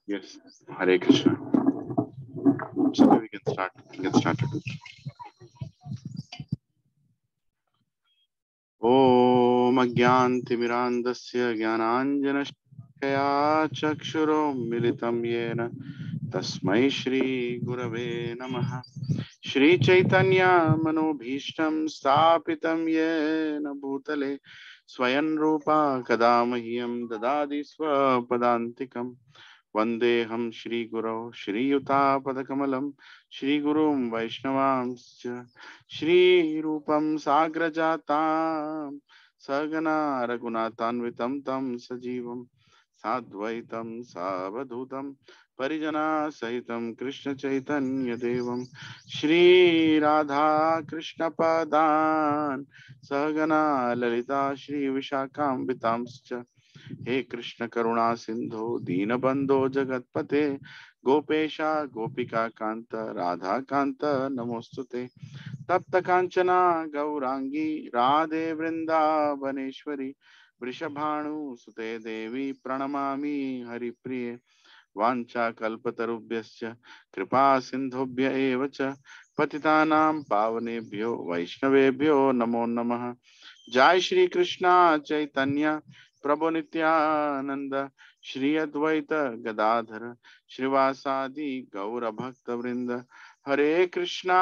Yes, Hare Krishna. So we can start. Get started. Om Ajnantimirandasya Jnananjanashkaya Chakshurom Militam Yena Tasmai Shri Gurave Namaha. Shri Chaitanya Manobhishtam Stapitam Yena Bhutale Swayan Rupa Kadamahyam Dadadi Swapadantikam Vandeham Shri Guru Shri Yuta Padakamalam Shri Gurum Vaishnavamscha Shri Rupam Sagrajatam Sagana Raghunathanvitam Tam Sajivam Sadvaitam Savadhutam Parijana Sahitam Krishna Chaitanya Devam Shri Radha Krishna Padan Sagana Lalita Shri Vishakam Vitamscha हे कृष्ण करुणा सिंधु दीनबंधो जगतपते गोपेशा गोपिका कांत राधा कांत नमोस्तुते तप्त कांचना गौरांगी राधे वृंदावनेश्वरी वृषभानु सुते देवी प्रणमामि हरिप्रिये वाञ्छा कल्पतरुभ्यश्च कृपा सिन्धुभ्य एव च पतितानां पावनेभ्यो वैष्णवेभ्यो नमो नमः जय श्री कृष्णा चैतन्य प्रभु नित्यानंद श्री अद्वैत गदाधर श्रीवासादि गौर भक्त वृंद हरे कृष्णा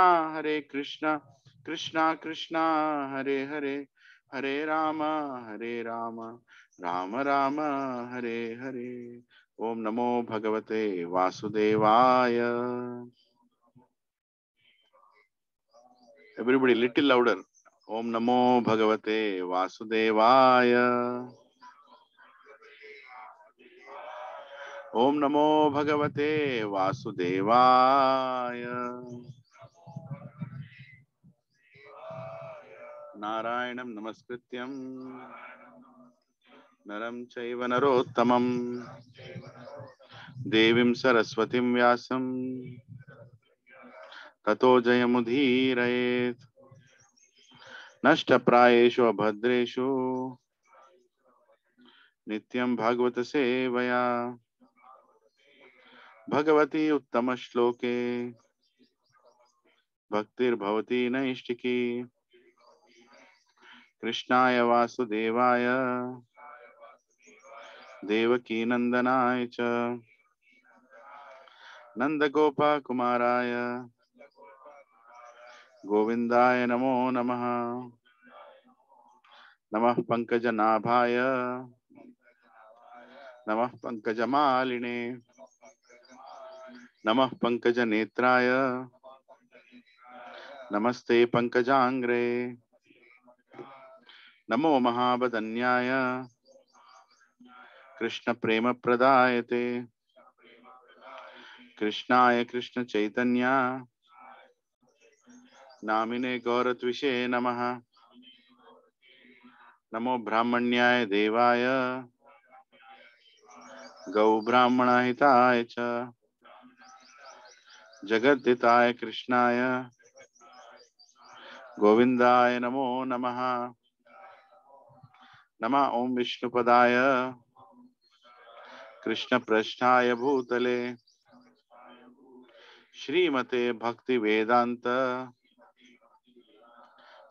कृष्णा कृष्णा हरे हरे हरे राम राम राम हरे हरे ओम नमो भगवते वासुदेवाय एवरीबॉडी लिटिल लाउडर ओम नमो भगवते वासुदेवाय ओम नमो भगवते वासुदेवाय नारायणं नमस्कृत्यं नरं चैव नरोत्तमं देवीं सरस्वतीं व्यासं ततो जयमुदीरयेत् नष्टप्रायेषु अभद्रेषु नित्यं भागवत सेवया भगवती उत्तम श्लोके भक्तिर्भवती नैष्टिकी कृष्णाय वासुदेवाय देवकी नंदनाय च नंदगोपकुमाराय गोविंदाय नमो नमः नमः पंकजनाभाय नमः पंकजमालिने नमः पंकजनेत्राय नमस्ते पंकजांग्रे नमो महावदन्याय कृष्ण प्रेम प्रदायते कृष्णाय कृष्ण चैतन्य नामिने गौरत्विषे नमः नमो ब्राह्मण्याय देवाय गौ ब्राह्मणहिताय च जगद्दिताय कृष्णाय गोविंदाय नमो नमः नमः ओम विष्णुपदाय कृष्ण पृष्ठाय भूतले श्रीमते भक्ति वेदांत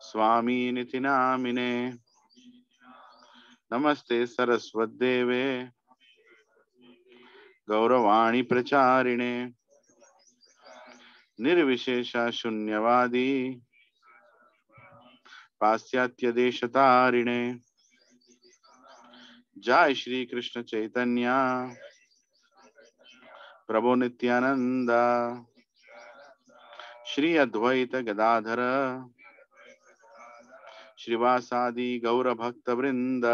स्वामी निति नामिने नमस्ते सरस्वदेवे गौरवाणी प्रचारिणे निर्विशेष शून्यवादी पाश्चात्य देशतारिणे जय श्री कृष्ण चैतन्य प्रभु नित्यानंद श्री अद्वैत गदाधर श्रीवासादि गौर भक्त वृंद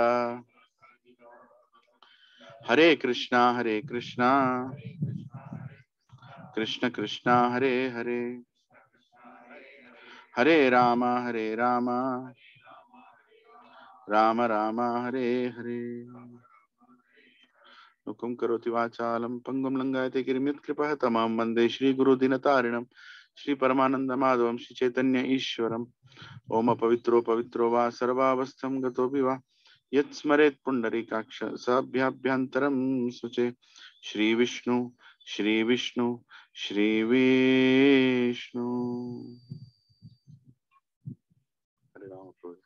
हरे कृष्णा कृष्ण कृष्णा हरे हरे हरे राम राम राम हरे हरे नुकुं करोति वाचालं पंगुं लंघयते गिरिमित् कृपः तमां वन्दे श्री गुरु दिनतारिणं श्री परमानंद माधवं श्री चैतन्य ईश्वरम् ओम पवित्रो वा सर्वावस्थं गतोऽपि वा Yat smaret pundarikaksha sabhyabhyantaram suche. Shri Vishnu, Shri Vishnu, Shri Vishnu. Hare Rama, Prabhu.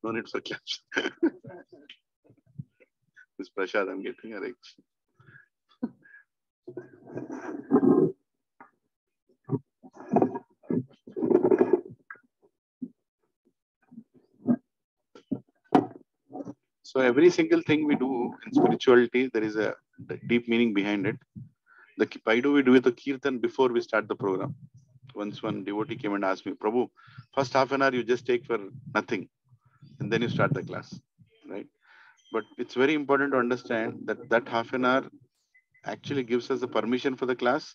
No need for claps. This prasad I'm getting. Hare Krishna. So every single thing we do in spirituality, there is a deep meaning behind it. Why do we do the kirtan before we start the program? Once one devotee came and asked me, Prabhu, first half an hour you just take for nothing, and then you start the class, right? But it's very important to understand that that half an hour actually gives us the permission for the class,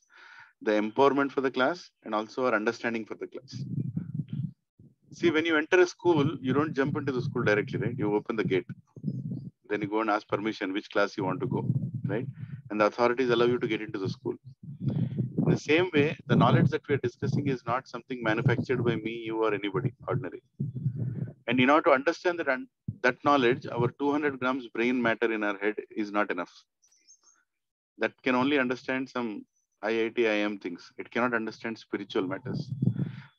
the empowerment for the class, and also our understanding for the class. See, when you enter a school, you don't jump into the school directly, right? You open the gate. Then you go and ask permission which class you want to go, right? And the authorities allow you to get into the school. In the same way, the knowledge that we are discussing is not something manufactured by me, you, or anybody ordinary. And in order to understand that knowledge, our 200 grams brain matter in our head is not enough. That can only understand some IIT, IM things. It cannot understand spiritual matters.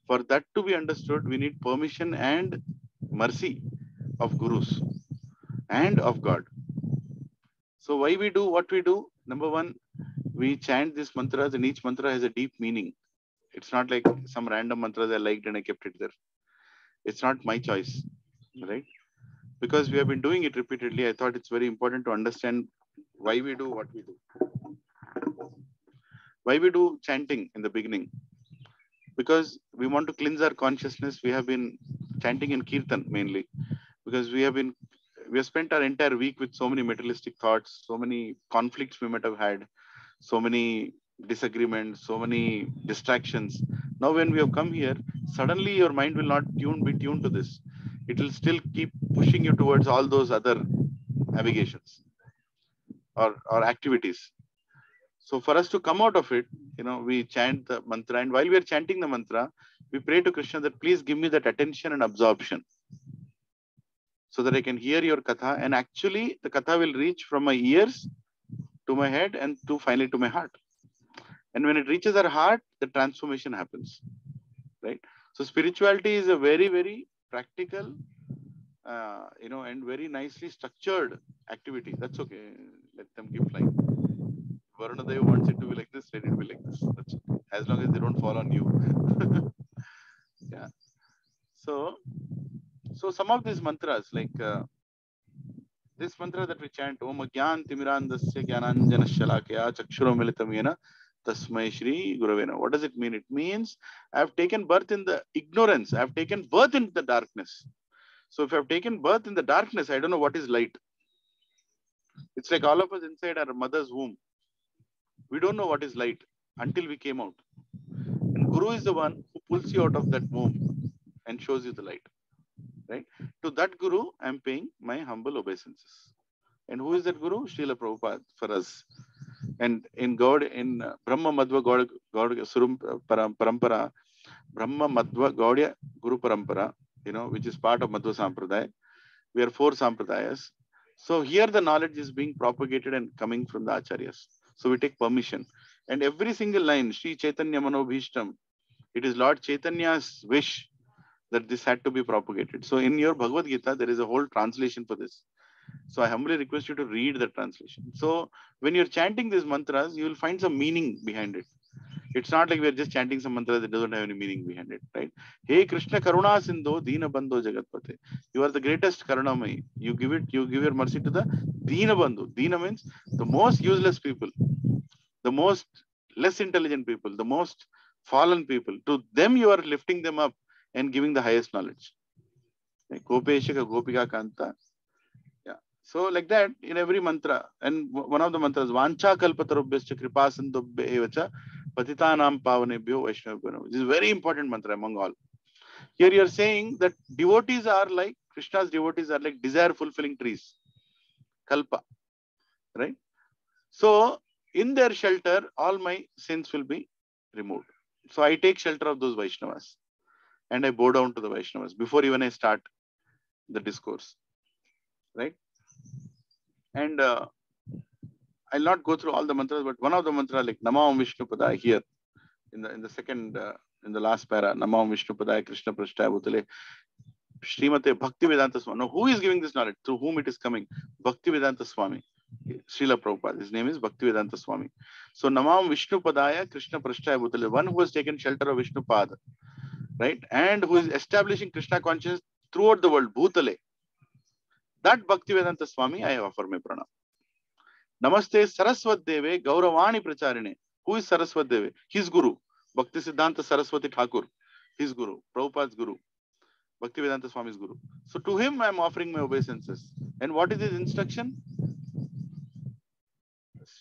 For that to be understood, we need permission and mercy of gurus and of God. So why we do what we do? Number one, we chant these mantras, and each mantra has a deep meaning. It's not like some random mantras I liked and I kept it there. It's not my choice, right? Because we have been doing it repeatedly, I thought it's very important to understand why we do what we do. Why we do chanting in the beginning? Because we want to cleanse our consciousness. We have been chanting in kirtan mainly because we have spent our entire week with so many materialistic thoughts, so many conflicts we might have had, so many disagreements, so many distractions. Now when we have come here, suddenly your mind will not be tuned to this. It will still keep pushing you towards all those other navigations or activities. So for us to come out of it, we chant the mantra, and while we are chanting the mantra, we pray to Krishna that please give me that attention and absorption so that I can hear your katha, and actually the katha will reach from my ears to my head and to finally to my heart. And when it reaches our heart, the transformation happens, right? So spirituality is a very, very practical, and very nicely structured activity. That's okay. Let them keep flying. Varunadeva wants it to be like this, let it be like this. That's okay. As long as they don't fall on you. Yeah. So some of these mantras, like this mantra that we chant, Om Gyan Timirandasya Gyananjana Shalakya Chakshuro Militamena Tasmai Shri Guravena. What does it mean? It means I have taken birth in the ignorance. I have taken birth in the darkness. So if I have taken birth in the darkness, I don't know what is light. It's like all of us inside our mother's womb. We don't know what is light until we came out. And Guru is the one who pulls you out of that womb and shows you the light. Right? To that Guru, I am paying my humble obeisances. And who is that Guru? Srila Prabhupada for us. And in God, in Brahma Madhva God Surum Parampara, Brahma Madhva Gaudiya Guru Parampara, which is part of Madhva Sampradaya. We are 4 Sampradayas. So here the knowledge is being propagated and coming from the Acharyas. So we take permission. And every single line, Sri Chaitanya Manobhishtam, it is Lord Chaitanya's wish that this had to be propagated. So in your Bhagavad Gita, there is a whole translation for this. So I humbly request you to read the translation. So when you're chanting these mantras, you will find some meaning behind it. It's not like we're just chanting some mantra that doesn't have any meaning behind it, right? Hey Krishna Karuna Sindho Dina Bandho Jagatpate. You are the greatest Karunamai. You give your mercy to the Dina Bandhu. Dina means the most useless people, the most less intelligent people, the most fallen people. To them you are lifting them up and giving the highest knowledge. Gopeshika Gopika Kanta. Yeah. So like that in every mantra. And one of the mantras, Vancha Kalpatarubhyascha Kripa Sindhubhya Evacha Patitanam Pavanebhyo Vaishnavabhyo. This is a very important mantra among all. Here you are saying that devotees are like, Krishna's devotees are like desire fulfilling trees. Kalpa. Right? So in their shelter, all my sins will be removed. So I take shelter of those Vaishnavas. and I bow down to the Vaishnavas before even I start the discourse, right? And I'll not go through all the mantras, but one of the mantras like Namam Vishnu Padaya here in the second in the last para, Namam Vishnu Padaya Krishna Prasthaya Bhutale Srimate Bhakti Vedanta Swami. Now, who is giving this knowledge? Through whom it is coming? Bhakti Vedanta Swami. Srila Prabhupada. His name is Bhakti Vedanta Swami. So Namam Vishnu Padaya Krishna Prasthaya Bhutale, one who has taken shelter of Vishnu Pada, right? And who is establishing Krishna consciousness throughout the world, Bhutale. That Bhakti Vedanta Swami, I offer my pranam. Namaste Saraswat Deve Gauravani Pracharine. Who is Saraswat Deve? His Guru. Bhakti Siddhanta Saraswati Thakur. His Guru. Prabhupada's Guru. Bhaktivedanta Swami's Guru. So to him I am offering my obeisances. And what is his instruction?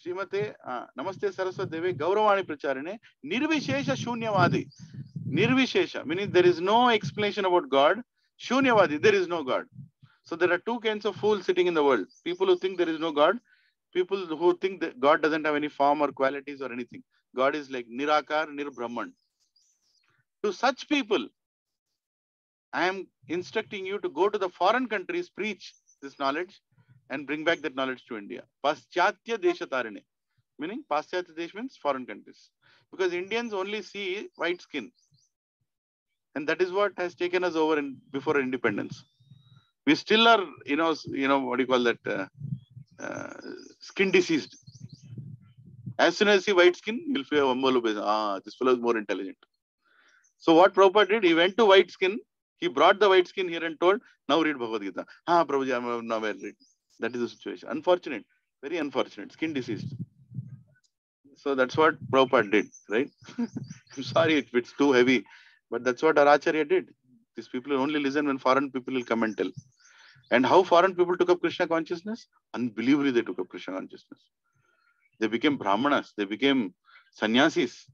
Srimate Namaste Saraswati Deve Gauravani Pracharine Nirvishesha Shunyavadi. Nirvishesha, meaning there is no explanation about God. Shunyavadi, there is no God. So there are two kinds of fools sitting in the world. People who think there is no God. People who think that God doesn't have any form or qualities or anything. God is like Nirakar, Nirbrahman. To such people, I am instructing you to go to the foreign countries, preach this knowledge and bring back that knowledge to India. Paschatya Deshatarine, meaning Paschatya Desh means foreign countries. Because Indians only see white skin. And that is what has taken us over before independence. We still are, what do you call that? Skin diseased. As soon as you see white skin, you'll feel, this fellow is more intelligent. So what Prabhupada did, he went to white skin. He brought the white skin here and told, now read Bhagavad Gita. Prabhuji, I'm now read. That is the situation. Unfortunate. Very unfortunate. Skin diseased. So that's what Prabhupada did, right? I'm sorry if it's too heavy, but that's what our Acharya did. These people only listen when foreign people will come and tell. And how foreign people took up Krishna consciousness? Unbelievably, they took up Krishna consciousness. They became Brahmanas. They became sannyasis.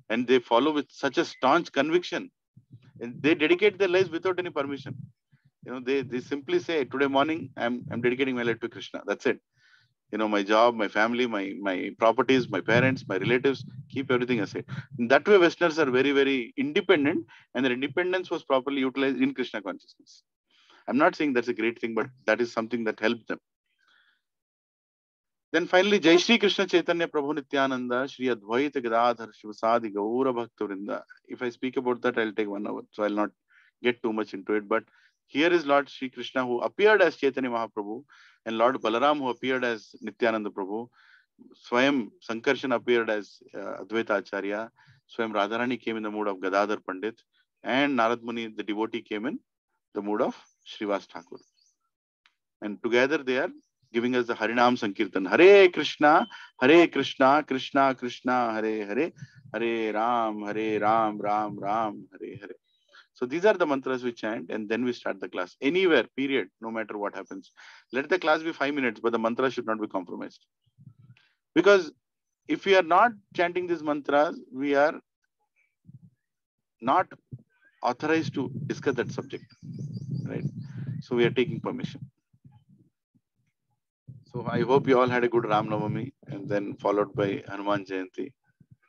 And they follow with such a staunch conviction. And they dedicate their lives without any permission. They simply say, today morning, I'm dedicating my life to Krishna. That's it. My job, my family, my properties, my parents, my relatives, keep everything aside. In that way, Westerners are very, very independent, and their independence was properly utilized in Krishna consciousness. I'm not saying that's a great thing, but that is something that helped them. Then finally, Jai Shri Krishna Chaitanya Prabhu Nityananda, Shri Advaita Gadadhar Shivasadi Gaura Bhakta Vrinda. If I speak about that, I'll take 1 hour. So I'll not get too much into it. But here is Lord Shri Krishna who appeared as Chaitanya Mahaprabhu, and Lord Balaram who appeared as Nityananda Prabhu. Swayam Sankarshan appeared as Advaita Acharya. Swayam Radharani came in the mood of Gadadhar Pandit. And Narad Muni, the devotee, came in the mood of Srivas Thakur. And together they are giving us the Harinam Sankirtan. Hare Krishna, Krishna Krishna, Hare Hare, Hare Ram, Ram Ram, Hare Hare. So these are the mantras we chant, and then we start the class. Anywhere, period, no matter what happens. Let the class be 5 minutes, but the mantra should not be compromised. Because if we are not chanting these mantras, we are not authorized to discuss that subject, right? So we are taking permission. So I hope you all had a good Ram Navami and then followed by Hanuman Jayanti,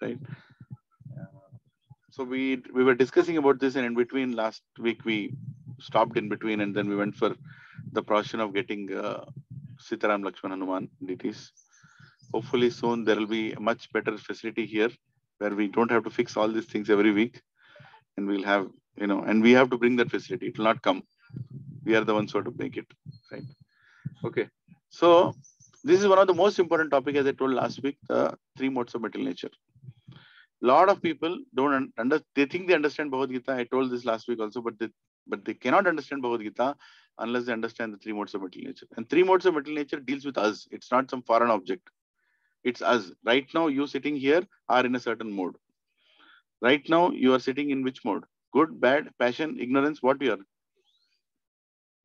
right? So we were discussing about this, and in between last week we stopped in between, and then we went for the procession of getting Sitaram Lakshman Hanuman deities. Hopefully soon there will be a much better facility here where we don't have to fix all these things every week, and we'll have, and we have to bring that facility. It will not come. We are the ones who have to make it, right? Okay. So this is one of the most important topics, as I told last week, the 3 modes of material nature. Lot of people don't understand. They think they understand Bhagavad Gita. I told this last week also, but they cannot understand Bhagavad Gita unless they understand the 3 modes of material nature. And 3 modes of material nature deals with us. It's not some foreign object. It's us. Right now, you sitting here are in a certain mode. Right now, you are sitting in which mode? Good, bad, passion, ignorance, what you are?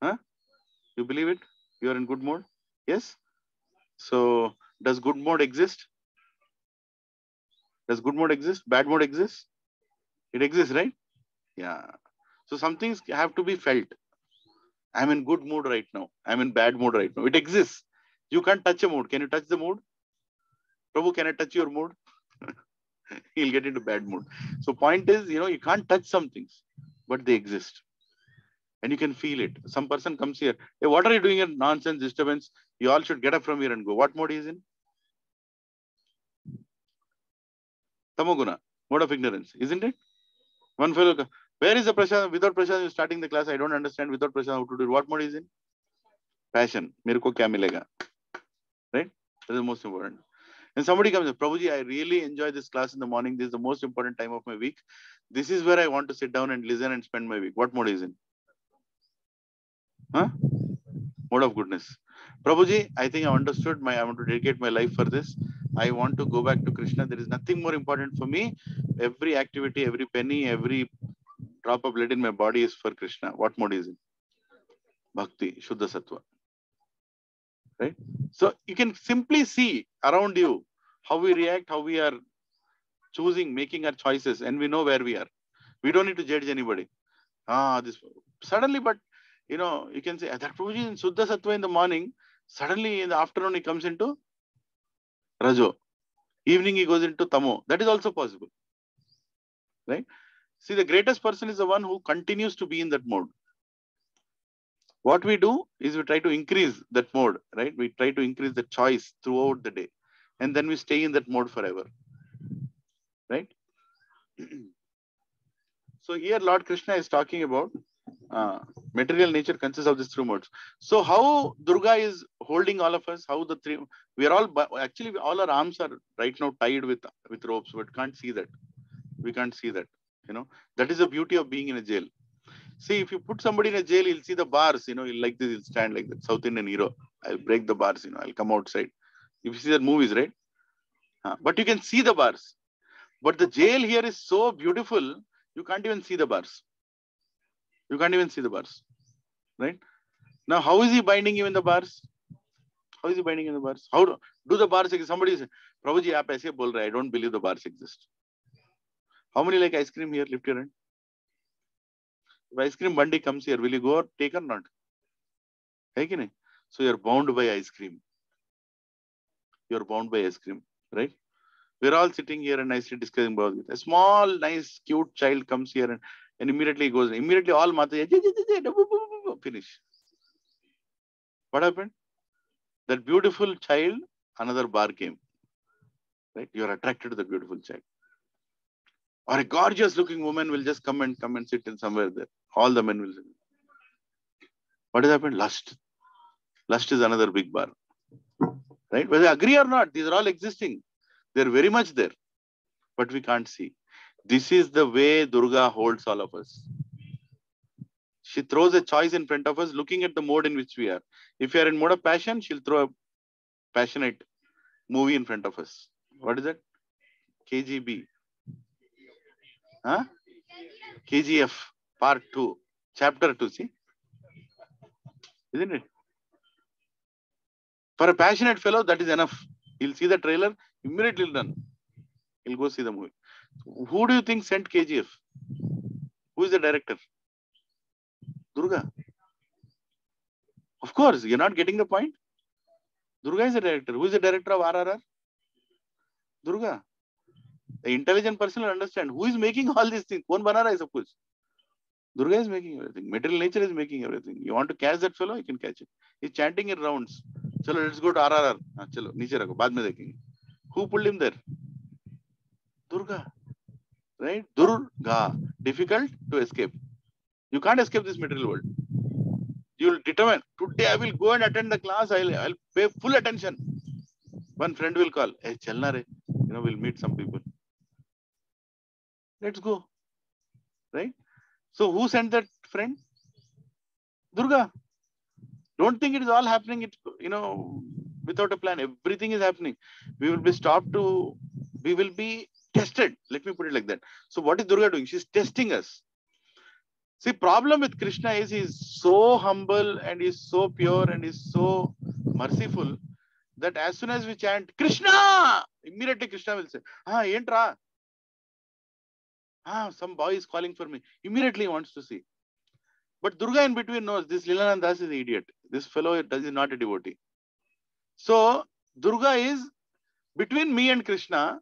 Huh? You believe it? You are in good mode? Yes? So, does good mode exist? Does good mode exist? Bad mode exist? It exists, right? Yeah. So, some things have to be felt. I'm in good mood right now. I'm in bad mood right now. It exists. You can't touch a mood. Can you touch the mood? Prabhu, can I touch your mood? He'll get into bad mood. So, point is, you can't touch some things. but they exist. And you can feel it. Some person comes here. Hey, what are you doing here? Nonsense, disturbance. You all should get up from here and go. What mode is in? Tamoguna, mode of ignorance, isn't it? One fellow, where is the prasad? Without prasad, you're starting the class. I don't understand. Without prasad, how to do it. What mode is in? Passion. Mere ko kya milega? Right? That is the most important. And somebody comes, Prabhuji, I really enjoy this class in the morning. This is the most important time of my week. This is where I want to sit down and listen and spend my week. What mode is in? Huh? Mode of goodness. Prabhuji, I think I understood. I want to dedicate my life for this. I want to go back to Krishna. There is nothing more important for me. Every activity, every penny, every drop of blood in my body is for Krishna. What mode is it? Bhakti, Shuddha Sattva. Right? So you can simply see around you how we react, how we are choosing, making our choices, and we know where we are. We don't need to judge anybody. This suddenly, but you can say that Prabhuji in Shuddha Sattva in the morning, suddenly in the afternoon he comes into Rajo. Evening he goes into Tamo. That is also possible. Right? See, the greatest person is the one who continues to be in that mode. What we do is we try to increase that mode, right? We try to increase the choice throughout the day. And then we stay in that mode forever. Right? So here Lord Krishna is talking about material nature consists of these three modes. So how Durga is holding all of us, how the three, we are all, actually all our arms are right now tied with ropes, but can't see that. We can't see that. That is the beauty of being in a jail. See, if you put somebody in a jail, he'll see the bars, he'll like this, he'll stand like that. South Indian hero. I'll break the bars, I'll come outside. If you see the movies, right? But you can see the bars. But the jail here is so beautiful, you can't even see the bars. You can't even see the bars. Right? Now, how is he binding you in the bars? How is he binding in the bars? How do the bars exist? Somebody says, Prabhuji, aap aise bol rahe, I don't believe the bars exist. How many like ice cream here? Lift your hand. If ice cream bandi comes here, will you go or take or not? So you're bound by ice cream. You're bound by ice cream, right? We're all sitting here and nicely discussing about it. A small, nice, cute child comes here and immediately goes. Immediately all mata finish. What happened? That beautiful child, another bar came. Right? You're attracted to the beautiful child. Or a gorgeous looking woman will just come and sit in somewhere there. All the men will sit. What has happened? Lust. Lust is another big bar. Right? Whether they agree or not, these are all existing. They're very much there. But we can't see. This is the way Durga holds all of us. She throws a choice in front of us, looking at the mode in which we are. If you are in mode of passion, she'll throw a passionate movie in front of us. What is it? KGB. Huh? KGF, part 2, chapter 2, see? Isn't it? For a passionate fellow, that is enough. He'll see the trailer, immediately he'll run. He'll go see the movie. Who do you think sent KGF? Who is the director? Durga. Of course, you're not getting the point. Durga is the director. Who is the director of RRR? Durga. The intelligent person will understand who is making all these things. Kaun bana raha hai sab kuch? Durga is making everything. Material nature is making everything. You want to catch that fellow, you can catch it. He's chanting in rounds. Chalo, let's go to RRR. Chalo, niche rakho. Baad mein dekhenge. Who pulled him there? Durga. Right? Durga. Difficult to escape. You can't escape this material world. You'll determine, today I will go and attend the class. I'll pay full attention. One friend will call. Hey, chalna re. We'll meet some people. Let's go. Right? So who sent that friend? Durga. Don't think it is all happening, without a plan. Everything is happening. We will be we will be tested. Let me put it like that. So what is Durga doing? She's testing us. See, problem with Krishna is he's so humble and he's so pure and he's so merciful that as soon as we chant Krishna, immediately Krishna will say, entra. Some boy is calling for me. Immediately he wants to see. But Durga in between knows this Lilananda is an idiot. This fellow is not a devotee. So Durga is between me and Krishna.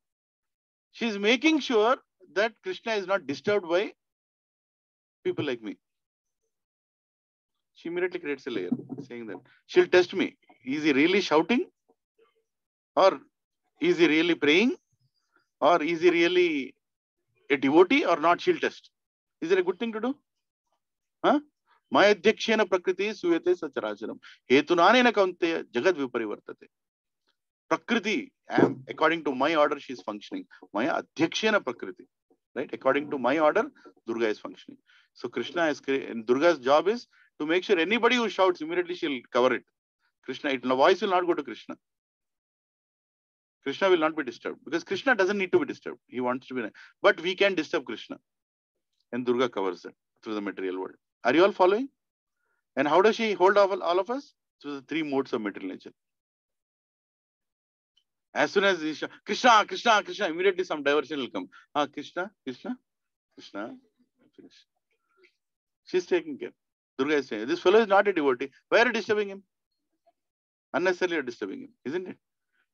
She is making sure that Krishna is not disturbed by people like me. She immediately creates a layer saying that she'll test me. Is he really shouting? Or is he really praying? Or is he really a devotee or not? She'll test. Is it a good thing to do? Huh? Maya adhyakshena prakriti suyate sacharacharam. Hetunanena kaunteya jagad viparivartate. Prakriti, according to my order, she is functioning. Maya adhyakshena prakriti. Right? According to my order, Durga is functioning. So Krishna is, and Durga's job is to make sure anybody who shouts, immediately she'll cover it. Krishna, the voice will not go to Krishna. Krishna will not be disturbed because Krishna doesn't need to be disturbed. He wants to be, but we can disturb Krishna. And Durga covers it through the material world. Are you all following? And how does she hold all of us? Through the three modes of material nature. As soon as Krishna, Krishna, Krishna, immediately some diversion will come. Krishna, Krishna, Krishna. Finish. She's taking care. Durga is saying, this fellow is not a devotee. Why are you disturbing him? Unnecessarily you're disturbing him, isn't it?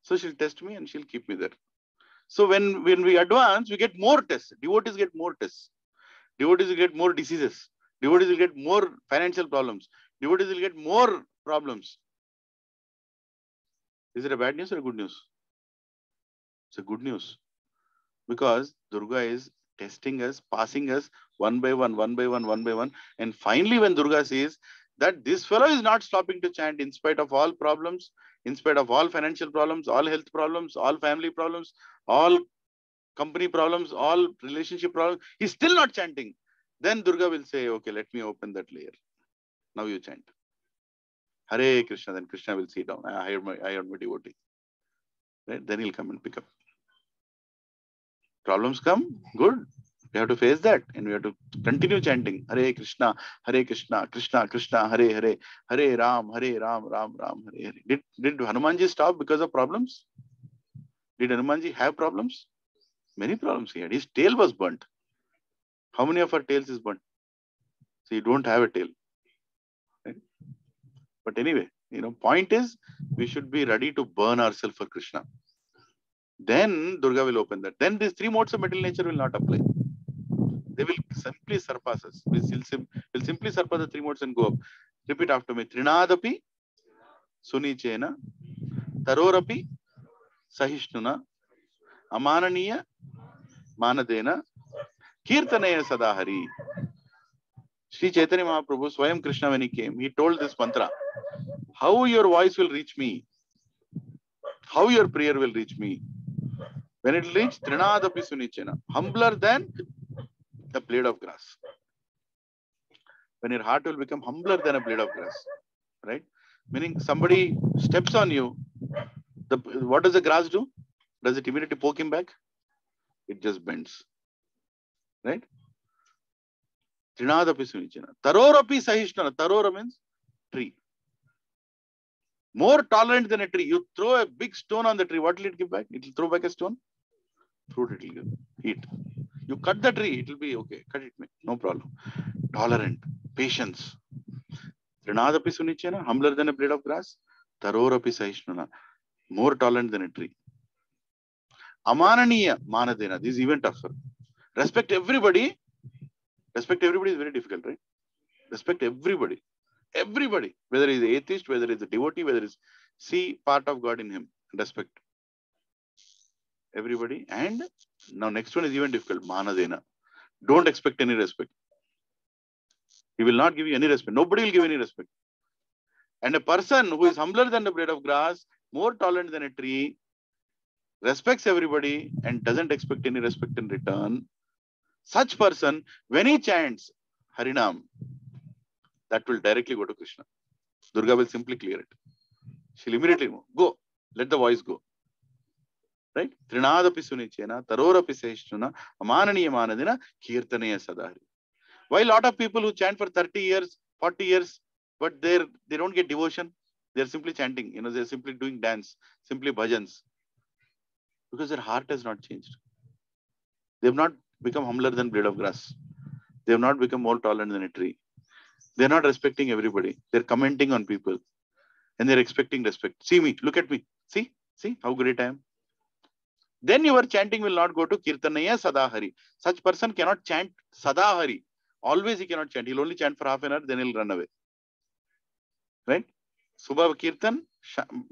So she'll test me and she'll keep me there. So when we advance, we get more tests. Devotees get more tests. Devotees will get more diseases. Devotees will get more financial problems. Devotees will get more problems. Is it a bad news or a good news? It's a good news. Because Durga is testing us, passing us one by one, one by one, one by one. And finally, when Durga says that this fellow is not stopping to chant in spite of all problems, in spite of all financial problems, all health problems, all family problems, all company problems, all relationship problems, he's still not chanting. Then Durga will say, okay, let me open that layer. Now you chant. Hare Krishna. Then Krishna will sit down. I heard my devotee. Right? Then he'll come and pick up. Problems come, good. We have to face that and we have to continue chanting. Hare Krishna, Krishna, Krishna, Hare Hare, Hare Ram, Ram Ram, Hare Hare. Did Hanumanji stop because of problems? Did Hanumanji have problems? Many problems he had. His tail was burnt. How many of our tails is burnt? So you don't have a tail. Right? But anyway, point is we should be ready to burn ourselves for Krishna. Then Durga will open that. Then these three modes of material nature will not apply. They will simply surpass us. We'll simply surpass the three modes and go up. Repeat after me. Trinadapi, Sunichena, Tarorapi, Sahishnuna, Amananiya, Manadena, Kirtanaya Sadahari. Sri Chaitanya Mahaprabhu, Swayam Krishna, when he came, he told this mantra. How your voice will reach me? How your prayer will reach me? When it reaches Trinadapi Sunichena, humbler than the blade of grass. When your heart will become humbler than a blade of grass. Right? Meaning somebody steps on you. What does the grass do? Does it immediately poke him back? It just bends. Right? Trinadapi Sunichena. Tarorapi Sahishnana. Tarora means tree. More tolerant than a tree. You throw a big stone on the tree. What will it give back? It will throw back a stone. Fruit it will give. Eat. You cut the tree. It will be okay. Cut it. No problem. Tolerant. Patience. Trinadapi Sunichena. Humbler than a blade of grass. Tarorapi Sahishnana. More tolerant than a tree. Amananiya Manadena. This is even tougher. Respect everybody. Respect everybody is very difficult, right? Respect everybody. Everybody. Whether he is atheist, whether he is a devotee, whether he is see part of God in him. Respect. Everybody. And now next one is even difficult. Manadena. Don't expect any respect. He will not give you any respect. Nobody will give any respect. And a person who is humbler than the blade of grass, more tolerant than a tree, respects everybody and doesn't expect any respect in return. Such person, when he chants Harinam, that will directly go to Krishna. Durga will simply clear it. She'll immediately go. Let the voice go. Right? Trinadapi Sunichena, Tarorapi Sahishnuna, Amananiya Manadina, Kirtanaya Sadahari. Why a lot of people who chant for 30 years, 40 years, but they don't get devotion? They're simply chanting. They're simply doing dance, simply bhajans. Because their heart has not changed. They have not become humbler than blade of grass. They have not become more tolerant than a tree. They're not respecting everybody. They're commenting on people. And they're expecting respect. See me, look at me. See how great I am. Then your chanting will not go to Kirtanaya Sadahari. Such person cannot chant Sadahari. Always he cannot chant. He'll only chant for half an hour, then he'll run away. Right? Subha Kirtan,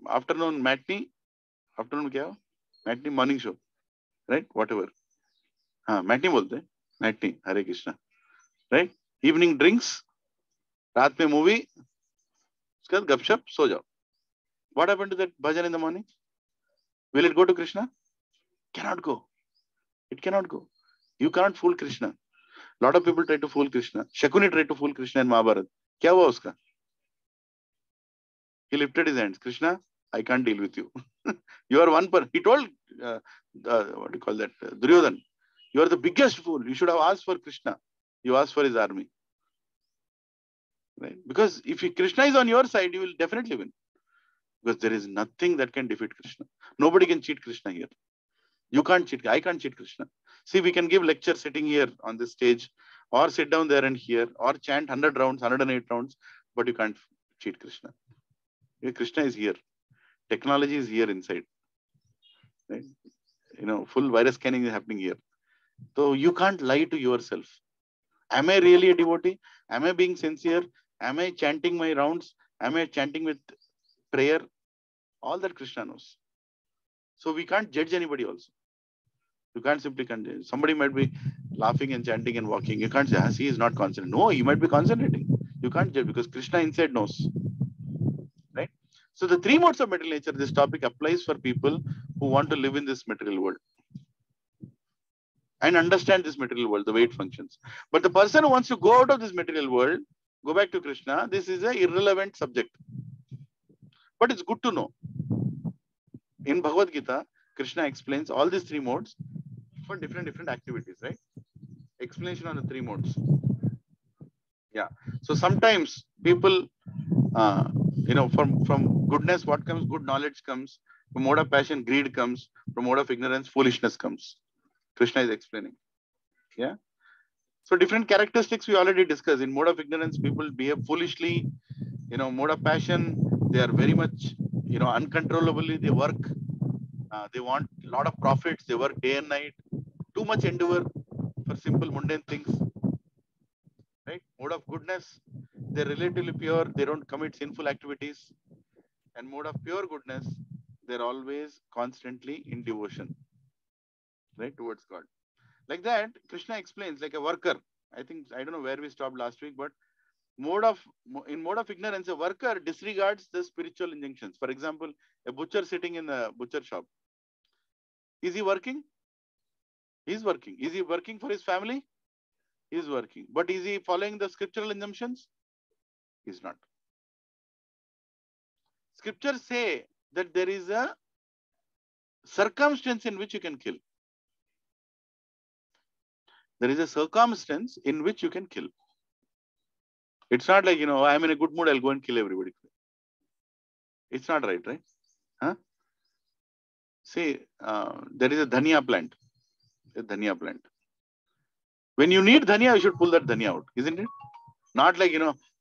afternoon matinee, matinee morning show. Right? Whatever. Matinee bolte. Matinee, Hare Krishna. Right? Evening drinks, raat mein movie, uske baad gupshup, so jao. What happened to that bhajan in the morning? Will it go to Krishna? Cannot go. It cannot go. You cannot fool Krishna. Lot of people try to fool Krishna. Shakuni tried to fool Krishna in Mahabharata. Kya hua uska? He lifted his hands. Krishna, I can't deal with you. You are one person. He told, what do you call that? Duryodhan, you are the biggest fool. You should have asked for Krishna. You asked for his army. Right? Because if Krishna is on your side, you will definitely win. Because there is nothing that can defeat Krishna. Nobody can cheat Krishna here. You can't cheat. I can't cheat Krishna. See, we can give lecture sitting here on this stage, or sit down there and hear, or chant 100 rounds, 108 rounds, but you can't cheat Krishna. Krishna is here. Technology is here inside. Right? Full virus scanning is happening here. So you can't lie to yourself. Am I really a devotee? Am I being sincere? Am I chanting my rounds? Am I chanting with prayer? All that Krishna knows. So we can't judge anybody also. You can't simply judge. Somebody might be laughing and chanting and walking. You can't say, he is not concentrating. No, he might be concentrating. You can't judge because Krishna inside knows. Right? So the three modes of material nature, this topic applies for people who want to live in this material world and understand this material world, the way it functions. But the person who wants to go out of this material world, go back to Krishna, this is an irrelevant subject. But it's good to know. In Bhagavad Gita, Krishna explains all these three modes for different activities, right? Explanation on the three modes. Yeah. So sometimes people, from goodness, what comes? Good knowledge comes. From mode of passion, greed comes. From mode of ignorance, foolishness comes. Krishna is explaining. Yeah. So different characteristics we already discussed. In mode of ignorance, people behave foolishly. Mode of passion, they are very much, uncontrollably, they work. They want a lot of profits. They work day and night. Too much endeavor for simple mundane things. Right? Mode of goodness, they're relatively pure. They don't commit sinful activities. And mode of pure goodness, they're always constantly in devotion. Right? Towards God. Like that, Krishna explains, like a worker. I don't know where we stopped last week, but in mode of ignorance, a worker disregards the spiritual injunctions. For example, a butcher sitting in a butcher shop. Is he working? He's working. Is he working for his family? He's working. But is he following the scriptural injunctions? He's not. Scriptures say that there is a circumstance in which you can kill. There is a circumstance in which you can kill. It's not like, I'm in a good mood, I'll go and kill everybody. It's not right, right? Huh? See, there is a dhania plant. A dhania plant. When you need dhania, you should pull that dhania out, isn't it? Not like,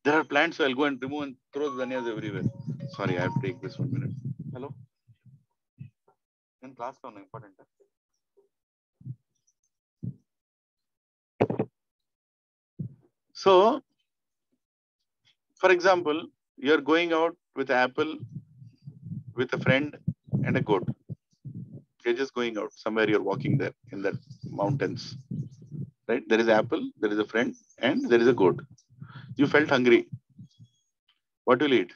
there are plants, so I'll go and remove and throw the dhanias everywhere. Sorry, I have to take this 1 minute. Hello? In class, important. So, for example, you're going out with apple, with a friend and a goat. You're just going out somewhere, you're walking there in the mountains. Right? There is apple, there is a friend, and there is a goat. You felt hungry. What will you eat?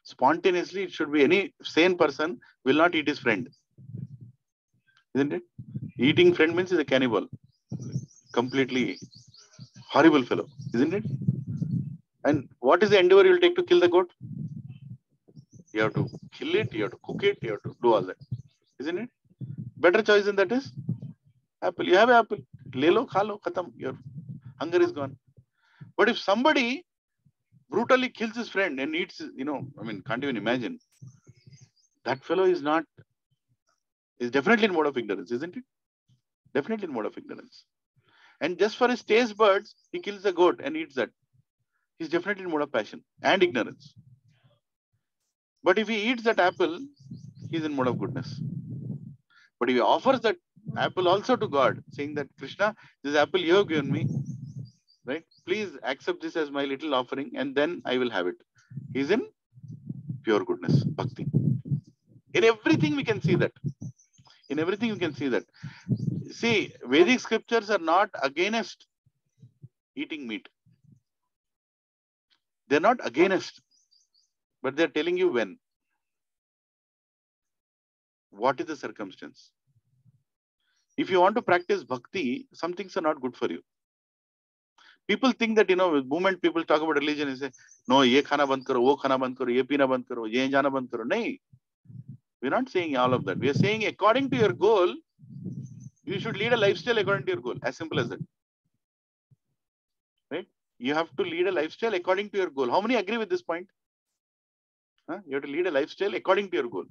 Spontaneously, it should be any sane person will not eat his friend. Isn't it? Eating friend means he's a cannibal. Completely horrible fellow. Isn't it? And what is the endeavor you'll take to kill the goat? You have to kill it, you have to cook it, you have to do all that. Isn't it? Better choice than that is apple. You have an apple. Le lo, kha lo, khatam. Your hunger is gone. But if somebody brutally kills his friend and eats, can't even imagine. That fellow is definitely in mode of ignorance, isn't it? Definitely in mode of ignorance. And just for his taste buds, he kills the goat and eats that. He's definitely in mode of passion and ignorance. But if he eats that apple, he's in mode of goodness. But if he offers that apple also to God, saying that, Krishna, this apple you have given me, please accept this as my little offering and then I will have it. He's in pure goodness, bhakti. In everything we can see that. In everything you can see that. See, Vedic scriptures are not against eating meat. They're not against, but they're telling you when. What is the circumstance? If you want to practice bhakti, some things are not good for you. People think that, the moment people talk about religion, they say, no, ye khana band karo, wo khana band karo, ye pina band karo, ye jana band karo. Nahi. We're not saying all of that. We are saying according to your goal, you should lead a lifestyle according to your goal. As simple as that. Right? You have to lead a lifestyle according to your goal. How many agree with this point? You have to lead a lifestyle according to your goal.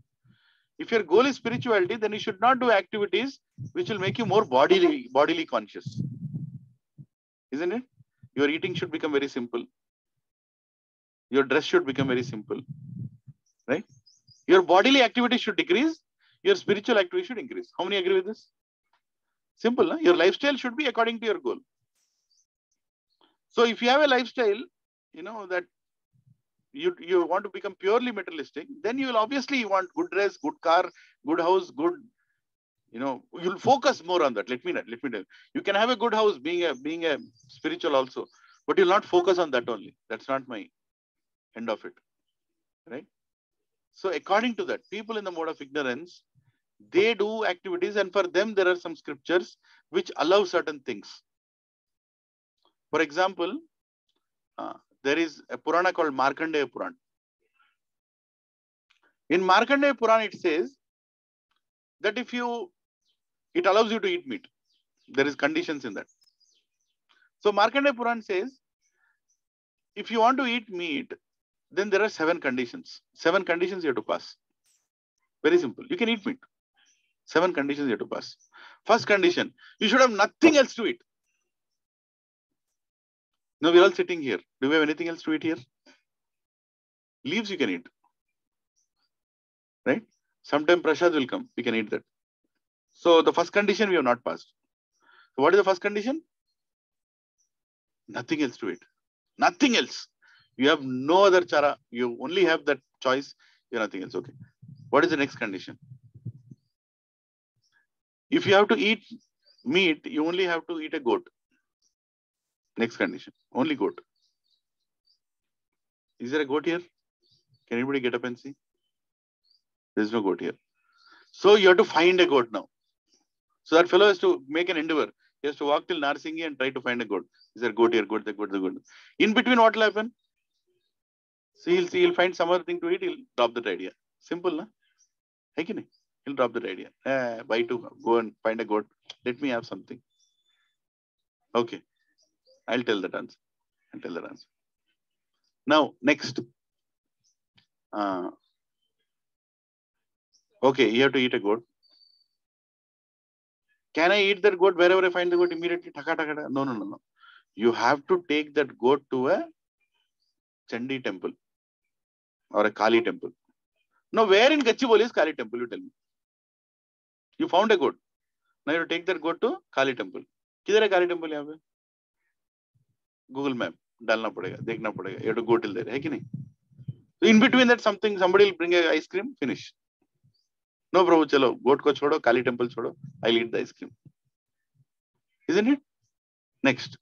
If your goal is spirituality, then you should not do activities which will make you more bodily conscious. Isn't it? Your eating should become very simple. Your dress should become very simple. Right? Your bodily activity should decrease. Your spiritual activity should increase. How many agree with this? Simple. Huh? Your lifestyle should be according to your goal. So if you have a lifestyle, that you want to become purely materialistic, then you will obviously want good dress, good car, good house, good, you'll focus more on that. Let me tell you. You can have a good house being a spiritual also, but you'll not focus on that only. That's not my end of it. Right? So according to that, people in the mode of ignorance, they do activities, and for them there are some scriptures which allow certain things. For example, there is a Purana called Markandeya Purana. In Markandeya Purana, it says that it allows you to eat meat. There is conditions in that. So Markandeya Purana says, if you want to eat meat, then there are 7 conditions. 7 conditions you have to pass. Very simple. You can eat meat. 7 conditions you have to pass. First condition, you should have nothing else to eat. Now we're all sitting here. Do we have anything else to eat here? Leaves you can eat. Right? Sometime prasad will come. We can eat that. So the first condition we have not passed. So what is the first condition? Nothing else to eat. Nothing else. You have no other chara. You only have that choice. You have nothing else. Okay. What is the next condition? If you have to eat meat, you only have to eat a goat. Next condition. Only goat. Is there a goat here? Can anybody get up and see? There is no goat here. So you have to find a goat now. So that fellow has to make an endeavor. He has to walk till Narsingi and try to find a goat. Is there a goat here? Goat there, goat there, goat there. In between, what will happen? So he'll find some other thing to eat. He'll drop that idea. Simple, na? He'll drop that idea. Buy to go and find a goat. Let me have something. Okay. I'll tell that answer. Now, next. Okay, you have to eat a goat. Can I eat that goat wherever I find the goat immediately? No. You have to take that goat to a Chandi temple or a Kali temple. Now, where in Gachibowli is Kali temple? You tell me. You found a goat. Now you have to take that goat to Kali temple. Kidhar hai Kali temple yahan pe? Google map. Dalna padega, dekhna padega. You have to go till there. Hai ki nahi? So in between that, somebody will bring a ice cream. Finish. No, Prabhu, chalo. Goat ko chodo, Kali temple chodo. I'll eat the ice cream. Isn't it? Next.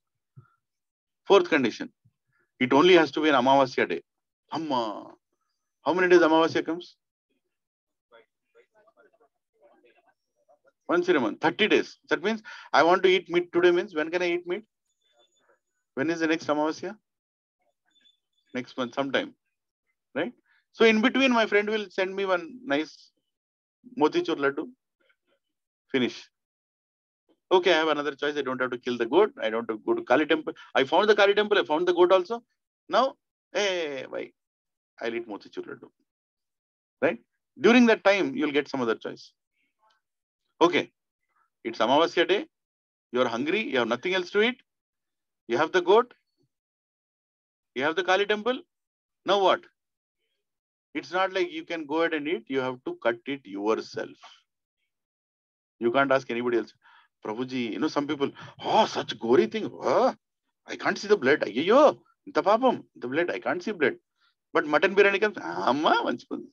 4th condition. It only has to be an Amavasya day. Amma. How many days Amavasya comes? Once in a month. 30 days. That means I want to eat meat today means when can I eat meat? When is the next Amavasya? Next month, sometime. Right? So in between, my friend will send me one nice motichur laddu. Finish. Okay, I have another choice. I don't have to kill the goat. I don't have to go to Kali temple. I found the Kali temple. I found the goat also. Now, hey, why? I'll eat motichur laddu. Right? During that time, you'll get some other choice. Okay. It's Amavasya day. You're hungry. You have nothing else to eat. You have the goat. You have the Kali temple. Now what? It's not like you can go ahead and eat. You have to cut it yourself. You can't ask anybody else. Prabhuji, some people, such gory thing. I can't see the blood. Ayyo, inta papam, the blood. I can't see blood. But mutton biryani comes. Amma, manchukundi.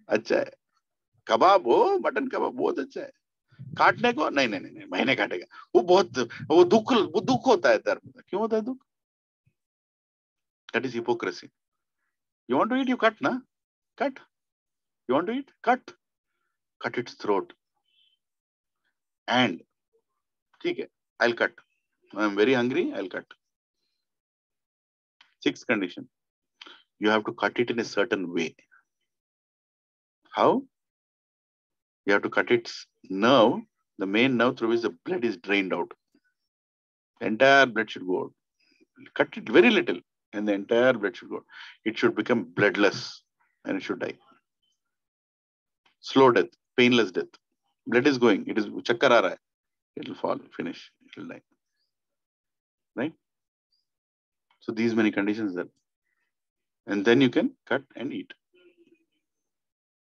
अच्छा है. कबाब हो, mutton कबाब बहुत अच्छा है. काटने को नहीं नहीं नहीं मैंने काटेगा. वो दुख होता है धर्म में. क्यों होता है दुख? That is hypocrisy. You want to eat, you cut, na? Cut. You want to eat? Cut. Cut its throat. And ठीक है, I'll cut. I'm very hungry, I'll cut. Sixth condition. You have to cut it in a certain way. How? You have to cut its nerve, the main nerve through which the blood is drained out. The entire blood should go out. Cut it very little, and the entire blood should go out. It should become bloodless, and it should die. Slow death, painless death. Blood is going. It is chakkar aa raha hai. It will fall, finish, it will die. Right? So these many conditions there. And then you can cut and eat.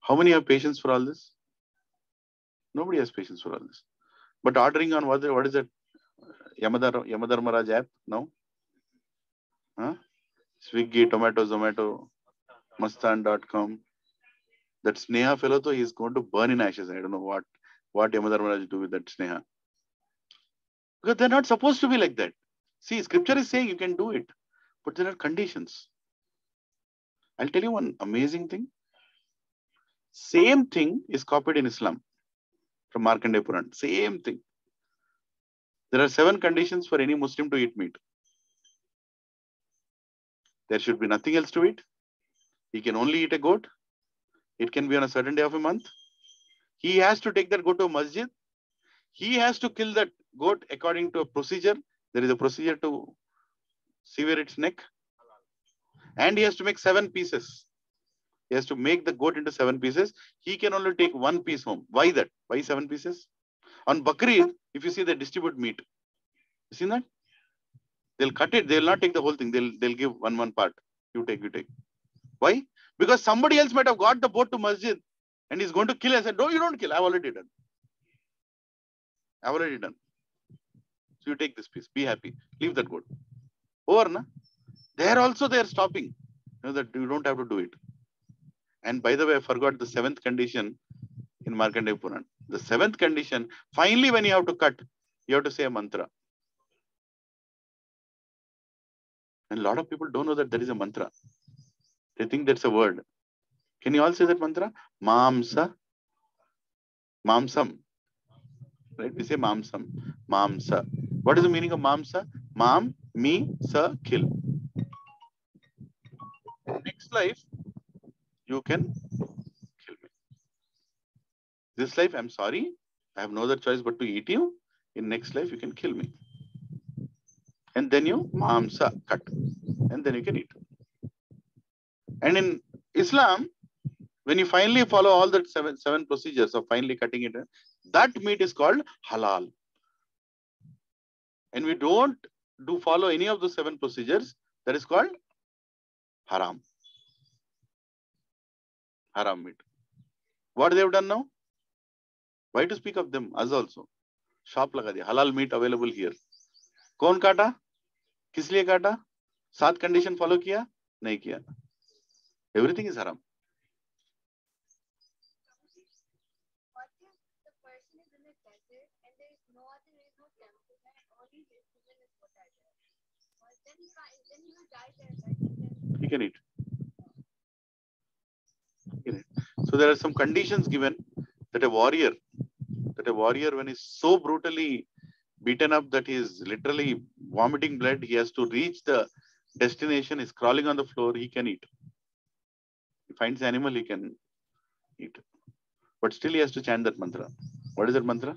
How many have patience for all this? Nobody has patience for all this. But ordering on what is that? Yamadharmaraj app? No? Huh? Swiggy, Tomato, Zomato, Mastan.com. That Sneha fellow, though, he is going to burn in ashes. I don't know what Yamadharmaraj do with that Sneha. Because they're not supposed to be like that. See, scripture is saying you can do it, but there are conditions. I'll tell you one amazing thing. Same thing is copied in Islam from Markandeya Puran. Same thing. There are 7 conditions for any Muslim to eat meat. There should be nothing else to eat. He can only eat a goat. It can be on a certain day of a month. He has to take that goat to a masjid. He has to kill that goat according to a procedure. There is a procedure to sever its neck. And he has to make 7 pieces. He has to make the goat into 7 pieces. He can only take 1 piece home. Why that? Why 7 pieces? On Bakri, if you see, they distribute meat. You seen that? They'll cut it. They'll not take the whole thing. They'll give one part. You take. Why? Because somebody else might have got the boat to masjid and he's going to kill. I said, no, you don't kill. I've already done. So you take this piece. Be happy. Leave that goat. Over, na? There also they are stopping. You know that you don't have to do it. And by the way, I forgot the 7th condition in Markandeya Puran. The 7th condition, finally when you have to cut, you have to say a mantra. And a lot of people don't know that there is a mantra. They think that's a word. Can you all say that mantra? Mamsa. Mamsam. Right? We say mamsam. Mamsa. What is the meaning of mamsa? Mam, me, sa, kill. Next life, you can kill me. This life, I'm sorry. I have no other choice but to eat you. In next life, you can kill me. And then you mamsa, cut. And then you can eat. And in Islam, when you finally follow all the seven procedures of finally cutting it, that meat is called halal. And we don't follow any of the 7 procedures, that is called haram. Haram meat. What they have done now? Why to speak of them? Us also. Shop laga diya. Halal meat available here. Kaun kaata? Kis liye kaata? 7 condition follow kiya? Nahi kiya. Everything is haram. What if the person is in a desert and there is no temple and only his human is what are there? Well, then he will die there, right? He can eat. So there are some conditions given that a warrior when he's so brutally beaten up that he is literally vomiting blood, he has to reach the destination, is crawling on the floor, he can eat. He finds the animal, he can eat. But still he has to chant that mantra. What is that mantra?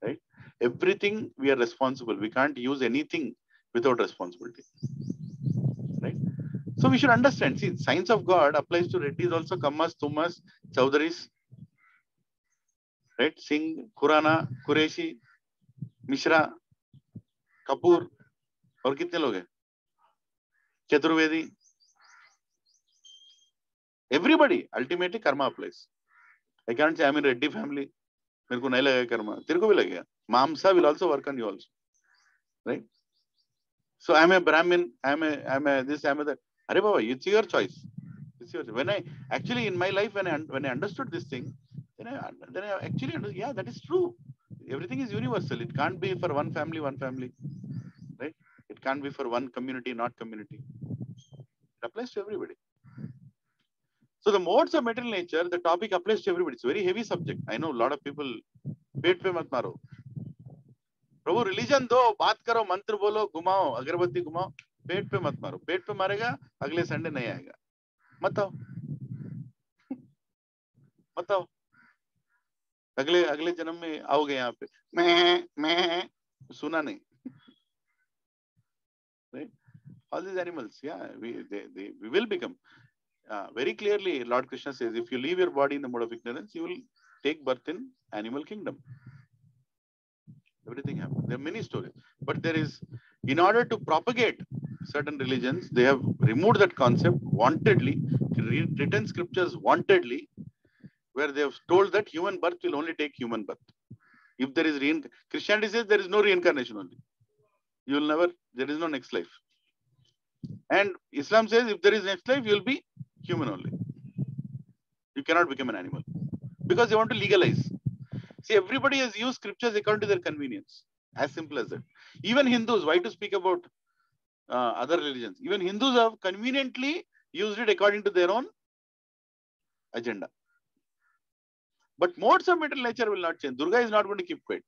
Right? Everything we are responsible. We can't use anything without responsibility. Right? So we should understand. See, science of God applies to Reddis also, Kammas, Tummas, Chowdhuris. Right? Singh, Khurana, Qureshi, Mishra, Kapoor. और कितने लोग हैं? Chaturvedi. Everybody, ultimately karma applies. I can't say I'm in Reddy family. मेरे को नहीं लगेगा कर्मा. तेरे को भी लगेगा. Mamsa will also work on you also. Right? So I'm a Brahmin, I'm a this, I'm a that. Arey Baba, it's your choice. It's your choice. When I actually in my life, when I understood this thing, then I actually understood, yeah, that is true. Everything is universal. It can't be for one family, right? It can't be for one community, not community. It applies to everybody. So the modes of material nature, the topic applies to everybody. It's a very heavy subject. I know a lot of people. पेट पे मत मारो प्रभु religion दो बात करो मंत्र बोलो घुमाओ अगरबत्ती घुमाओ पेट पे मत मारो पेट पे मारेगा अगले संडे नहीं आएगा मत आओ अगले अगले जन्म में आओगे यहाँ पे मैं सुना नहीं right all these animals yeah we will become very clearly Lord Krishna says if you leave your body in the mode of ignorance you will take birth in animal kingdom. Everything happens. There are many stories. But there is, in order to propagate certain religions, they have removed that concept wantedly, written scriptures wantedly, where they have told that human birth will only take human birth. If there is Christianity says there is no reincarnation only. You will never, there is no next life. And Islam says if there is next life, you will be human only. You cannot become an animal. Because they want to legalize. See, everybody has used scriptures according to their convenience. As simple as that. Even Hindus, why to speak about other religions? Even Hindus have conveniently used it according to their own agenda. But modes of material nature will not change. Durga is not going to keep quiet.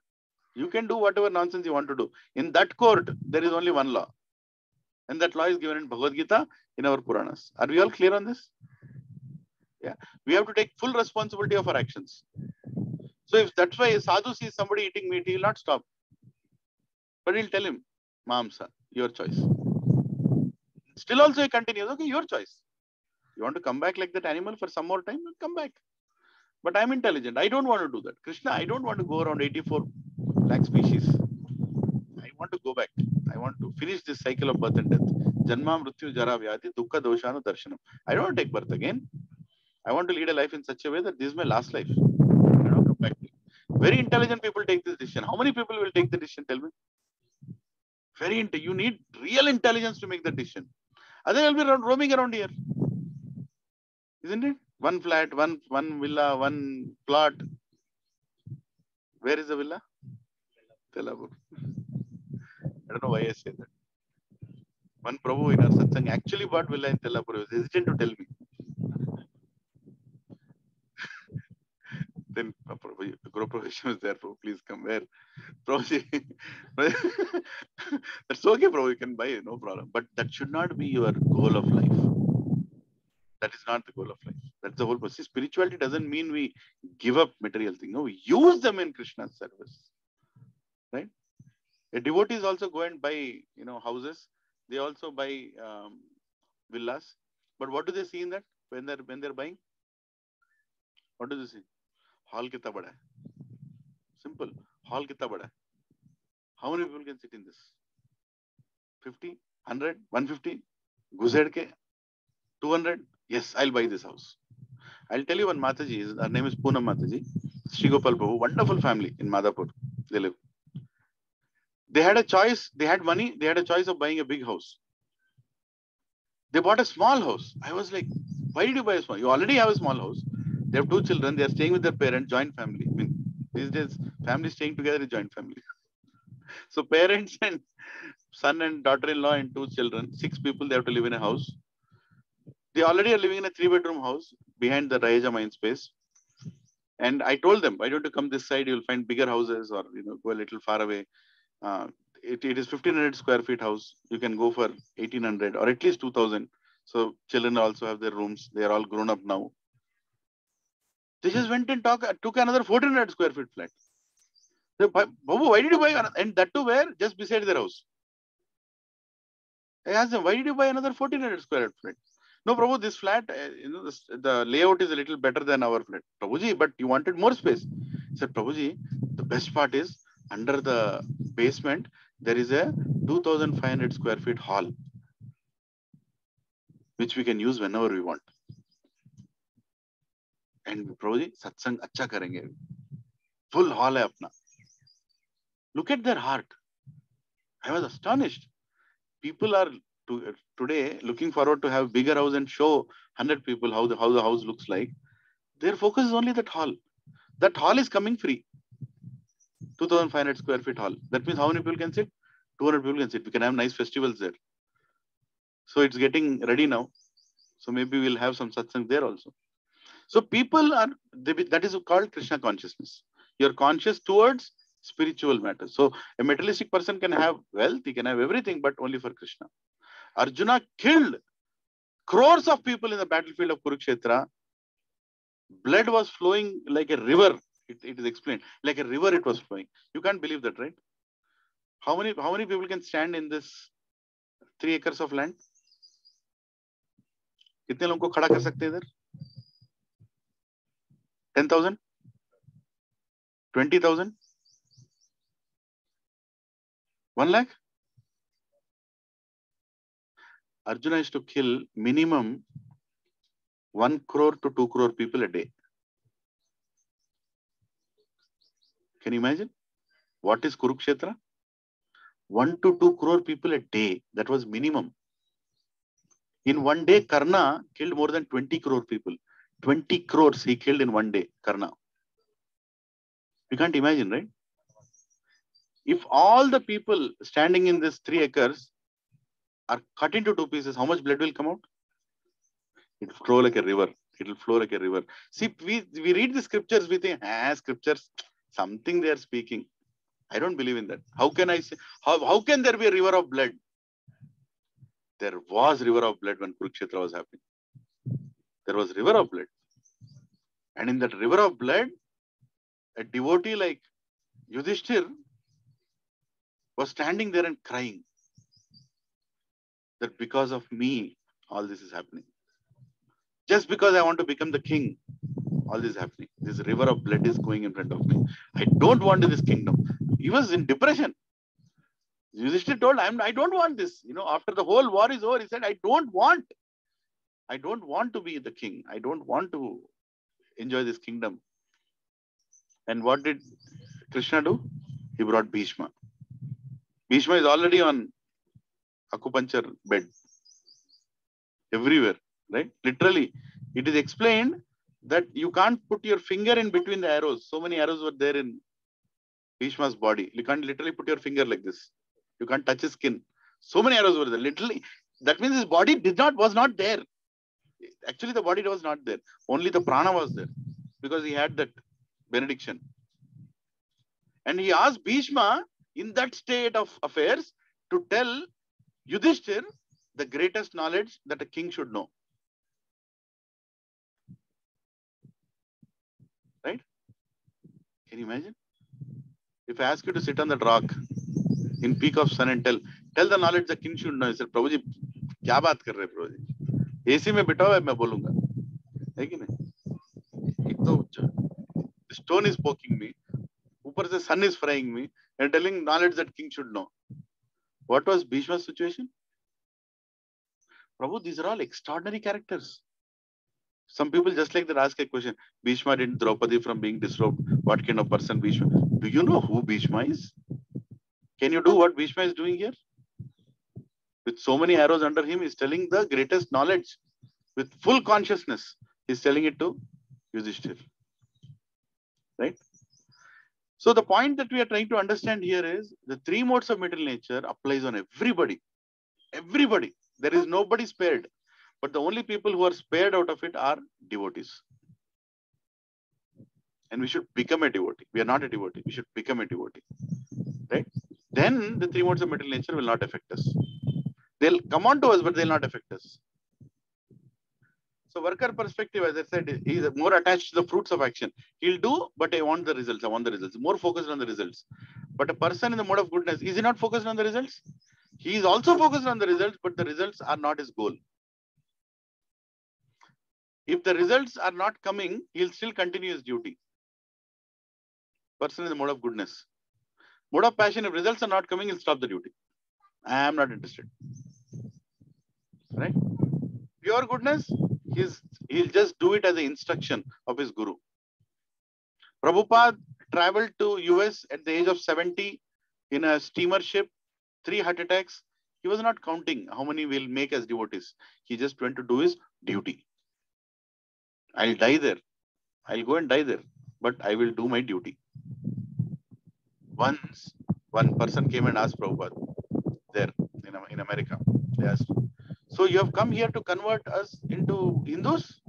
You can do whatever nonsense you want to do. In that court, there is only one law. And that law is given in Bhagavad Gita, in our Puranas. Are we all clear on this? Yeah. We have to take full responsibility of our actions. So if that's why a sadhu sees somebody eating meat, he will not stop. But he'll tell him, Mamsa, your choice. Still also he continues, okay, your choice. You want to come back like that animal for some more time? Come back. But I'm intelligent. I don't want to do that. Krishna, I don't want to go around 84 lakh species. I want to go back. I want to finish this cycle of birth and death. Janma, Mrityu, Jara, Vyati, Dukkha, Doshanu, Darshanam. I don't want to take birth again. I want to lead a life in such a way that this is my last life. I don't come back. Very intelligent people take this decision. How many people will take the decision? Tell me. You need real intelligence to make the decision. Otherwise, you'll be roaming around here. Isn't it? One flat, one villa, one plot. Where is the villa? Telapur. I don't know why I say that. One Prabhu in our satsang actually bought villa in Telapur. He was hesitant to tell me. Then Prabhuji, the Guru Profession was there. Prabhu, please come. Where? Prabhuji. That's okay, Prabhu. You can buy, no problem. But that should not be your goal of life. That is not the goal of life. That's the whole process. Spirituality doesn't mean we give up material things. No, we use them in Krishna's service. Right? A devotees also go and buy, houses. They also buy villas. But what do they see in that when they're buying? What do they see? Hall kitna bada hai? Simple. Hall kitna bada hai? How many people can sit in this? 50, 100, 150? Guzed ke? 200? Yes, I'll buy this house. I'll tell you one Mataji. Her name is Poonam Mataji. Sri Gopal Prabhu. Wonderful family in Madhapur. They live. They had a choice. They had money. They had a choice of buying a big house. They bought a small house. I was like, why did you buy a small? You already have a small house. They have 2 children. They are staying with their parents, joint family. I mean, these days, family staying together is joint family. So parents and son and daughter-in-law and 2 children, 6 people, they have to live in a house. They already are living in a 3-bedroom house behind the Raheja mine space. And I told them, why don't you come this side? You'll find bigger houses or, go a little far away. It is 1,500 square feet house. You can go for 1,800 or at least 2,000. So children also have their rooms. They are all grown up now. They just went and took another 1,400 square feet flat. So, Babu, why did you buy another? And that too where? Just beside their house. I asked them, why did you buy another 1,400 square feet flat? No, Prabhu, this flat, the layout is a little better than our flat. Prabhuji, but you wanted more space. I said, Prabhuji, the best part is under the basement, there is a 2,500 square feet hall, which we can use whenever we want. And Prabhuji, satsang acha karenge. Full hall hai apna. Look at their heart. I was astonished. People are today looking forward to have bigger house and show 100 people how the house looks like. Their focus is only that hall. That hall is coming free. 2,500 square feet hall. That means how many people can sit? 200 people can sit. We can have nice festivals there. So it's getting ready now. So maybe we'll have some satsang there also. So people are, that is called Krishna consciousness. You're conscious towards spiritual matters. So a materialistic person can have wealth, he can have everything, but only for Krishna. Arjuna killed crores of people in the battlefield of Kurukshetra. Blood was flowing like a river. It is explained. Like a river it was flowing. You can't believe that, right? How many people can stand in this 3 acres of land? कितने लोगों को खड़ा कर सकते हैं इधर? 10,000? 20,000? 1 lakh? Arjuna is to kill minimum 1 crore to 2 crore people a day. Can you imagine? What is Kurukshetra? 1 to 2 crore people a day. That was minimum. In one day, Karna killed more than 20 crore people. 20 crores he killed in one day, Karna. You can't imagine, right? If all the people standing in this 3 acres are cut into 2 pieces, how much blood will come out? It will flow like a river. It will flow like a river. See, we read the scriptures, we think, scriptures, something they are speaking. I don't believe in that. How can I say, how can there be a river of blood? There was river of blood when Kurukshetra was happening. There was river of blood. And in that river of blood, a devotee like Yudhishthir was standing there and crying that because of me, all this is happening. Just because I want to become the king, all this is happening. This river of blood is going in front of me. I don't want this kingdom. He was in depression. Yudhishthir told, I don't want this. You know, after the whole war is over, he said, I don't want to be the king. I don't want to enjoy this kingdom. And what did Krishna do? He brought Bhishma. Bhishma is already on acupuncture bed. Everywhere, right? Literally, it is explained that you can't put your finger in between the arrows. So many arrows were there in Bhishma's body. You can't literally put your finger like this. You can't touch his skin. So many arrows were there. Literally, that means his body was not there. Actually, the body was not there. Only the prana was there because he had that benediction. And he asked Bhishma in that state of affairs to tell Yudhishthir the greatest knowledge that a king should know. Right? Can you imagine? If I ask you to sit on that rock in peak of sun and tell the knowledge the king should know, he said, Prabhuji, क्या बात कर रहे हैं Prabhuji? AC में बिठाओ मैं बोलूंगा. है कि नहीं? एक तो the stone is poking me. ऊपर से sun is frying me and telling knowledge that king should know. What was Bhishma's situation? Prabhu, these are all extraordinary characters. Some people just like that ask a question. Bhishma didn't Draupadi from being disrobed. What kind of person Bhishma? Do you know who Bhishma is? Can you do what Bhishma is doing here? With so many arrows under him, he's telling the greatest knowledge. With full consciousness, he's telling it to Yudhishthir. Right? So the point that we are trying to understand here is the 3 modes of material nature applies on everybody. Everybody. There is nobody spared. But the only people who are spared out of it are devotees. And we should become a devotee. We are not a devotee. We should become a devotee. Right? Then the 3 modes of material nature will not affect us. They'll come on to us, but they'll not affect us. So worker perspective, as I said, is more attached to the fruits of action. He'll do, but I want the results. I want the results. More focused on the results. But a person in the mode of goodness, is he not focused on the results? He is also focused on the results, but the results are not his goal. If the results are not coming, he'll still continue his duty. Person in the mode of goodness. Mode of passion, if results are not coming, he'll stop the duty. I am not interested. Right? Pure goodness, he'll just do it as an instruction of his guru. Prabhupada traveled to US at the age of 70 in a steamer ship, 3 heart attacks. He was not counting how many will make as devotees. He just went to do his duty. I'll die there. I'll go and die there. But I will do my duty. Once, one person came and asked Prabhupada there in America. They asked, so you have come here to convert us into Hindus?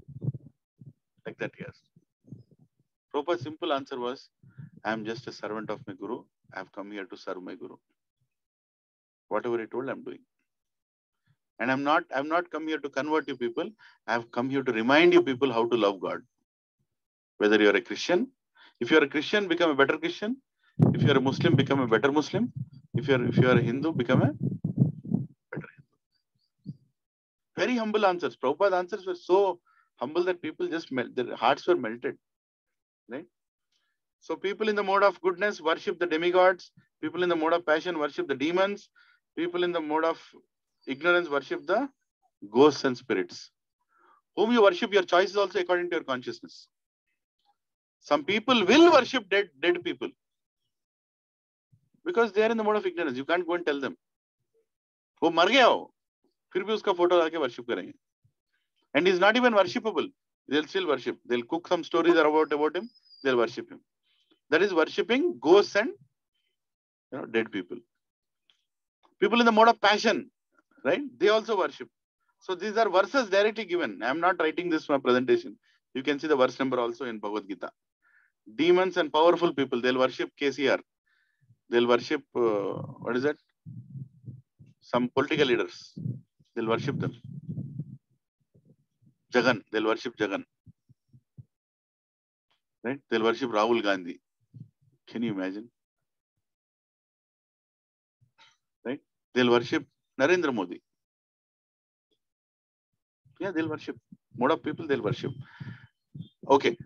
Like that, yes. Prabhupada's simple answer was, I am just a servant of my Guru. I have come here to serve my Guru. Whatever he told, I'm doing. And I'm not come here to convert you people. I have come here to remind you people how to love God. Whether you're a Christian, if you're a Christian, become a better Christian. If you're a Muslim, become a better Muslim. If you're a Hindu, become a better Hindu. Very humble answers. Prabhupada's answers were so humble that people just their hearts were melted. Right? So people in the mode of goodness worship the demigods. People in the mode of passion worship the demons. People in the mode of ignorance worship the ghosts and spirits. Whom you worship, your choice is also according to your consciousness. Some people will worship dead people because they are in the mode of ignorance. You can't go and tell them. वो मर गया हो, फिर भी उसका photo लाके worship करेंगे. And he's not even worshipable. They'll still worship. They'll cook some stories about him. They'll worship him. That is worshipping ghosts and dead people. People in the mode of passion, right? They also worship. So these are verses directly given. I am not writing this for a presentation. You can see the verse number also in Bhagavad Gita. Demons and powerful people, they'll worship KCR. They'll worship, what is that? Some political leaders. They'll worship them. Jagan, they'll worship Jagan. Right? They'll worship Rahul Gandhi. Can you imagine? Right? They'll worship Narendra Modi. Yeah, they'll worship. Mode of people, they'll worship. Okay.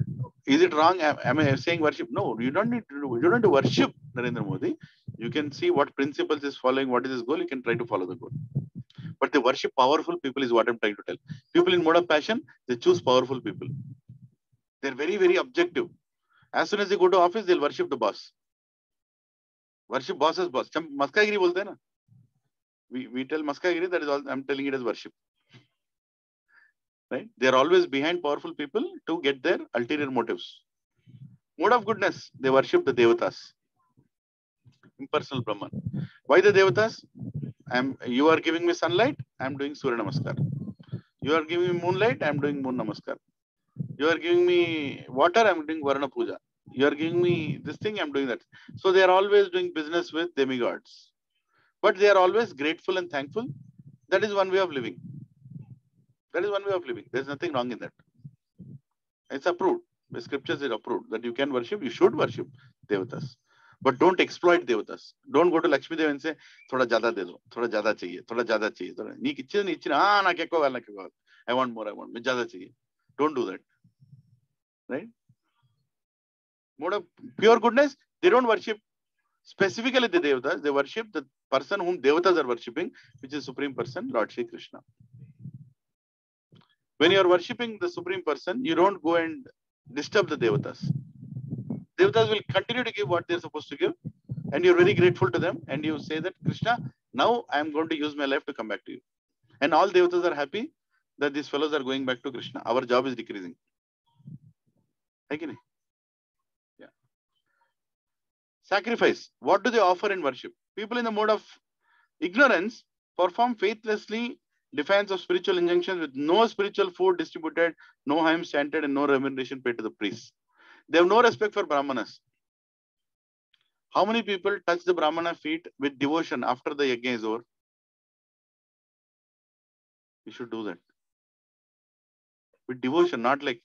Is it wrong? Am I saying worship? No, you don't need to do. You don't need to worship Narendra Modi. You can see what principles is following, what is his goal. You can try to follow the goal. But they worship powerful people is what I'm trying to tell. People in mode of passion, they choose powerful people. They're very, very objective. As soon as they go to office, they'll worship the boss. Worship boss as boss. Maskagiri bolte na. We tell Maskagiri, that is all I'm telling it as worship. Right? They are always behind powerful people to get their ulterior motives. Mode of goodness, they worship the Devatas. Impersonal Brahman. Why the Devatas? You are giving me sunlight, I'm doing Surya Namaskar. You are giving me moonlight, I'm doing Moon Namaskar. You are giving me water, I'm doing Varna Puja. You are giving me this thing, I'm doing that. So they are always doing business with demigods. But they are always grateful and thankful. That is one way of living. That is one way of living. There's nothing wrong in that. It's approved. The scriptures are approved that you can worship, you should worship Devatas. But don't exploit Devatas. Don't go to Lakshmi Dev and say, thoda jada de do, thoda jada chahiye, thoda jada chahiye. Neek ichchina, na kekko gal, na kekko gal. I want more, me jada chahiye. Don't do that. Right? Mode of pure goodness, they don't worship specifically the Devatas. They worship the person whom Devatas are worshipping, which is Supreme Person, Lord Shri Krishna. When you are worshipping the Supreme Person, you don't go and disturb the Devatas. Devatas will continue to give what they're supposed to give, and you're very grateful to them, and you say that, Krishna, now I am going to use my life to come back to you. And all Devatas are happy that these fellows are going back to Krishna. Our job is decreasing. Yeah. Sacrifice. What do they offer in worship? People in the mode of ignorance perform faithlessly defiance of spiritual injunctions with no spiritual food distributed, no hymns chanted, and no remuneration paid to the priests. They have no respect for Brahmanas. How many people touch the Brahmana feet with devotion after the yajna is over? You should do that. With devotion, not like,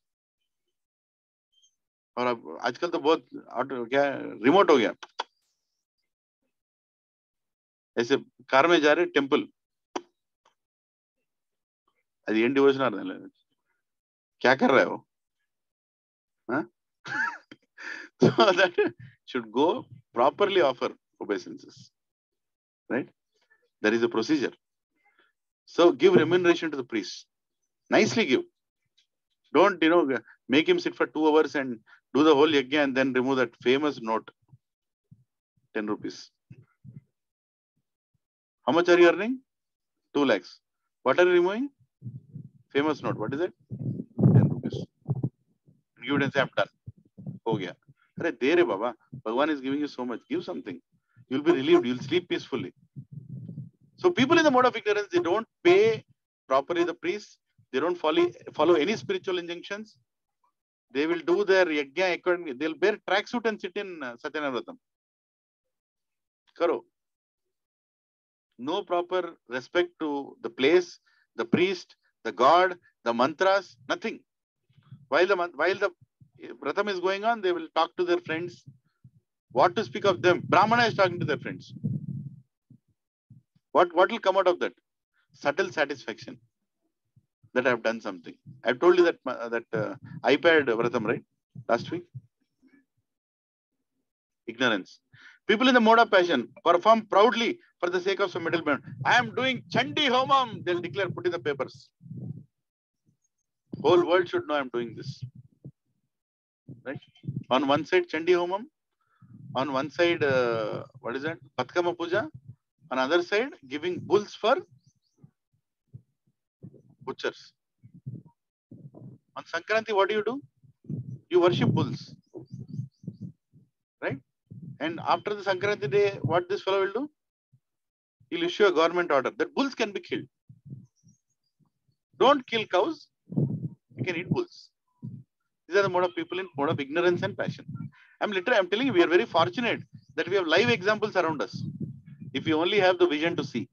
और अब आजकल तो बहुत क्या remote हो गया. ऐसे car में जा रहे टेम्पल, అది ఏం డివోషన్ అర్థం क्या कर रहे हो? So that should go properly offer obeisances, right? There is a procedure. So give remuneration to the priest. Nicely give. Don't make him sit for 2 hours and do the whole yajna and then remove that famous note, 10 rupees. How much are you earning? 2 lakhs. What are you removing? Famous note. What is it? 10 rupees. Give it and say, I'm done. Ho gaya. Arey, de re Baba. Bhagwan is giving you so much. Give something. You'll be relieved. You'll sleep peacefully. So people in the mode of ignorance, they don't pay properly the priests. They don't follow any spiritual injunctions. They will do their yajna accordingly. They'll wear tracksuit and sit in Satyanavratam. Karo. No proper respect to the place, the priest, the god, the mantras, nothing. While the Vratam is going on, they will talk to their friends. What to speak of them? Brahmana is talking to their friends. What will come out of that? Subtle satisfaction that I have done something. I've told you that iPad Vratam, right? Last week. Ignorance. People in the mode of passion perform proudly for the sake of some middleman. I am doing Chandi Homam. They'll declare, put in the papers. Whole world should know I am doing this. Right? On one side, Chandi Homam. On one side, what is that? Patkama Puja. On other side, giving bulls for butchers. On Sankranti, what do? You worship bulls. Right? And after the Sankranti day, what this fellow will do? He'll issue a government order that bulls can be killed. Don't kill cows. You can eat bulls. These are the mode of people in mode of ignorance and passion. I'm telling you, we are very fortunate that we have live examples around us. If you only have the vision to see,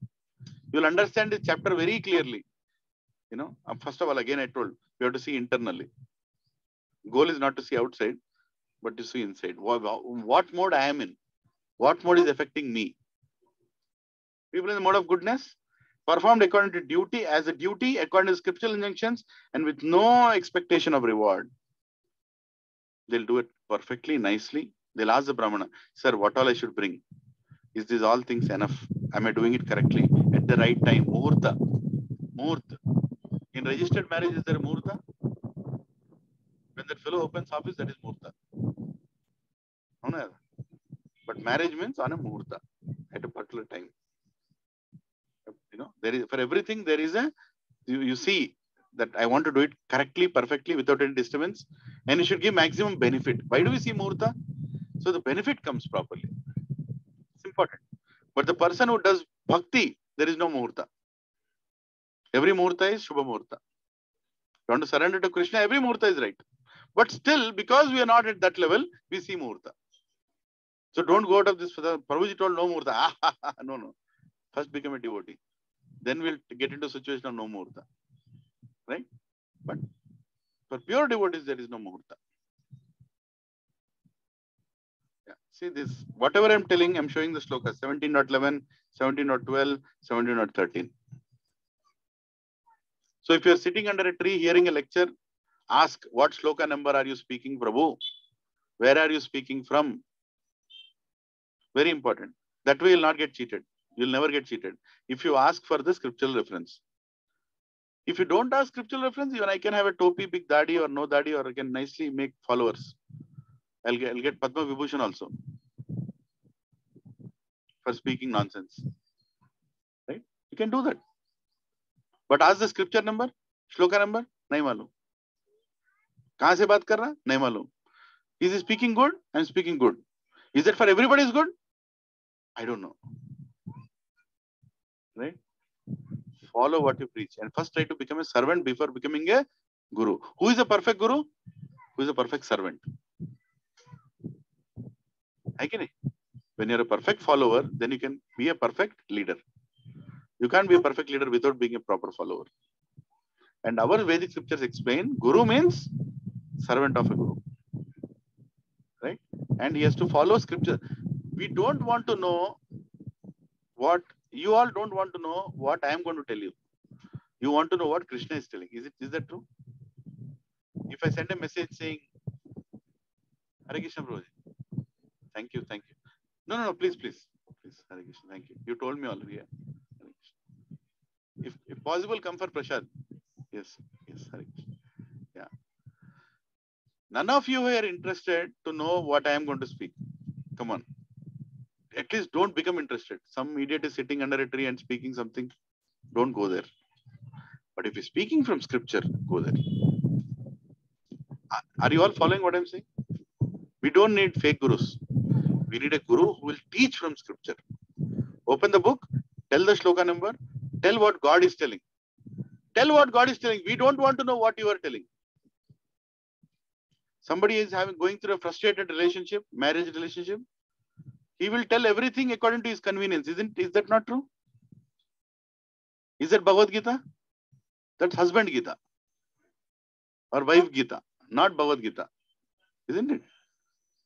you'll understand this chapter very clearly. You know, first of all, again, I told you have to see internally. Goal is not to see outside, but to see inside. What mode I am in? What mode is affecting me? People in the mode of goodness performed according to duty, as a duty, according to scriptural injunctions, and with no expectation of reward. They'll do it perfectly, nicely. They'll ask the Brahmana, sir, what all I should bring? Is this all things enough? Am I doing it correctly? At the right time? Muhurta. Muhurta. In registered marriage, is there a Muhurta? When that fellow opens office, that is Muhurta. No. But marriage means on a Muhurta at a particular time. You know, there is, for everything, there is you see that I want to do it correctly, perfectly, without any disturbance, and you should give maximum benefit. Why do we see Muhurta? So the benefit comes properly. It's important. But the person who does bhakti, there is no Muhurta. Every Muhurta is Shubha Muhurta. You want to surrender to Krishna, every Muhurta is right. But still, because we are not at that level, we see Muhurta. So don't go out of this. Prabhuji told no Muhurta. No. First become a devotee. Then we'll get into a situation of no Muhurta. Right? But for pure devotees, there is no Muhurta. Yeah. See this, whatever I'm telling, I'm showing the slokas 17.11, 17.12, 17.13. So if you're sitting under a tree hearing a lecture, ask what sloka number are you speaking, Prabhu? Where are you speaking from? Very important. That way you'll not get cheated. You'll never get cheated. If you ask for the scriptural reference. If you don't ask scriptural reference, even I can have a topi, big dadi or no dadi, or I can nicely make followers. I'll get Padma Vibhushan also for speaking nonsense. Right? You can do that. But ask the scripture number, shloka number, nahi malum. Kahan se baat kar raha? Nahi malum. Is he speaking good? I'm speaking good. Is that for everybody's good? I don't know. Right? Follow what you preach. And first try to become a servant before becoming a guru. Who is a perfect guru? Who is a perfect servant? When you're a perfect follower, then you can be a perfect leader. You can't be a perfect leader without being a proper follower. And our Vedic scriptures explain, guru means servant of a guru. Right? And he has to follow scripture. We don't want to know what, you all don't want to know what I am going to tell you. You want to know what Krishna is telling. Is that true? If I send a message saying, Hare Krishna Prabhuji, thank you. No, please, Hare Krishna, thank you. You told me already. Yeah. If possible, come for Prashad. Yes, Hare Krishna. Yeah. None of you are interested to know what I am going to speak. Come on. At least don't become interested. Some idiot is sitting under a tree and speaking something. Don't go there. But if you're speaking from scripture, go there. Are you all following what I'm saying? We don't need fake gurus. We need a guru who will teach from scripture. Open the book, tell the shloka number, tell what God is telling. Tell what God is telling. We don't want to know what you are telling. Somebody is going through a frustrated relationship, marriage relationship. He will tell everything according to his convenience. Is that not true? Is that Bhagavad Gita? That's husband Gita or wife Gita, not Bhagavad Gita. Isn't it?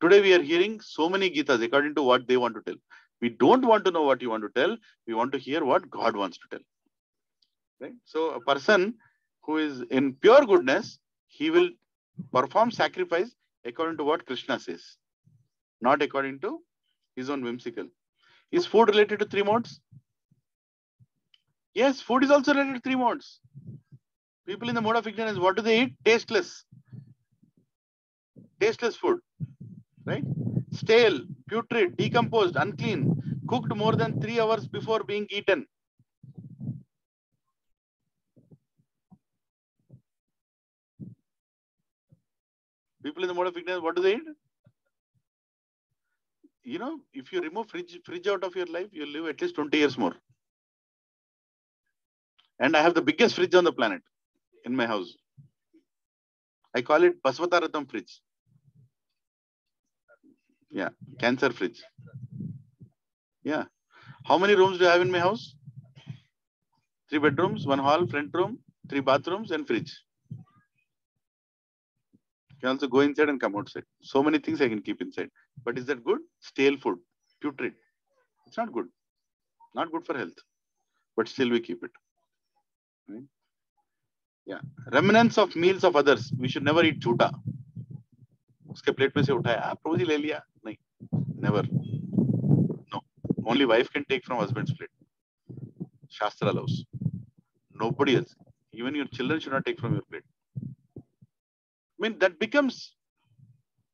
Today we are hearing so many Gitas according to what they want to tell. We don't want to know what you want to tell. We want to hear what God wants to tell. Right? So a person who is in pure goodness, he will perform sacrifice according to what Krishna says, not according to his own whimsical. Is food related to 3 modes? Yes, food is also related to 3 modes. People in the mode of ignorance, what do they eat? Tasteless. Tasteless food. Right? Stale, putrid, decomposed, unclean, cooked more than 3 hours before being eaten. People in the mode of ignorance, what do they eat? You know, if you remove fridge out of your life, you'll live at least 20 years more. And I have the biggest fridge on the planet in my house. I call it Basvataratham fridge. Yeah, cancer fridge. Yeah. How many rooms do I have in my house? 3 bedrooms, 1 hall, front room, 3 bathrooms, and fridge. You can also go inside and come outside. So many things I can keep inside. But is that good? Stale food, putrid. It's not good. Not good for health. But still we keep it. Right? Yeah. Remnants of meals of others. We should never eat jhuta. उसके plate में से उठाया, प्रभुजी ले लिया. नहीं. Never. No. Only wife can take from husband's plate. Shastra allows. Nobody else. Even your children should not take from your plate. I mean, that becomes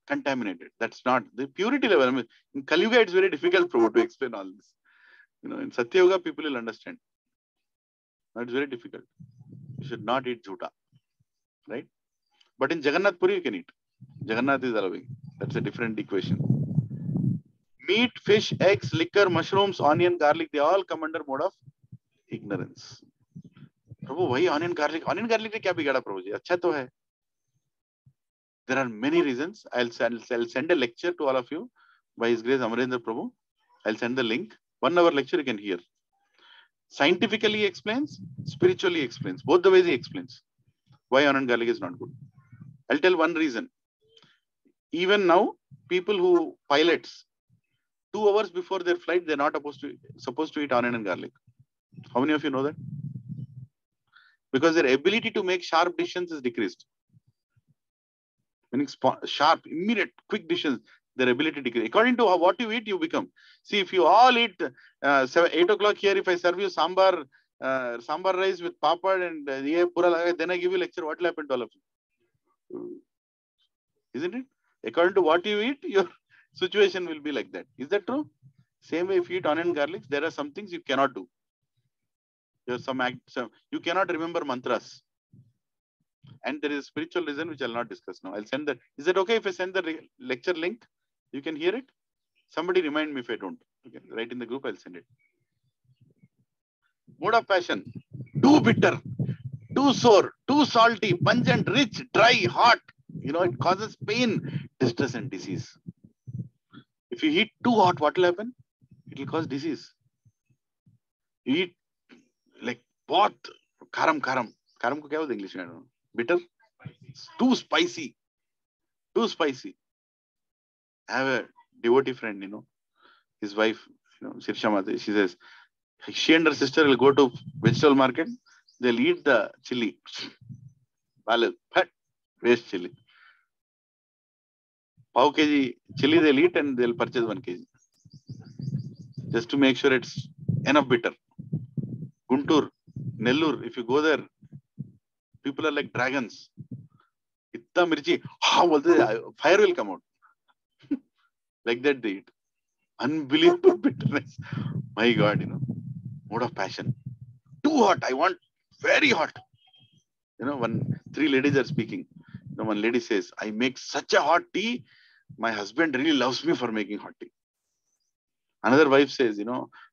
contaminated. That's not the purity level. I mean, in Kali Yuga, it's very difficult to explain all this. You know, in Satya Yuga, people will understand. Now, it's very difficult. You should not eat jhuta. Right? But in Jagannath Puri, you can eat. Jagannath is allowing. That's a different equation. Meat, fish, eggs, liquor, mushrooms, onion, garlic, they all come under mode of ignorance. Prabhu, why onion, garlic? Onion, garlic ने क्या बिगाड़ा प्रभु जी? अच्छा तो है. There are many reasons. I'll send a lecture to all of you by His Grace Amarendra Prabhu. I'll send the link. 1 hour lecture you can hear. Scientifically he explains, spiritually he explains. Both the ways he explains why onion garlic is not good. I'll tell one reason. Even now, people who pilots, 2 hours before their flight, they're not supposed to eat onion and garlic. How many of you know that? Because their ability to make sharp decisions is decreased. Meaning sharp, immediate, quick decisions, their ability decrease. According to what you eat, you become. See, if you all eat 8 o'clock here, if I serve you sambar rice with papad and then I give you lecture, what will happen to all of you? Isn't it? According to what you eat, your situation will be like that. Is that true? Same way, if you eat onion and garlic, there are some things you cannot do. There's you cannot remember mantras. And there is a spiritual reason which I'll not discuss now. I'll send that. Is it okay if I send the lecture link? You can hear it? Somebody remind me if I don't. Okay, write in the group, I'll send it. Mode of passion. Too bitter, too sour, too salty, pungent, rich, dry, hot. You know, it causes pain, distress, and disease. If you eat too hot, what will happen? It will cause disease. You eat like बहुत karam. Karam को क्या बोलते English में? I don't know. Bitter? Too spicy. Too spicy. I have a devotee friend, you know, his wife, you know, Sirsha Mata, she says, she and her sister will go to vegetable market, they'll eat the chili. Waste chili. Pav kg chili they'll eat and they'll purchase 1 kg. Just to make sure it's enough bitter. Guntur, Nellur, if you go there, people are like dragons. Itta mirchi, fire will come out. Like that they eat. Unbelievable bitterness. My God, mode of passion. Too hot. I want very hot. Three ladies are speaking. One lady says, I make such a hot tea. My husband really loves me for making hot tea. Another wife says,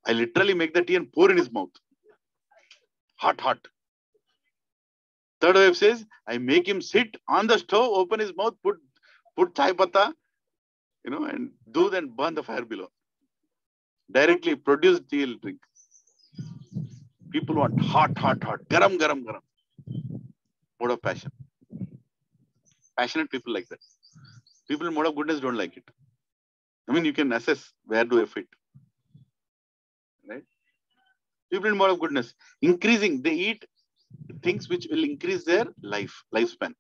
I literally make the tea and pour in his mouth. Hot, hot. Third wife says, I make him sit on the stove, open his mouth, put chai pata, and do then burn the fire below. Directly produce tea, he'll drink. People want hot, hot, hot. Garam, garam, garam. Mode of passion. Passionate people like that. People in mode of goodness don't like it. I mean, you can assess where do I fit. Right? People in mode of goodness. Increasing, they eat things which will increase their lifespan.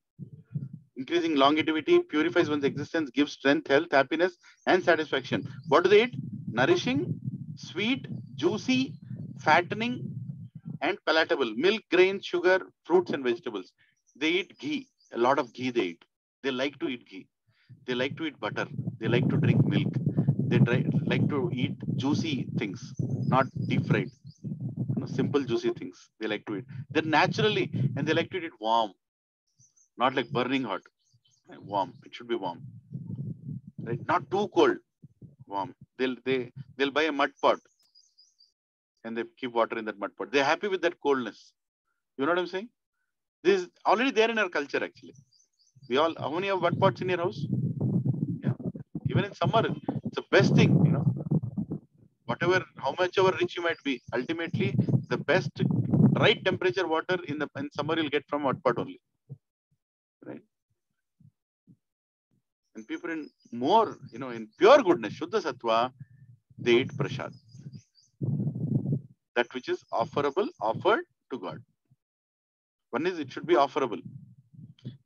Increasing longevity, purifies one's existence, gives strength, health, happiness, and satisfaction. What do they eat? Nourishing, sweet, juicy, fattening, and palatable. Milk, grain, sugar, fruits, and vegetables. They eat ghee. A lot of ghee they eat. They like to eat ghee. They like to eat butter. They like to drink milk. They like to eat juicy things, not deep fried. Simple juicy things they like to eat. They're naturally, and they like to eat it warm, not like burning hot. Warm. It should be warm. Right? Not too cold. Warm. They'll buy a mud pot and they keep water in that mud pot. They're happy with that coldness. You know what I'm saying? This is already there in our culture actually. How many have mud pots in your house? Yeah. Even in summer, it's the best thing, Whatever, how much ever rich you might be, ultimately the best right temperature water in summer you'll get from mud pot only. Right? And people in more, in pure goodness, Shuddha Sattva, they eat prasad. That which is offered to God. One is it should be offerable.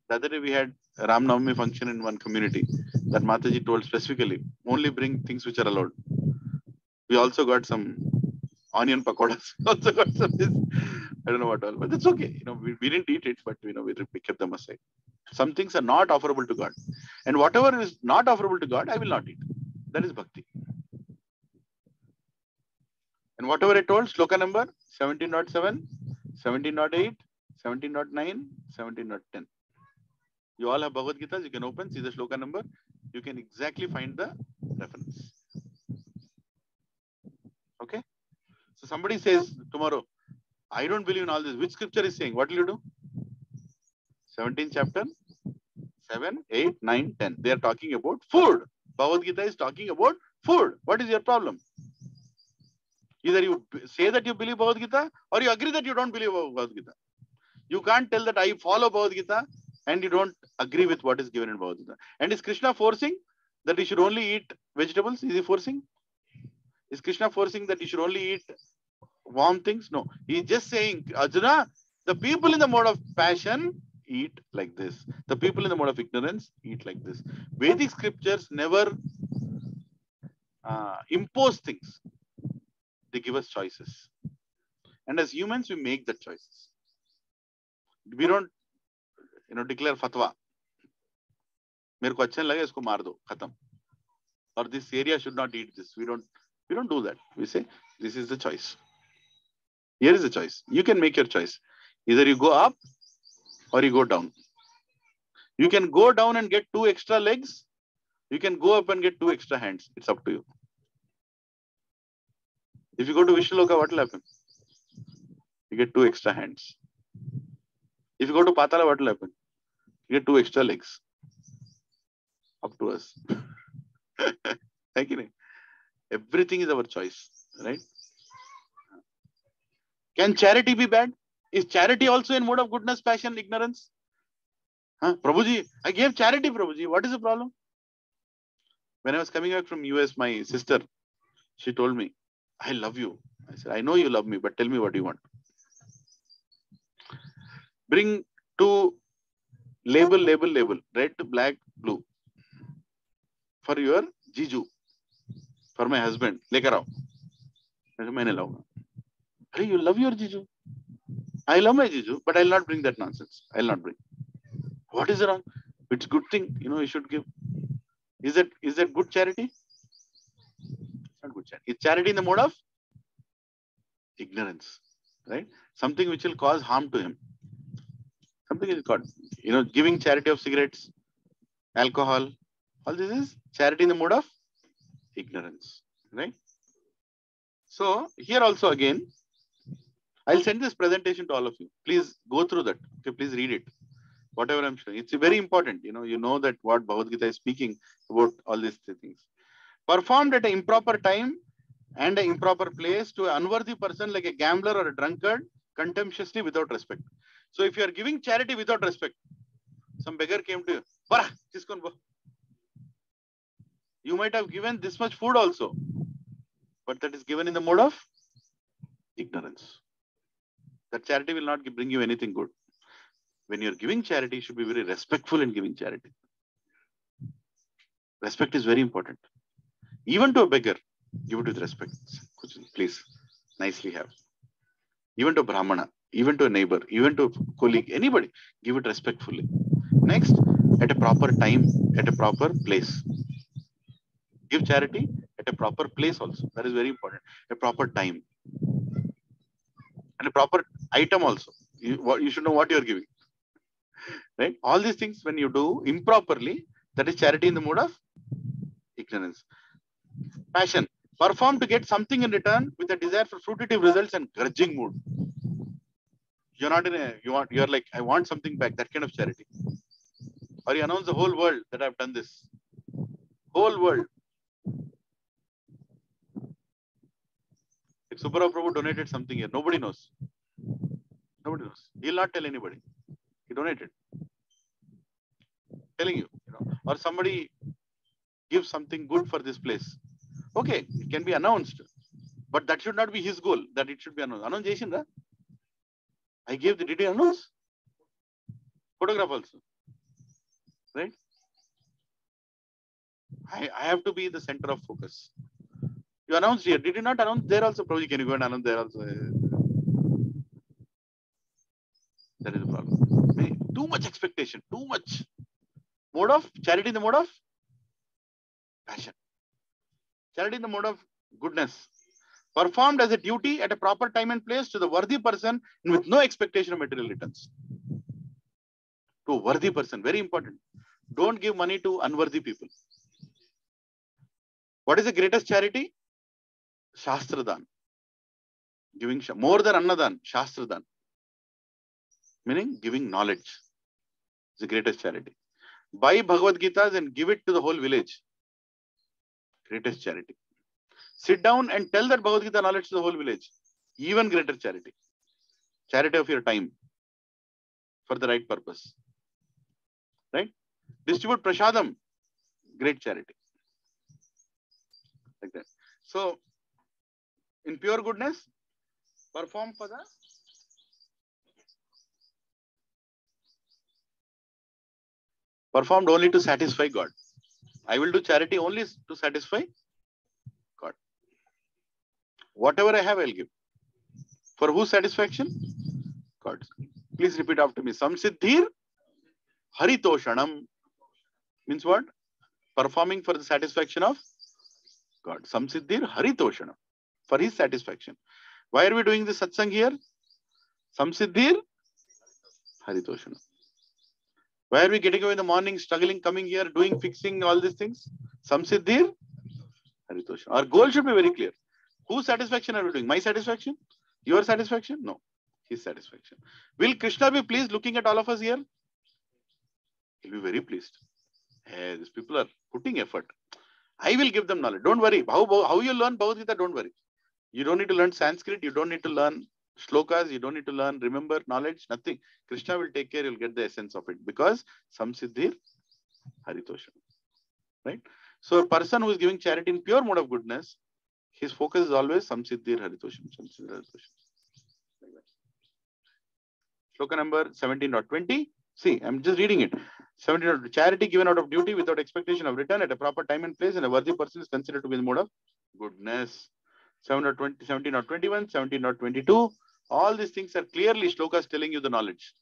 The other day we had a Ram Navami function in one community that Mataji told specifically, only bring things which are allowed. We also got some onion pakoras. Also got some this, I don't know what all, but that's okay. We didn't eat it, but we kept them aside. Some things are not offerable to God. And whatever is not offerable to God, I will not eat. That is bhakti. And whatever I told, sloka number 17.7, 17.8, 17.9, 17.10. You all have Bhagavad Gita, you can open, see the sloka number. You can exactly find the reference. Okay? So somebody says tomorrow, I don't believe in all this. Which scripture is saying? What will you do? 17th chapter, 7, 8, 9, 10. They are talking about food. Bhagavad Gita is talking about food. What is your problem? Either you say that you believe Bhagavad Gita or you agree that you don't believe Bhagavad Gita. You can't tell that I follow Bhagavad Gita and you don't agree with what is given in Bhagavad Gita. And is Krishna forcing that you should only eat vegetables? Is he forcing? Is Krishna forcing that you should only eat warm things? No. He is just saying, Arjuna, the people in the mode of passion eat like this. The people in the mode of ignorance eat like this. Vedic scriptures never impose things. They give us choices. And as humans, we make the choices. We don't, declare fatwa. मेरे को अच्छा नहीं लगा, इसको मार दो, खत्म. Or this area should not eat this. We don't do that. We say, this is the choice. Here is the choice. You can make your choice. Either you go up or you go down. You can go down and get 2 extra legs. You can go up and get 2 extra hands. It's up to you. If you go to Vishnuloka, what will happen? You get 2 extra hands. If you go to Patala, what will happen? You get 2 extra legs. Up to us. Everything is our choice, right? Can charity be bad? Is charity also in mode of goodness, passion, ignorance? Prabhuji, I gave charity, Prabhuji. What is the problem? When I was coming back from US, my sister, she told me, I love you. I said, I know you love me, but tell me what you want. Bring 2 label, red, black, blue. For your Jiju. For my husband. Lekar aao. Maine launga. Hey, you love your Jiju. I love my Jiju, but I'll not bring that nonsense. I'll not bring. What is wrong? It's a good thing. You should give. Is that good charity? good charity. It's charity in the mode of ignorance, right? Something which will cause harm to him. Something is called, giving charity of cigarettes, alcohol. All this is charity in the mode of ignorance, right? So here also again, I'll send this presentation to all of you. Please go through that. Okay, please read it. Whatever I'm showing, it's very important. You know that what Bhagavad Gita is speaking about all these things. Performed at an improper time and an improper place to an unworthy person like a gambler or a drunkard, contemptuously without respect. So if you are giving charity without respect, some beggar came to you, "Bara, tiskon bo." You might have given this much food also, but that is given in the mode of ignorance. That charity will not bring you anything good. When you're giving charity, you should be very respectful in giving charity. Respect is very important. Even to a beggar, give it with respect. Please, nicely have. Even to a Brahmana, even to a neighbor, even to a colleague, anybody, give it respectfully. Next, at a proper time, at a proper place. Give charity at a proper place also. That is very important. A proper time. And a proper item also. You should know what you are giving. Right? All these things, when you do improperly, that is charity in the mode of ignorance. Passion. Perform to get something in return with a desire for fruitive results and grudging mood. You're not you're like, I want something back. That kind of charity. Or you announce the whole world that I've done this. Whole world. If Subhara Prabhu donated something here, nobody knows. Nobody knows. He'll not tell anybody. He donated. Telling you, or somebody gives something good for this place. Okay, it can be announced, but that should not be his goal, that it should be announced. Announce Jayasindra. I gave the, did you announce? Photograph also. Right? I have to be the center of focus. You announced here. Did you not announce there also? Prabhuji, can you go and announce there also? That is the problem. Too much expectation. Too much. Mode of charity in the mode of passion. Charity in the mode of goodness. Performed as a duty at a proper time and place to the worthy person and with no expectation of material returns. To a worthy person. Very important. Don't give money to unworthy people. What is the greatest charity? Shastradan. Giving more than Annadan, Shastradan. Meaning giving knowledge. It's the greatest charity. Buy Bhagavad Gitas and give it to the whole village. Greatest charity. Sit down and tell that Bhagavad Gita knowledge to the whole village. Even greater charity. Charity of your time. For the right purpose. Right? Distribute Prashadam. Great charity. Like that. So, in pure goodness, perform for the performed only to satisfy God. I will do charity only to satisfy God. Whatever I have, I'll give. For whose satisfaction? God. Please repeat after me. Samsiddhir Haritoshanam. Means what? Performing for the satisfaction of God. Samsiddhir Haritoshanam. For his satisfaction. Why are we doing this satsang here? Samsiddhir Haritoshanam. Why are we getting away in the morning, struggling, coming here, doing, fixing all these things? Samsiddhir Haritoshanam. Our goal should be very clear. Whose satisfaction are we doing? My satisfaction? Your satisfaction? No. His satisfaction. Will Krishna be pleased looking at all of us here? He'll be very pleased. Hey, these people are putting effort. I will give them knowledge. Don't worry. How you learn Bhagavad Gita? Don't worry. You don't need to learn Sanskrit. You don't need to learn shlokas. You don't need to learn, remember, knowledge. Nothing. Krishna will take care. You'll get the essence of it. Because Samsiddhir Haritoshanam. Right? So a person who is giving charity in pure mode of goodness, his focus is always Samsiddhir Haritoshanam. Samsiddhir Haritoshanam. Like that. Shloka number 17.20. See, I'm just reading it. 17. Charity given out of duty without expectation of return at a proper time and place, and a worthy person is considered to be in the mode of goodness. 17.21, 17.22. All these things are clearly shlokas telling you the knowledge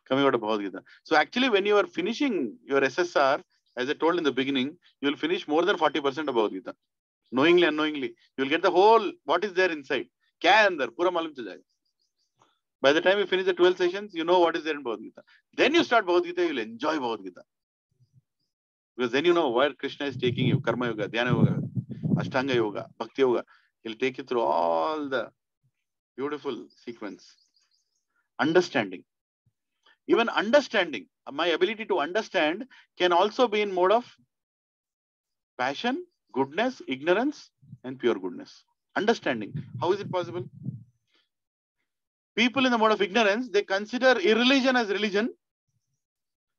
coming out of Bhagavad Gita. So actually, when you are finishing your SSR, as I told in the beginning, you will finish more than 40% of Bhagavad Gita. Knowingly, unknowingly, you will get the whole what is there inside. Kya hai andar? Pura malum chal jayega. By the time you finish the 12 sessions, you know what is there in Bhagavad Gita. Then you start Bhagavad Gita, you will enjoy Bhagavad Gita. Because then you know where Krishna is taking you. Karma Yoga, Dhyana Yoga, Ashtanga Yoga, Bhakti Yoga. He'll take you through all the beautiful sequence. Understanding. Even understanding, my ability to understand can also be in mode of passion, goodness, ignorance, and pure goodness. Understanding. How is it possible? People in the mode of ignorance, they consider irreligion as religion.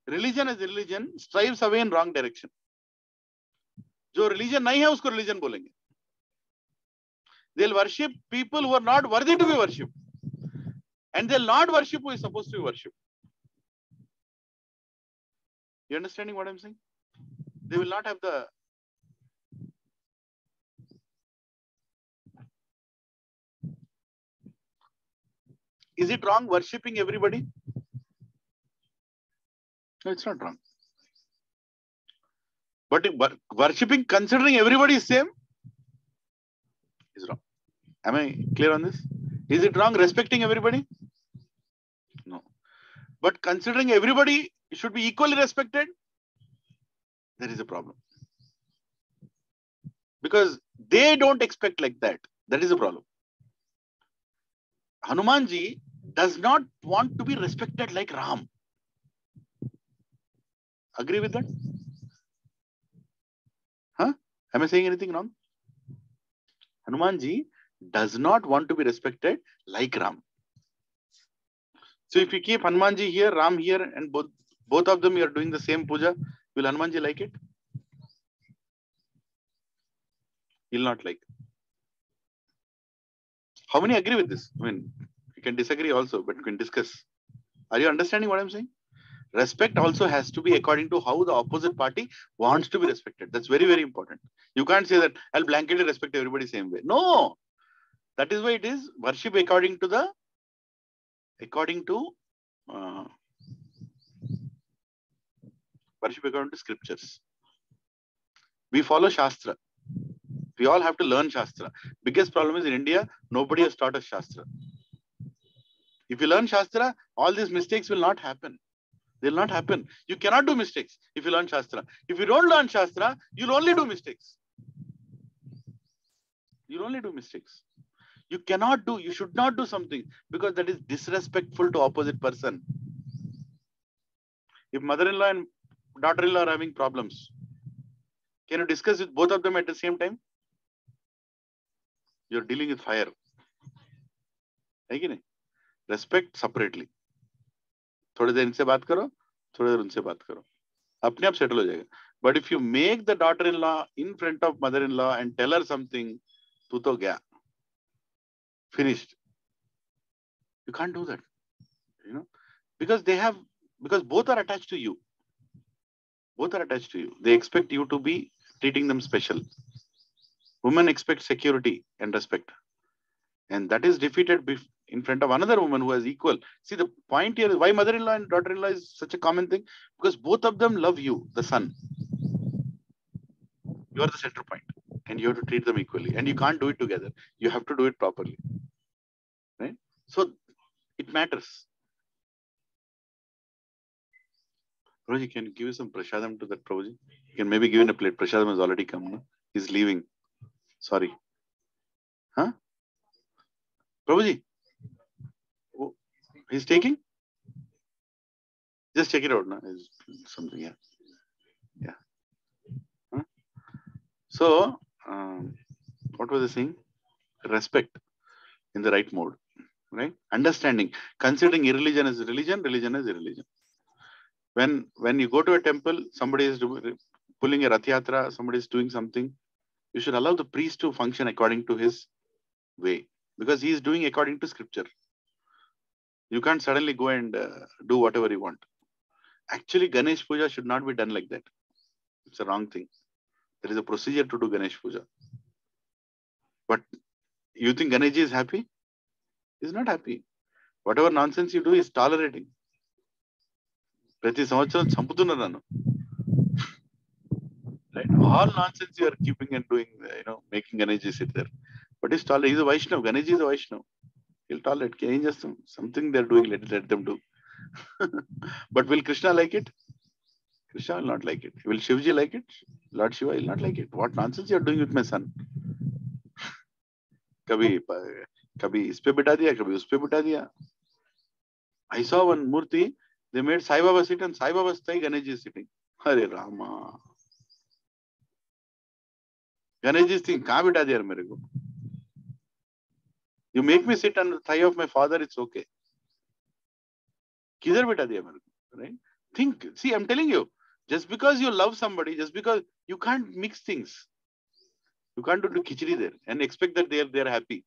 Religion as religion strives away in wrong direction. जो religion नहीं है उसको religion बोलेंगे. They'll worship people who are not worthy to be worshipped. And they'll not worship who is supposed to be worshipped. You understanding what I'm saying? They will not have the... Is it wrong worshipping everybody? No, it's not wrong. But worshipping, considering everybody is same, is wrong. Am I clear on this? Is it wrong respecting everybody? No. But considering everybody should be equally respected, there is a problem. Because they don't expect like that. That is a problem. Hanumanji does not want to be respected like Ram. Agree with that? Huh? Am I saying anything wrong? Hanumanji does not want to be respected like Ram. So if you keep Hanumanji here, Ram here, and both of them you are doing the same puja, will Hanumanji like it? He'll not like. How many agree with this? I mean, you can disagree also, but you can discuss. Are you understanding what I'm saying? Respect also has to be according to how the opposite party wants to be respected. That's very, very important. You can't say that I'll blanketly respect everybody same way. No. That is why it is worship according to worship according to scriptures. We follow Shastra. We all have to learn Shastra. Biggest problem is in India, nobody has taught us Shastra. If you learn Shastra, all these mistakes will not happen. They will not happen. You cannot do mistakes if you learn Shastra. If you don't learn Shastra, you'll only do mistakes. You'll only do mistakes. You cannot do, you should not do something because that is disrespectful to opposite person. If mother-in-law and daughter-in-law are having problems, can you discuss with both of them at the same time? You're dealing with fire. Respect separately. थोड़ी देर इनसे बात करो, थोड़ी देर उनसे बात करो. अपने आप settle हो जाएगा. But if you make the daughter-in-law in front of mother-in-law and tell her something, तू तो गया. Finished. You can't do that. You know, because both are attached to you. Both are attached to you. They expect you to be treating them special. Women expect security and respect. And that is defeated in front of another woman who has equal. See, the point here is why mother-in-law and daughter-in-law is such a common thing. Because both of them love you, the son. You are the center point. And you have to treat them equally. And you can't do it together. You have to do it properly. Right? So, it matters. Prabhuji, can you give some prasadam to that Prabhuji? You can maybe give in a plate. Prasadam has already come. No? He's leaving. Sorry. Huh? Prabhuji? Oh, he's taking? Just check it out. No? Something, yeah. Yeah. Huh? So, what was I saying? Respect in the right mode. Right? Understanding. Considering irreligion as religion, religion as irreligion. When you go to a temple, somebody is pulling a Rath Yatra, somebody is doing something, you should allow the priest to function according to his way. Because he is doing according to scripture. You can't suddenly go and do whatever you want. Actually, Ganesh Puja should not be done like that. It's a wrong thing. There is a procedure to do Ganesh Puja. But you think Ganesh is happy? He's not happy. Whatever nonsense you do is tolerating. ప్రతి సంవత్సరం చంపుతున్నారు నన్ను. Right? All nonsense you are keeping and doing, making Ganesh sit there. But he's tolerant. He's a Vaishnav. Ganesh is a Vaishnav. He'll tolerate. Just something they're doing, let them do. But will Krishna like it? Krishna will not like it. Will Shivji like it? Lord Shiva will not like it. What nonsense you are doing with my son? कभी इस पे बिठा दिया, कभी उस पे बिठा दिया. I saw one Murti, they made Sai Baba sit and Sai Baba's thigh, Ganesh is sitting. Hare Rama. Ganesh is thinking, कहाँ बिठा दिया मेरे को? You make me sit on the thigh of my father, it's okay. किधर बिठा दिया मेरे को? Right? Think, see, I'm telling you, just because you love somebody, just because you can't mix things. You can't do khichdi there and expect that they are happy.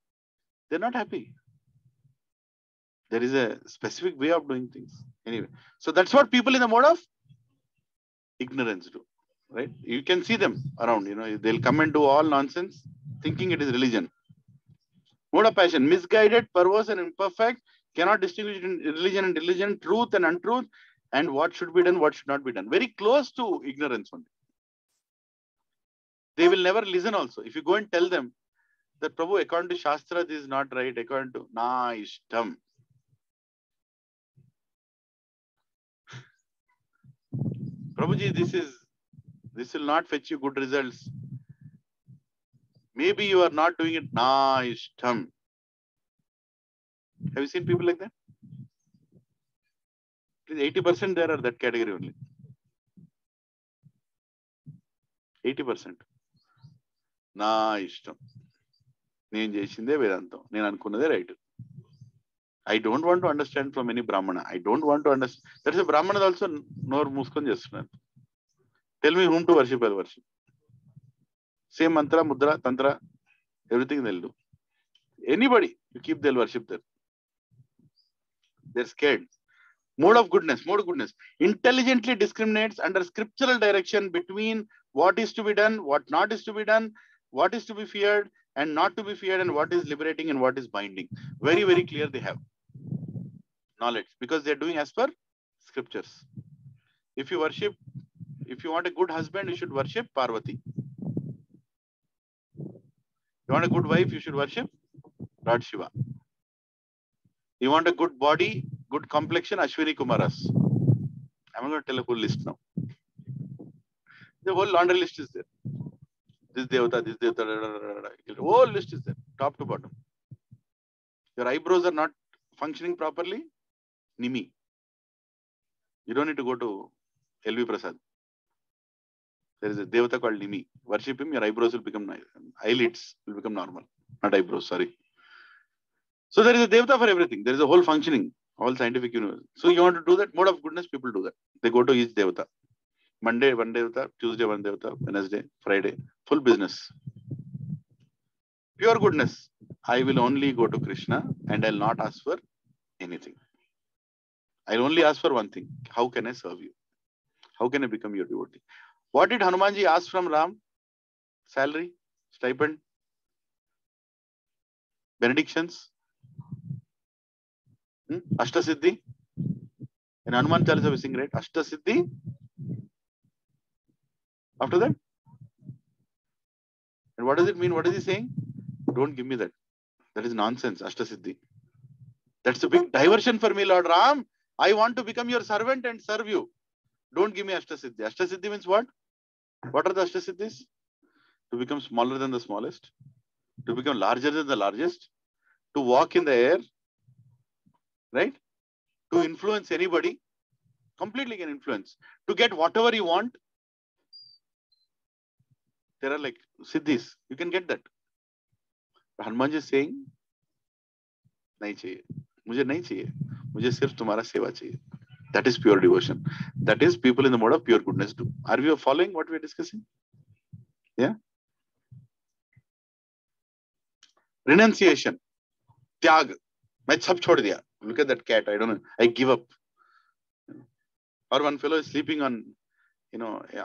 They're not happy. There is a specific way of doing things. Anyway, so that's what people in the mode of ignorance do. Right? You can see them around, they'll come and do all nonsense, thinking it is religion. Mode of passion, misguided, perverse and imperfect, cannot distinguish religion and religion, truth and untruth, and what should be done, what should not be done. Very close to ignorance only. They will never listen also. If you go and tell them that Prabhu, according to Shastra, this is not right, according to na ishtam. Prabhuji, this will not fetch you good results. Maybe you are not doing it na ishtam. Have you seen people like that? 80% there are that category only. 80%. Na ishtam. నేను చేసిందే వేదాంతం, నేను అనుకున్నదే right. I don't want to understand from any Brahmana. I don't want to understand. There is a Brahmana also nor muskon chestunnadu. Tell me whom to worship, I'll worship. Same mantra, mudra, tantra, everything they'll do. Anybody you keep, they'll worship there. They're scared. Mode of goodness. Intelligently discriminates under scriptural direction between what is to be done, what not is to be done, what is to be feared and not to be feared, and what is liberating and what is binding. Very, very clear they have knowledge because they're doing as per scriptures. If you want a good husband, you should worship Parvati. You want a good wife, you should worship Lord Shiva. You want a good body, good complexion, Ashwini Kumaras. I'm not going to tell a full list now. The whole laundry list is there. This devata, the whole list is there, top to bottom. Your eyebrows are not functioning properly, Nimi. You don't need to go to LV Prasad. There is a devata called Nimi. Worship him, your eyebrows will become nice. Eyelids will become normal. Not eyebrows, sorry. So there is a devata for everything. There is a whole functioning, all scientific universe. So you want to do that, mode of goodness, people do that. They go to each devata. Monday, one devata, Tuesday, one devata, Wednesday, Friday, full business. Pure goodness. I will only go to Krishna and I'll not ask for anything. I'll only ask for one thing. How can I serve you? How can I become your devotee? What did Hanumanji ask from Ram? Salary? Stipend? Benedictions? Ashtasiddhi? In Hanuman Chalisa we sing, right? Ashtasiddhi? After that? And what does it mean? What is he saying? Don't give me that. That is nonsense. Ashtasiddhi. That's a big diversion for me, Lord Ram. I want to become your servant and serve you. Don't give me Ashtasiddhi. Ashtasiddhi means what? What are the Ashtasiddhis? To become smaller than the smallest. To become larger than the largest. To walk in the air. Right? To influence anybody. Completely can influence. To get whatever you want. There are like siddhis. You can get that. Hanuman is saying, nahi chahiye. Mujhe nahi chahiye. Mujhe sirf tumhara seva chahiye. That is pure devotion. That is people in the mode of pure goodness do. Are we following what we are discussing? Yeah. Renunciation. Tyag. Main sab chhod diya. Look at that cat. I don't know. I give up. Or one fellow is sleeping on,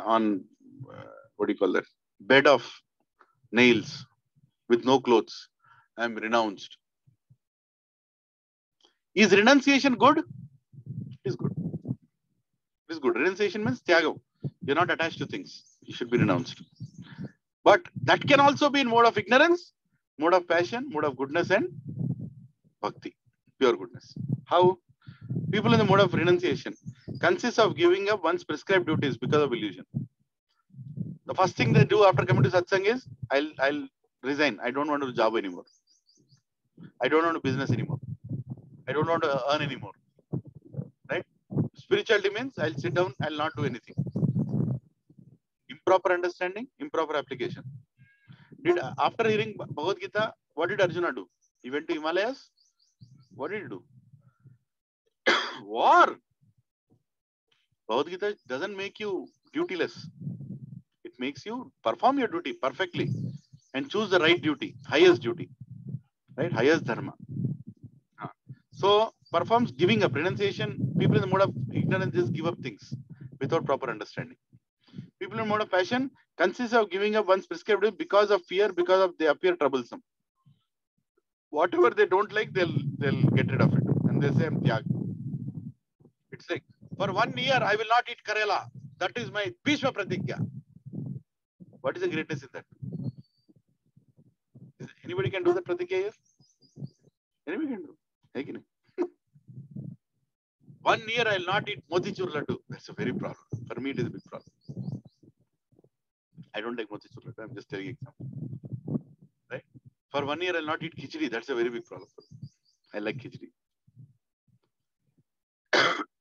on what do you call that? Bed of nails with no clothes. I am renounced. Is renunciation good? It is good. It is good. Renunciation means tyaga. You're not attached to things. It should be renounced. But that can also be in mode of ignorance, mode of passion, mode of goodness and bhakti, pure goodness. How? People in the mode of renunciation consists of giving up one's prescribed duties because of illusion. The first thing they do after coming to satsang is, I'll resign. I don't want to do job anymore. I don't want to business anymore. I don't want to earn anymore. Right? Spirituality means I'll sit down, I'll not do anything. Improper understanding, improper application. After hearing Bhagavad Gita, what did Arjuna do? He went to Himalayas. What did he do? War. Bhagavad Gita doesn't make you dutyless. It makes you perform your duty perfectly and choose the right duty, highest duty, right? Highest dharma. So performs giving up, renunciation. People in the mode of ignorance just give up things without proper understanding. People in the mode of passion consists of giving up one's prescribed duty because of fear, because of they appear troublesome. Whatever they don't like, they'll get rid of it. And they say, I'm tyag. It's like, for 1 year, I will not eat Karela. That is my Bhishma Pratigya. What is the greatness in that? Anybody can do that Pratigya here? Anybody can do. Hey, 1 year, I will not eat Motichur Laddu. That's a very problem. For me, it is a big problem. I don't like Motichur Laddu. I'm just telling example. Right? For 1 year, I will not eat Khichdi. That's a very big problem for me. I like Khichdi.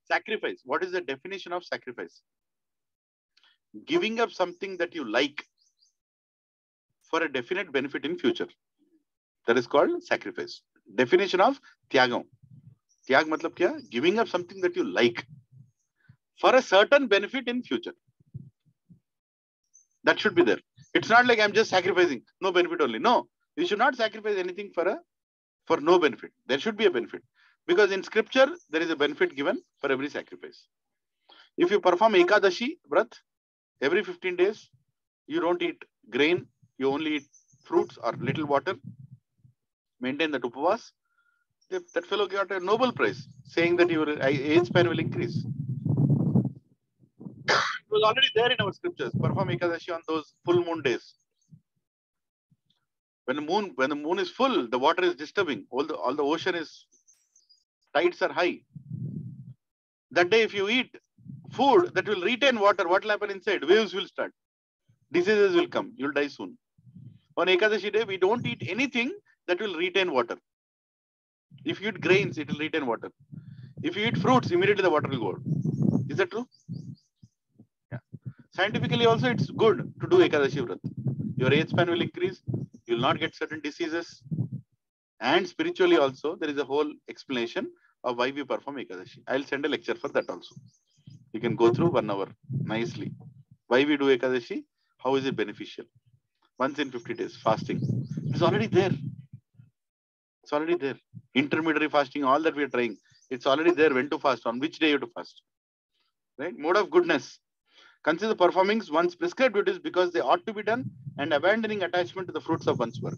Sacrifice. What is the definition of sacrifice? Giving up something that you like for a definite benefit in future. That is called sacrifice. Definition of tyagam. Tyag matlab kya? Giving up something that you like for a certain benefit in future. That should be there. It's not like I'm just sacrificing, no benefit only. No, you should not sacrifice anything for no benefit. There should be a benefit. Because in scripture, there is a benefit given for every sacrifice. If you perform Ekadashi, Vrat, every 15 days, you don't eat grain, you only eat fruits or little water, maintain the upavas, that fellow got a Nobel Prize, saying that your age span will increase. It was already there in our scriptures. Perform Ekadashi on those full moon days. When the moon is full, the water is disturbing. All the ocean is, tides are high. That day, if you eat food that will retain water, what will happen inside? Waves will start. Diseases will come. You'll die soon. On Ekadashi day, we don't eat anything that will retain water. If you eat grains, it will retain water. If you eat fruits, immediately the water will go out. Is that true? Yeah. Scientifically also, it's good to do Ekadashi Vrat. Your age span will increase. You will not get certain diseases. And spiritually also, there is a whole explanation of why we perform Ekadashi. I'll send a lecture for that also. You can go through 1 hour nicely. Why we do Ekadashi? How is it beneficial? Once in 50 days, fasting. It's already there. It's already there. Intermediary fasting, all that we are trying. It's already there. When to fast, on which day you have to fast. Right? Mode of goodness. Consider performing one's prescribed duties because they ought to be done and abandoning attachment to the fruits of one's work.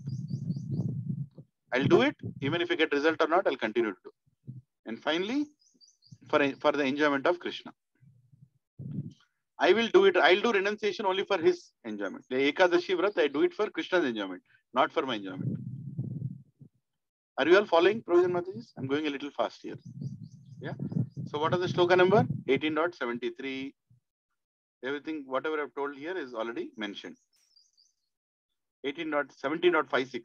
I'll do it. Even if I get result or not, I'll continue to do. And finally, for the enjoyment of Krishna. I will do it. I'll do renunciation only for his enjoyment. The Ekadashi Vrat, I do it for Krishna's enjoyment, not for my enjoyment. Are you all following, Provision Mataji? I'm going a little fast here. Yeah. So what are the shloka number? 18.73. Everything, whatever I've told here is already mentioned. 17.56.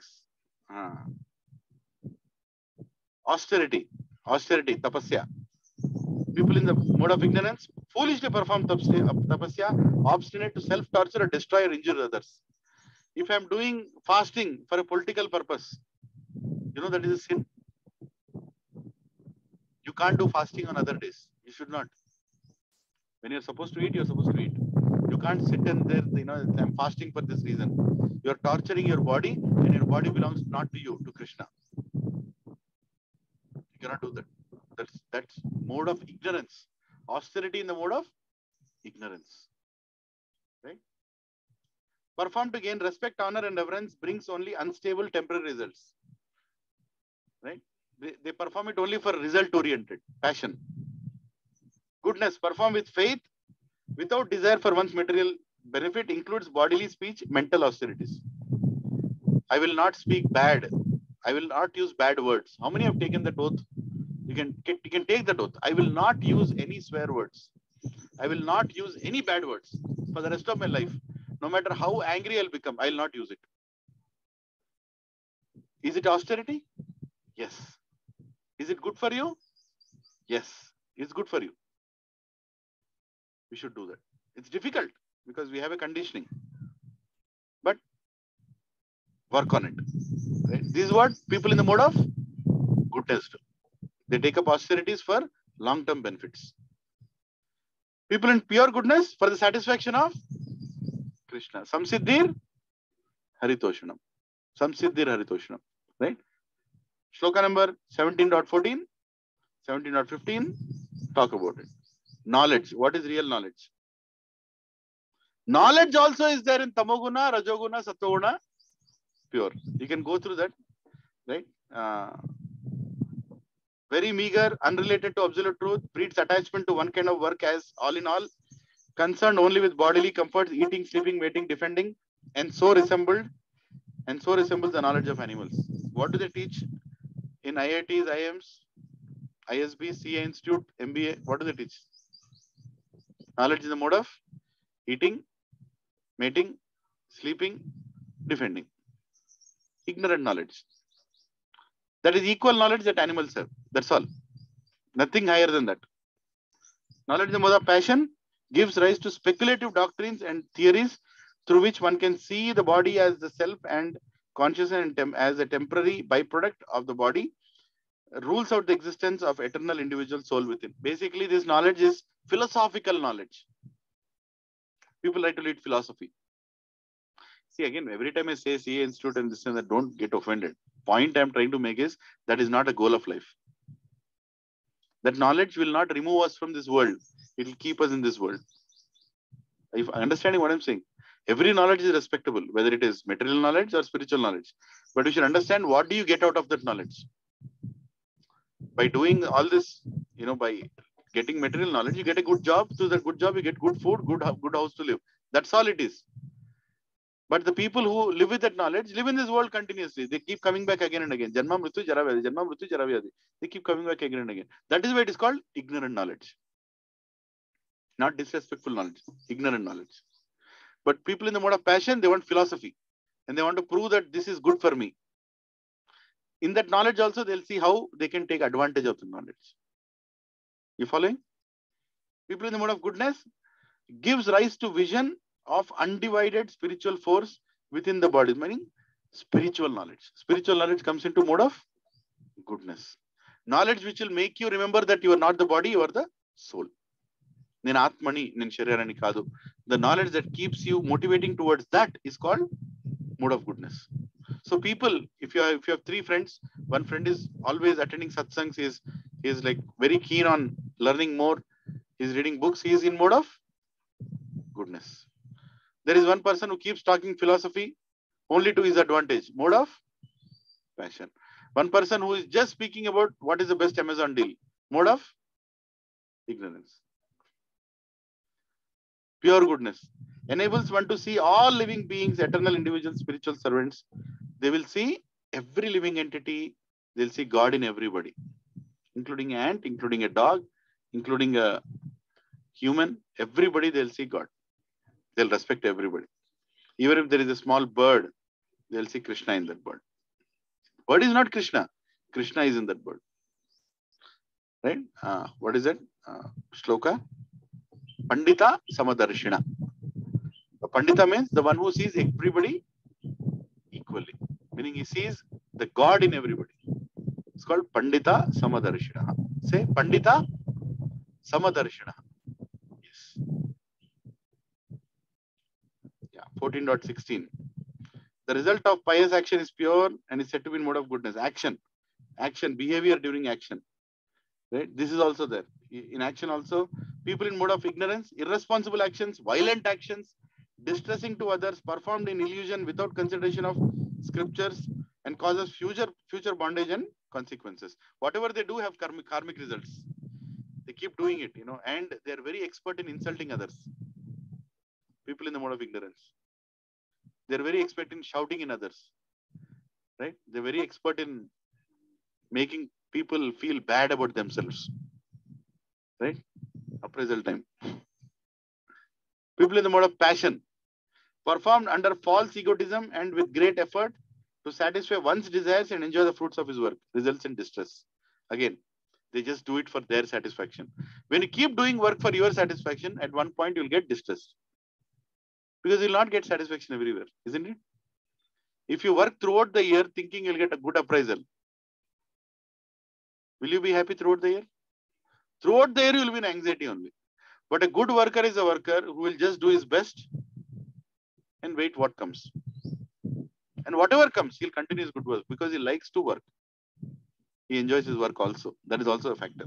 Austerity, tapasya. People in the mode of ignorance foolishly perform tapasya, obstinate to self-torture or destroy or injure others. If I'm doing fasting for a political purpose, you know that is a sin. You can't do fasting on other days. You should not. When you're supposed to eat, you're supposed to eat. You can't sit and there, I'm fasting for this reason. You're torturing your body, and your body belongs not to you, to Krishna. You cannot do that. That's mode of ignorance. Austerity in the mode of ignorance. Right? Perform to gain respect, honor, and reverence brings only unstable temporary results. Right? They perform it only for result-oriented passion. Goodness, perform with faith, without desire for one's material benefit includes bodily speech, mental austerities. I will not speak bad. I will not use bad words. How many have taken that oath? You can take that oath. I will not use any swear words. I will not use any bad words for the rest of my life. No matter how angry I'll become, I'll not use it. Is it austerity? Yes. Is it good for you? Yes. It's good for you. We should do that. It's difficult because we have a conditioning. But work on it. Right? This is what people in the mode of goodness do. They take up austerities for long-term benefits. People in pure goodness for the satisfaction of Krishna. Samsiddhir Haritoshanam. Samsiddhir Haritoshanam. Right? Shloka number 17.14, 17.15. Talk about it. Knowledge. What is real knowledge? Knowledge also is there in Tamoguna, Rajoguna, Sattoguna, pure. You can go through that. Right? Very meager, unrelated to absolute truth, breeds attachment to one kind of work as all in all, concerned only with bodily comforts, eating, sleeping, mating, defending, and so resembles the knowledge of animals. What do they teach in IITs, IIMs, ISB, CA Institute, MBA? What do they teach? Knowledge is the mode of eating, mating, sleeping, defending. Ignorant knowledge. That is equal knowledge that animals have. That's all. Nothing higher than that. Knowledge is the mode of passion, gives rise to speculative doctrines and theories through which one can see the body as the self and consciousness as a temporary byproduct of the body, rules out the existence of eternal individual soul within. Basically, this knowledge is philosophical knowledge. People like to read philosophy. See, again, every time I say CA Institute and this and that, don't get offended. Point I'm trying to make is that is not a goal of life. That knowledge will not remove us from this world. It will keep us in this world. If understanding what I'm saying, every knowledge is respectable, whether it is material knowledge or spiritual knowledge. But you should understand, what do you get out of that knowledge? By doing all this, by getting material knowledge, you get a good job. Through that good job, you get good food, good house to live. That's all it is. But the people who live with that knowledge live in this world continuously. They keep coming back again and again. Janma mrityu jara vyadi. Janma mrityu jara vyadi. They keep coming back again and again. That is why it is called ignorant knowledge. Not disrespectful knowledge. Ignorant knowledge. But people in the mode of passion, they want philosophy. And they want to prove that this is good for me. In that knowledge also, they'll see how they can take advantage of the knowledge. You following? People in the mode of goodness gives rise to vision of undivided spiritual force within the body, meaning spiritual knowledge. Spiritual knowledge comes into mode of goodness. Knowledge which will make you remember that you are not the body, you are the soul. The knowledge that keeps you motivating towards that is called mode of goodness. So people, if you have three friends, one friend is always attending satsangs, he is like very keen on learning more, he's reading books, he is in mode of goodness. There is one person who keeps talking philosophy only to his advantage, mode of passion. One person who is just speaking about what is the best Amazon deal, mode of ignorance. Pure goodness enables one to see all living beings, eternal individual spiritual servants. They will see every living entity. They'll see God in everybody, including an ant, including a dog, including a human. Everybody, they'll see God. They'll respect everybody. Even if there is a small bird, they'll see Krishna in that bird. Bird is not Krishna. Krishna is in that bird. Right? What is it? Shloka? Pandita Samadarshina. The Pandita means the one who sees everybody equally. Meaning he sees the God in everybody. It's called Pandita Samadarshina. Say Pandita Samadarshina. Yes. Yeah. 14.16. The result of pious action is pure and is said to be in mode of goodness. Action, behavior during action. Right? This is also there. In action also, people in mode of ignorance, irresponsible actions, violent actions, distressing to others, performed in illusion without consideration of scriptures, and causes future bondage and consequences. Whatever they do have karmic results. They keep doing it, and they are very expert in insulting others. People in the mode of ignorance. They're very expert in shouting in others. Right? They're very expert in making people feel bad about themselves. Right? Appraisal time. People in the mode of passion. Performed under false egotism and with great effort to satisfy one's desires and enjoy the fruits of his work. Results in distress. Again, they just do it for their satisfaction. When you keep doing work for your satisfaction, at one point you'll get distressed. Because you'll not get satisfaction everywhere, isn't it? If you work throughout the year thinking you'll get a good appraisal, will you be happy throughout the year? Throughout the year, you will be in anxiety only. But a good worker is a worker who will just do his best and wait what comes. And whatever comes, he'll continue his good work because he likes to work. He enjoys his work also. That is also a factor.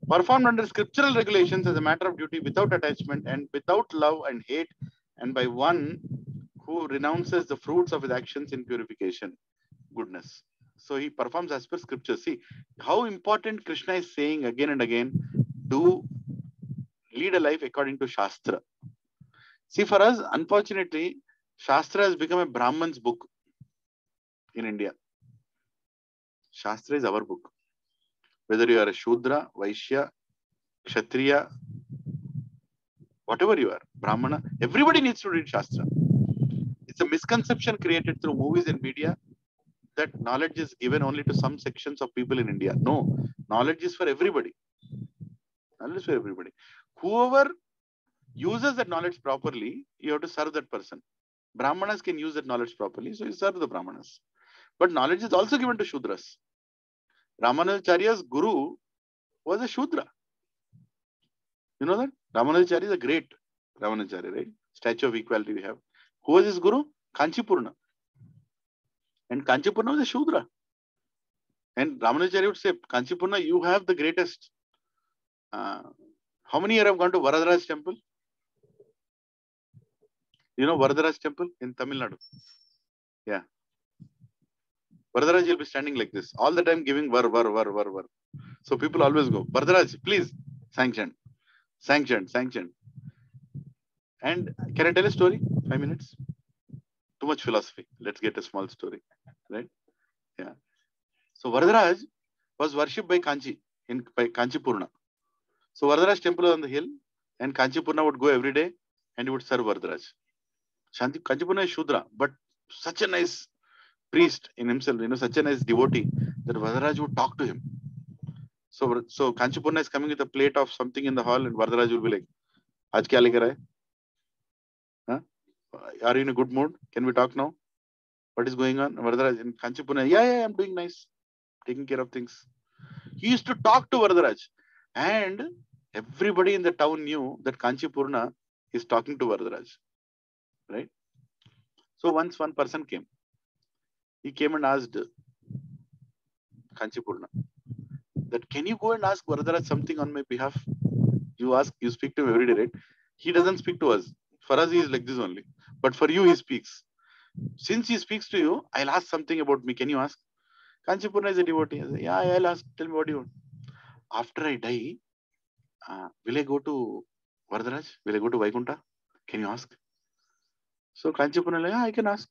Performed under scriptural regulations as a matter of duty without attachment and without love and hate, and by one who renounces the fruits of his actions in purification, goodness. So he performs as per scripture. See how important Krishna is saying again and again to lead a life according to Shastra. See, for us, unfortunately, Shastra has become a Brahman's book in India. Shastra is our book. Whether you are a Shudra, Vaishya, Kshatriya, whatever you are, Brahmana, everybody needs to read Shastra. It's a misconception created through movies and media that knowledge is given only to some sections of people in India. No, knowledge is for everybody. Knowledge is for everybody. Whoever uses that knowledge properly, you have to serve that person. Brahmanas can use that knowledge properly, so you serve the Brahmanas. But knowledge is also given to Shudras. Ramanujacharya's guru was a Shudra. You know that? Ramanujacharya is a great Ramanujacharya, right? Statue of equality we have. Who was his guru? Kanchipurna. And Kanchipurna was a Shudra. And Ramanujacharya would say, Kanchipurna, you have the greatest. How many years have gone to Varadaraj temple? You know Varadaraj temple in Tamil Nadu? Yeah. Varadaraj will be standing like this, all the time giving var. So people always go, Varadaraj, please, sanctioned. And can I tell a story? 5 minutes? Too much philosophy. Let's get a small story. Right? Yeah. So Varadaraj was worshipped by Kanchi, by Kanchipurna. So Varadaraj temple was on the hill, and Kanchipurna would go every day and he would serve Varadaraj. Kanchipurna is Shudra, but such a nice priest in himself, such a nice devotee that Varadaraj would talk to him. So Kanchipurna is coming with a plate of something in the hall, and Varadaraj will be like, Aaj kya lekar aaye? Huh? Are you in a good mood? Can we talk now? What is going on? Varadaraj in Kanchipurna, yeah, I'm doing nice, taking care of things. He used to talk to Varadaraj, and everybody in the town knew that Kanchipurna is talking to Varadaraj. Right? So once one person came. He came and asked Kanchipurna that, can you go and ask Varadaraj something on my behalf? You speak to him every day, right? He doesn't speak to us. For us, he is like this only. But for you, he speaks. Since he speaks to you, I'll ask something about me. Can you ask? Kanchipurna is a devotee. I say, yeah, I'll ask. Tell me what you want. After I die, will I go to Varadaraj? Will I go to Vaikunta? Can you ask? So Kanchipurna, like, yeah, I can ask.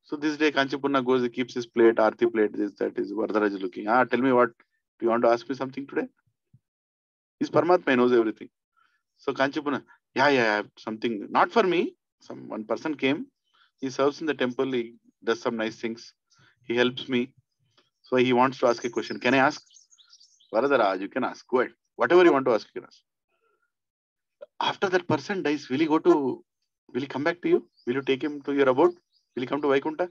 So this day Kanchipurna goes, he keeps his plate, Aarti plate, this, that is, Varadaraj is looking. Tell me what, do you want to ask me something today? He's Paramatma, he knows everything. So Kanchipurna, yeah, I have something, not for me. One person came, he serves in the temple, he does some nice things. He helps me. So he wants to ask a question. Can I ask? Varadaraj, you can ask. Go ahead. Whatever you want to ask, you can ask. After that person dies, will he come back to you? Will you take him to your abode? Will he come to Vaikunta?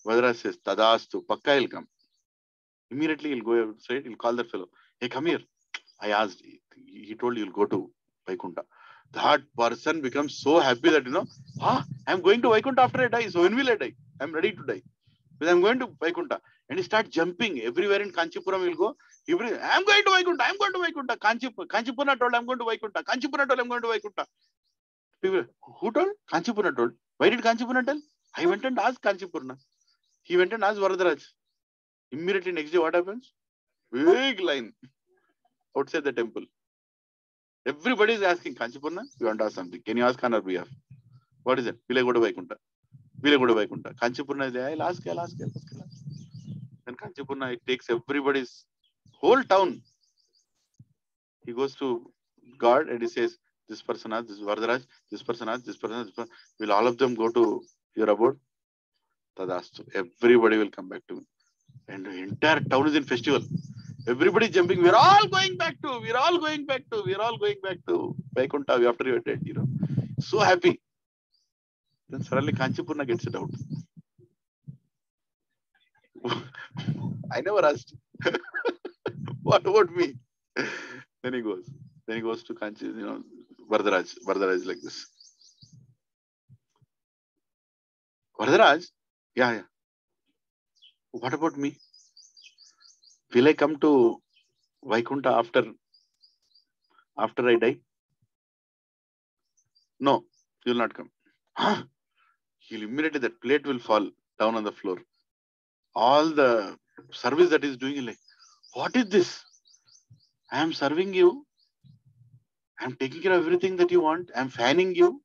Varadaraj says, Tadastu, Pakka he'll come. Immediately he'll go outside, he'll call that fellow. Hey, come here. I asked, he told you'll go to Vaikunta. That person becomes so happy that, I'm going to Vaikunta after I die. So when will I die? I'm ready to die. Because I'm going to Vaikunta. And he starts jumping. Everywhere in Kanchipuram he'll go. I'm going to Vaikunta. I'm going to Vaikunta. Kanchipurna told I'm going to Vaikunta. Kanchipurna told I'm going to Vaikunta. People, who told? Kanchipurna told. Why did Kanchipurna tell? I went and asked Kanchipurna. He went and asked Varadaraj. Immediately next day, what happens? Big line outside the temple. Everybody is asking, Kanchipurna, you want to ask something. Can you ask on our behalf? What is it? Vile Goda Vaikunta. Vile Goda Vaikunta. Kanchipurna is there. I'll ask. Then Kanchipurna, it takes everybody's whole town. He goes to God and he says, this person has, this is Varadaraj, this person has, this person has, this person. Will all of them go to your abode? Tadastu. Everybody will come back to me. And the entire town is in festival. Everybody is jumping. We're all going back to Vaikuntha after you're dead, So happy. Then suddenly Kanchipurna gets it out. I never asked. What about me? Then he goes to Kanchi, Varadaraj. Varadaraj is like this. Varadaraj? Yeah. What about me? Will I come to Vaikuntha after I die? No, you will not come. Huh? He'll immediately, that plate will fall down on the floor. All the service that he's doing, like, what is this? I am serving you. I am taking care of everything that you want. I am fanning you.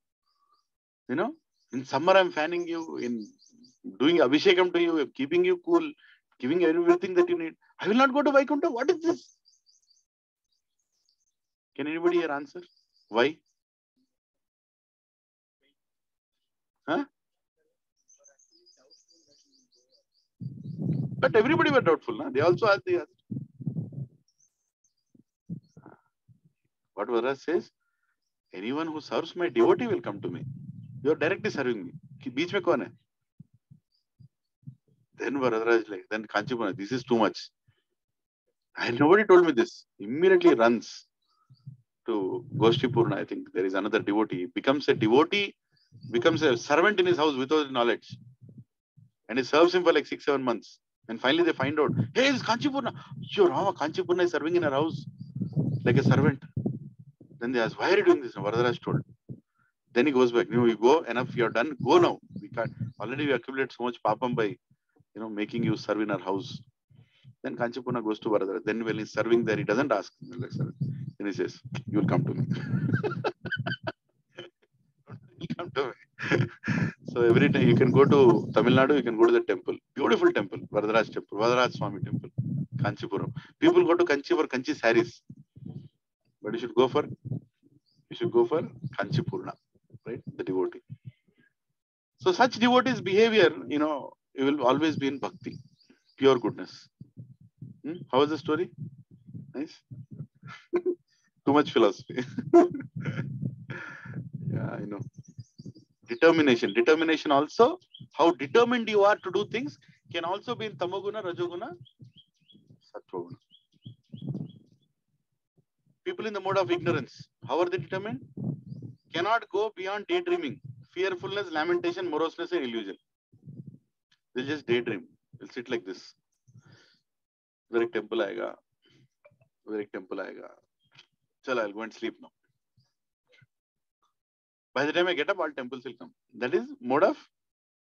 In summer I am fanning you. In doing abhishekam to you, keeping you cool, giving everything that you need. I will not go to Vaikuntha. What is this? Can anybody here answer? Why? Huh? But everybody were doubtful. They also asked. What Varadaraj says, anyone who serves my devotee will come to me. You are directly serving me. Beach mein kaun hai? Then Varadaraj like, then Kanchipurna, this is too much. And nobody told me this. Immediately runs to Goshtipurna. I think there is another devotee. Becomes a devotee, becomes a servant in his house without knowledge. And he serves him for like 6-7 months. And finally they find out, hey, it's Kanchipurna. Yo, Rama, Kanchipurna is serving in her house like a servant. Then they ask, why are you doing this? Varadaraj told. Then he goes back. You go, enough, you're done. Go now. We can't. Already we accumulate so much papam by, making you serve in our house. Then Kanchipurna goes to Varadaraj. Then when he's serving there, he doesn't ask. Then he says, you will come to me. You come to me. So every time you can go to Tamil Nadu, you can go to the temple. Beautiful temple. Varadaraj temple. Varadaraj Swami temple. Kanchipuram. People go to Kanchi for Kanchi saris. But you should go for Kanchipurna. Right? The devotee. So such devotees' behavior, it will always be in bhakti. Pure goodness. How is the story? Nice. Too much philosophy. Yeah, I know. Determination also. How determined you are to do things can also be in Tamoguna, Rajoguna, Sattva. People in the mode of ignorance, how are they determined? Cannot go beyond daydreaming, fearfulness, lamentation, moroseness, and illusion. They'll just daydream. They'll sit like this. Very temple aega. Chal, I'll go and sleep now. By the time I get up, all temples will come. That is mode of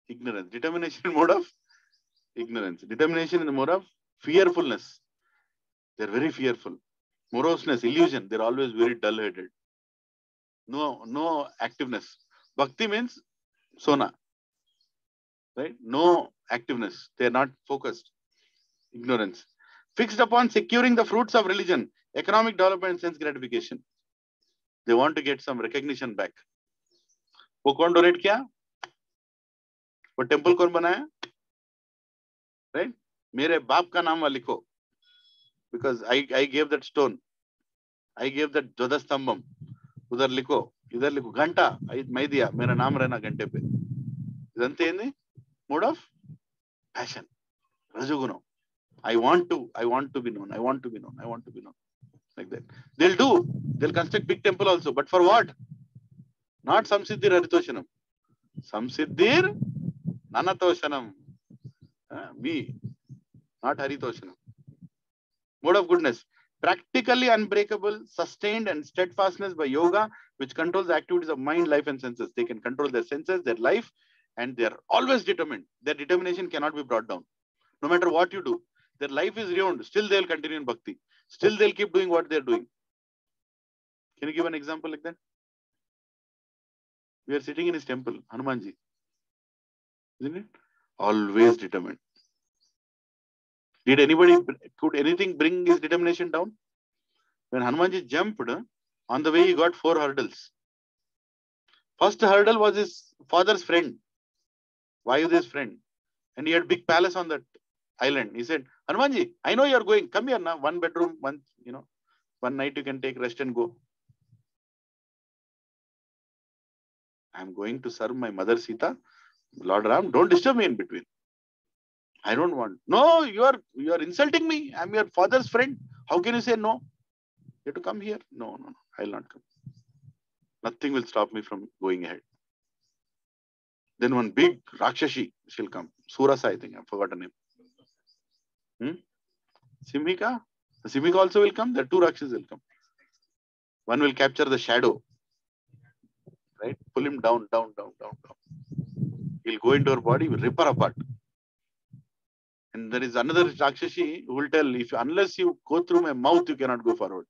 ignorance. Determination in mode of ignorance. Determination in the mode of fearfulness. They're very fearful. Moroseness, illusion. They're always very dull-headed. No activeness. Bhakti means sona. Right? No activeness. They're not focused. Ignorance. Fixed upon securing the fruits of religion, economic development, and sense gratification. They want to get some recognition back. वो कौन donate किया? वो temple कौन बनाया? Right? मेरे बाप का नाम लिखो. Because I gave that stone. I gave that ध्वजस्तंभम. उधर लिखो. इधर लिखो. घंटा मैं दिया. मेरा नाम रहना घंटे पे. इదంతా ఏంది? Mode of passion. Rajagunam. I want to be known. I want to be known. Like that. They'll construct big temple also. But for what? Not Samsiddhir Haritoshanam. Samsiddhir Nanatoshanam. Me. Not Haritoshanam. Mode of goodness. Practically unbreakable, sustained and steadfastness by yoga, which controls the activities of mind, life and senses. They can control their senses, their life, and they're always determined. Their determination cannot be brought down. No matter what you do. Their life is ruined. Still they'll continue in bhakti. Still they'll keep doing what they're doing. Can you give an example like that? We are sitting in his temple, Hanumanji. Isn't it? Always determined. Could anything bring his determination down? When Hanumanji jumped, on the way he got 4 hurdles. First hurdle was his father's friend, Vayudeva's friend. And he had big palace on that island. He said, Hanumanji, I know you are going. Come here now. 1 bedroom, one night you can take rest and go. I am going to serve my mother Sita. Lord Ram, don't disturb me in between. I don't want. No, you are insulting me. I'm your father's friend. How can you say no? You have to come here. No. I will not come. Nothing will stop me from going ahead. Then one big Rakshashi shall come. Surasa, I think. I forgot her name. Simhika. Simhika also will come. The 2 Rakshas will come. One will capture the shadow. Right? Pull him down. He'll go into her body, will rip her apart. And there is another Rakshashi who will tell, unless you go through my mouth, you cannot go forward.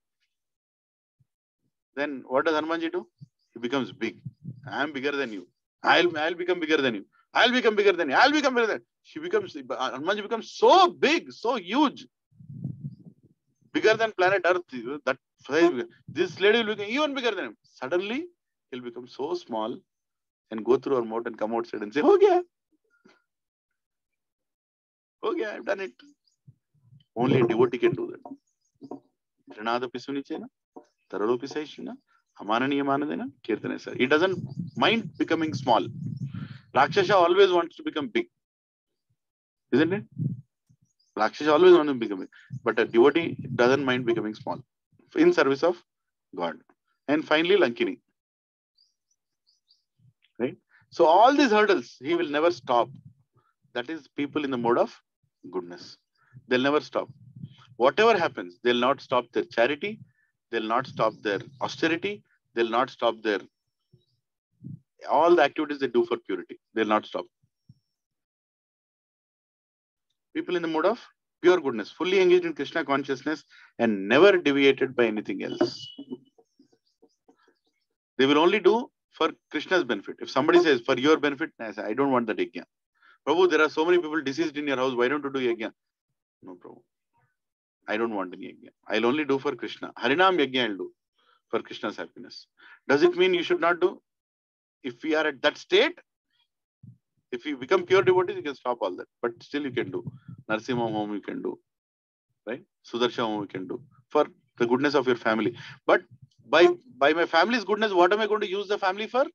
Then what does Hanumanji do? He becomes big. I am bigger than you. I'll become bigger than you. I'll become bigger than you. I'll become bigger than you. Hanumanji becomes so big, so huge. Bigger than planet Earth. This lady will become even bigger than him. Suddenly, he'll become so small and go through her mouth and come outside and say, okay, I've done it. Only a devotee can do that. He doesn't mind becoming small. Rakshasa always wants to become big. Isn't it? Rakshasa always wants to become big. But a devotee doesn't mind becoming small in service of God. And finally, Lankini. Right? So all these hurdles, he will never stop. That is people in the mode of goodness. They'll never stop. Whatever happens, they'll not stop their charity. They'll not stop their austerity. They'll not stop all the activities they do for purity. They'll not stop. People in the mode of pure goodness, fully engaged in Krishna consciousness and never deviated by anything else. They will only do for Krishna's benefit. If somebody says, for your benefit, I say, I don't want that yajna. Prabhu, there are so many people deceased in your house. Why don't you do yajna? No, Prabhu. I don't want any yajna. I'll only do for Krishna. Harinam yajna I'll do for Krishna's happiness. Does it mean you should not do? If we are at that state, if you become pure devotees, you can stop all that. But still you can do. Narsimha Home you can do. Right? Sudarsha Home you can do. For the goodness of your family. But by my family's goodness, what am I going to use the family for?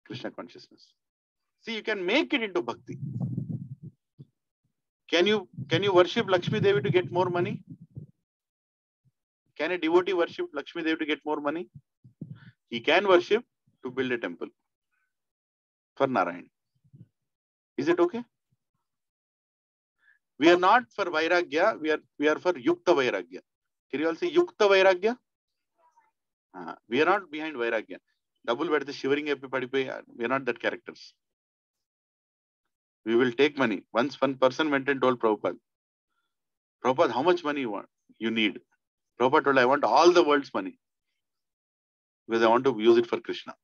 Krishna consciousness. See, you can make it into bhakti. Can you worship Lakshmi Devi to get more money? Can a devotee worship Lakshmi Devi to get more money? He can worship to build a temple for Narayan. Is it okay? We are not for Vairagya, we are for Yukta Vairagya. Can you all say Yukta Vairagya? We are not behind Vairagya. Double bed the shivering, we are not that characters. We will take money. Once one person went and told Prabhupada, how much money you need? Prabhupada told, I want all the world's money. Because I want to use it for Krishna.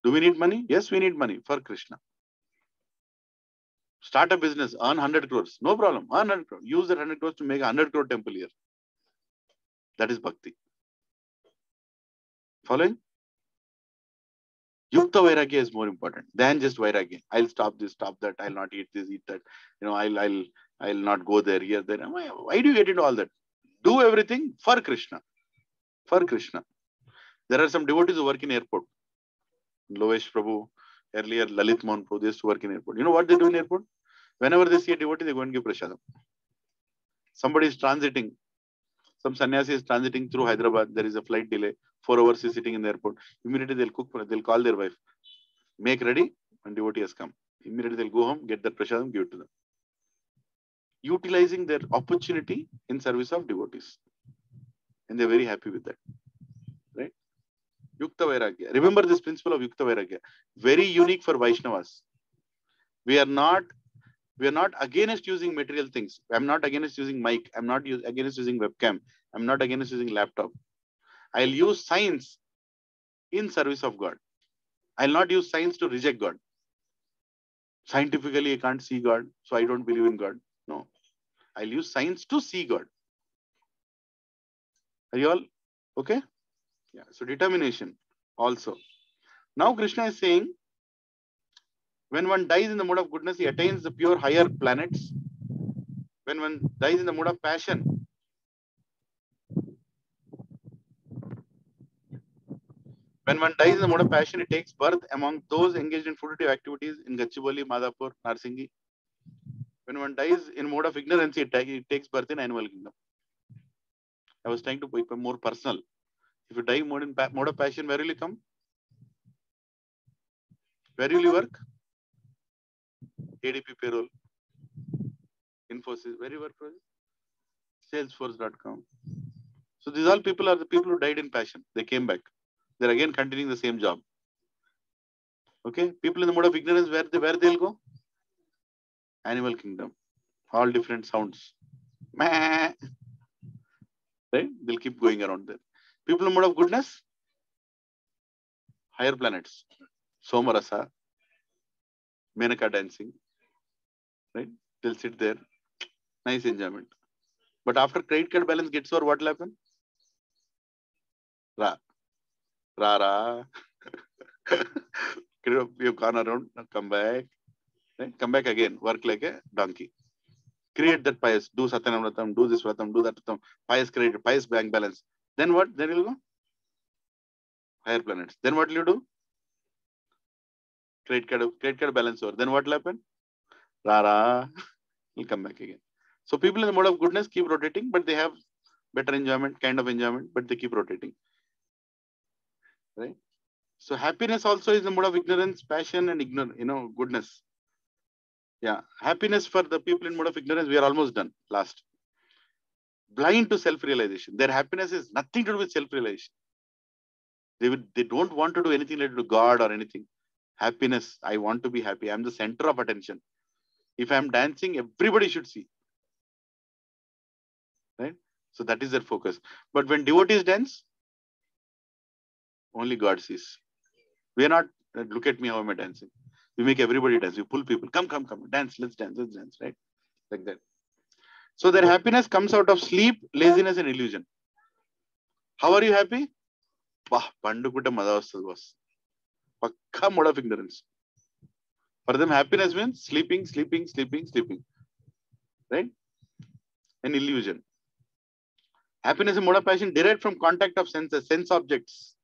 Do we need money? Yes, we need money for Krishna. Start a business, earn 100 crores. No problem. Earn 100 crores. Use that 100 crores to make a 100 crore temple here. That is bhakti. Following? Yukta Vairagya is more important than just Vairagya. I'll stop this, stop that. I'll not eat this, eat that. I'll not go there, here, there. Why do you get into all that? Do everything for Krishna. For Krishna. There are some devotees who work in airport. Lovesh Prabhu, earlier Lalit Mohan Prabhu, they used to work in airport. You know what they do in airport? Whenever they see a devotee, they go and give prasadam. Somebody is transiting. Some sannyasi is transiting through Hyderabad. There is a flight delay. 4 hours he's sitting in the airport. Immediately they'll cook. They'll call their wife. Make ready. And devotee has come. Immediately they'll go home, get the prasadam, give it to them. Utilizing their opportunity in service of devotees. And they're very happy with that. Right? Yukta Vairagya. Remember this principle of Yukta Vairagya. Very unique for Vaishnavas. We are not against using material things. I'm not against using mic. I'm not against using webcam. I'm not against using laptop. I'll use science in service of God. I'll not use science to reject God. Scientifically, I can't see God, so I don't believe in God. No. I'll use science to see God. Are you all okay? Yeah. So determination also. Now Krishna is saying, when one dies in the mode of goodness, he attains the pure higher planets. When one dies in the mode of passion, he takes birth among those engaged in fruitive activities in Gachibowli, Madhapur, Narsingi. When one dies in mode of ignorance, he takes birth in animal kingdom. I was trying to make it more personal. If you die in mode of passion, where will you come? Where will you work? ADP payroll, Infosys. Where you work? Salesforce.com. So these all people are the people who died in passion. They came back. They're again continuing the same job. Okay, people in the mode of ignorance, where they'll go? Animal kingdom. All different sounds. Right? They'll keep going around there. People in the mode of goodness, higher planets. Somarasa, Menaka dancing. Right? They'll sit there. Nice enjoyment. But after credit card balance gets over, what will happen? Ra. You've gone around, come back. Right? Come back again. Work like a donkey. Create that pious. Do Satyanamratam, do this Vratam, do that Vratam. Pious credit, pious bank balance. Then what? Then you'll go? Higher planets. Then what will you do? Credit card balance over. Then what will happen? Rara. You'll come back again. So people in the mode of goodness keep rotating, but they have better enjoyment, kind of enjoyment, but they keep rotating. Right? So happiness also is the mode of ignorance, passion, and goodness. Yeah. Happiness for the people in mode of ignorance, we are almost done. Last. Blind to self-realization. Their happiness is nothing to do with self-realization. They don't want to do anything related to God or anything. Happiness. I want to be happy. I'm the center of attention. If I'm dancing, everybody should see. Right? So that is their focus. But when devotees dance, only God sees. We are not, look at me how am I dancing. We make everybody dance. We pull people. Come, dance, let's dance, right? Like that. So their happiness comes out of sleep, laziness, and illusion. How are you happy? Pandukuta madavastadu was. Pakka mode of ignorance. For them, happiness means sleeping. Right? An illusion. Happiness and mode of passion derived from contact of senses, sense objects,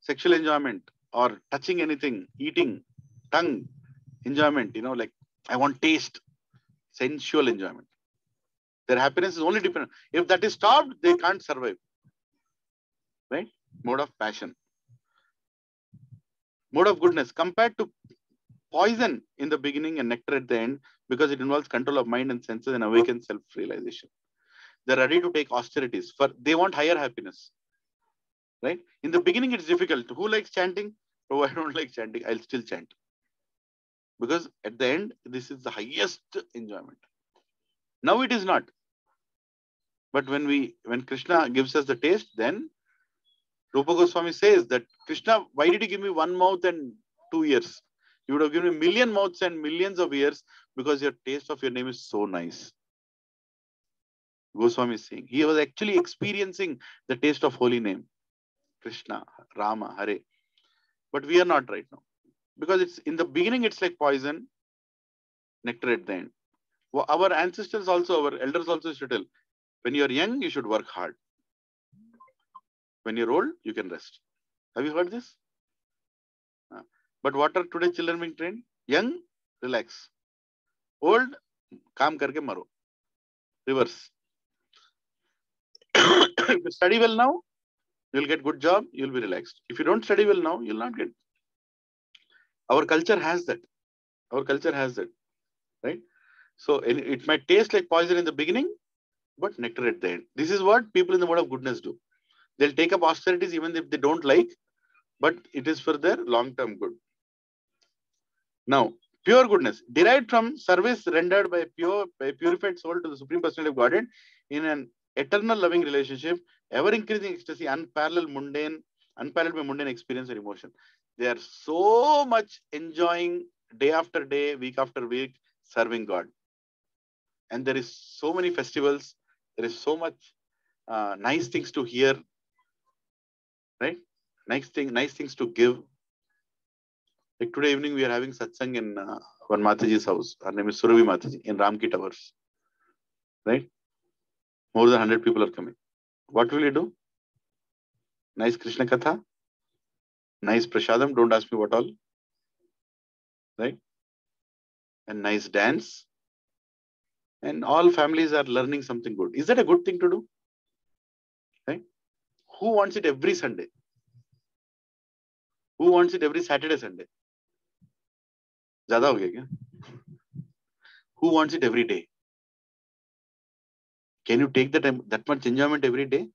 sexual enjoyment, or touching anything, eating, tongue, enjoyment, like I want taste, sensual enjoyment. Their happiness is only dependent. If that is stopped, they can't survive. Right? Mode of passion. Mode of goodness. Compared to poison in the beginning and nectar at the end, because it involves control of mind and senses and awakens self-realization. They're ready to take austerities. They want higher happiness. Right? In the beginning, it's difficult. Who likes chanting? Oh, I don't like chanting. I'll still chant. Because at the end, this is the highest enjoyment. Now it is not. But when Krishna gives us the taste, then Rupa Goswami says that, Krishna, why did you give me one mouth and 2 ears? You would have given me million mouths and millions of ears, because your taste of your name is so nice. Goswami is saying. He was actually experiencing the taste of holy name. Krishna, Rama, Hare. But we are not right now. Because it's in the beginning, it's like poison, nectar at the end. Our ancestors also, our elders also used to tell, when you're young, you should work hard. When you're old, you can rest. Have you heard this? But what are today children being trained? Young, relax. Old, kaam karke maro. Reverse. If you study well now, you'll get good job, you'll be relaxed. If you don't study well now, you'll not get. Our culture has that. Right? So it might taste like poison in the beginning, but nectar at the end. This is what people in the mode of goodness do. They'll take up austerities even if they don't like, but it is for their long-term good. Now, pure goodness, derived from service rendered by a purified soul to the Supreme Personality of Godhead in an eternal loving relationship ever increasing ecstasy, unparalleled by mundane experience or emotion. They are so much enjoying day after day, week after week, serving God. And there is so many festivals. There is so much nice things to hear, right? Nice things to give. Like today evening, we are having satsang in one Mataji's house. Her name is Surabhi Mataji in Ramki Towers, right? More than 100 people are coming. What will you do? Nice Krishna Katha, nice Prashadam, don't ask me what all, right? And nice dance. And all families are learning something good. Is that a good thing to do? Right? Who wants it every Sunday? Who wants it every Saturday, Sunday? Zyada ho gaya kya? Who wants it every day? Can you take that much enjoyment every day?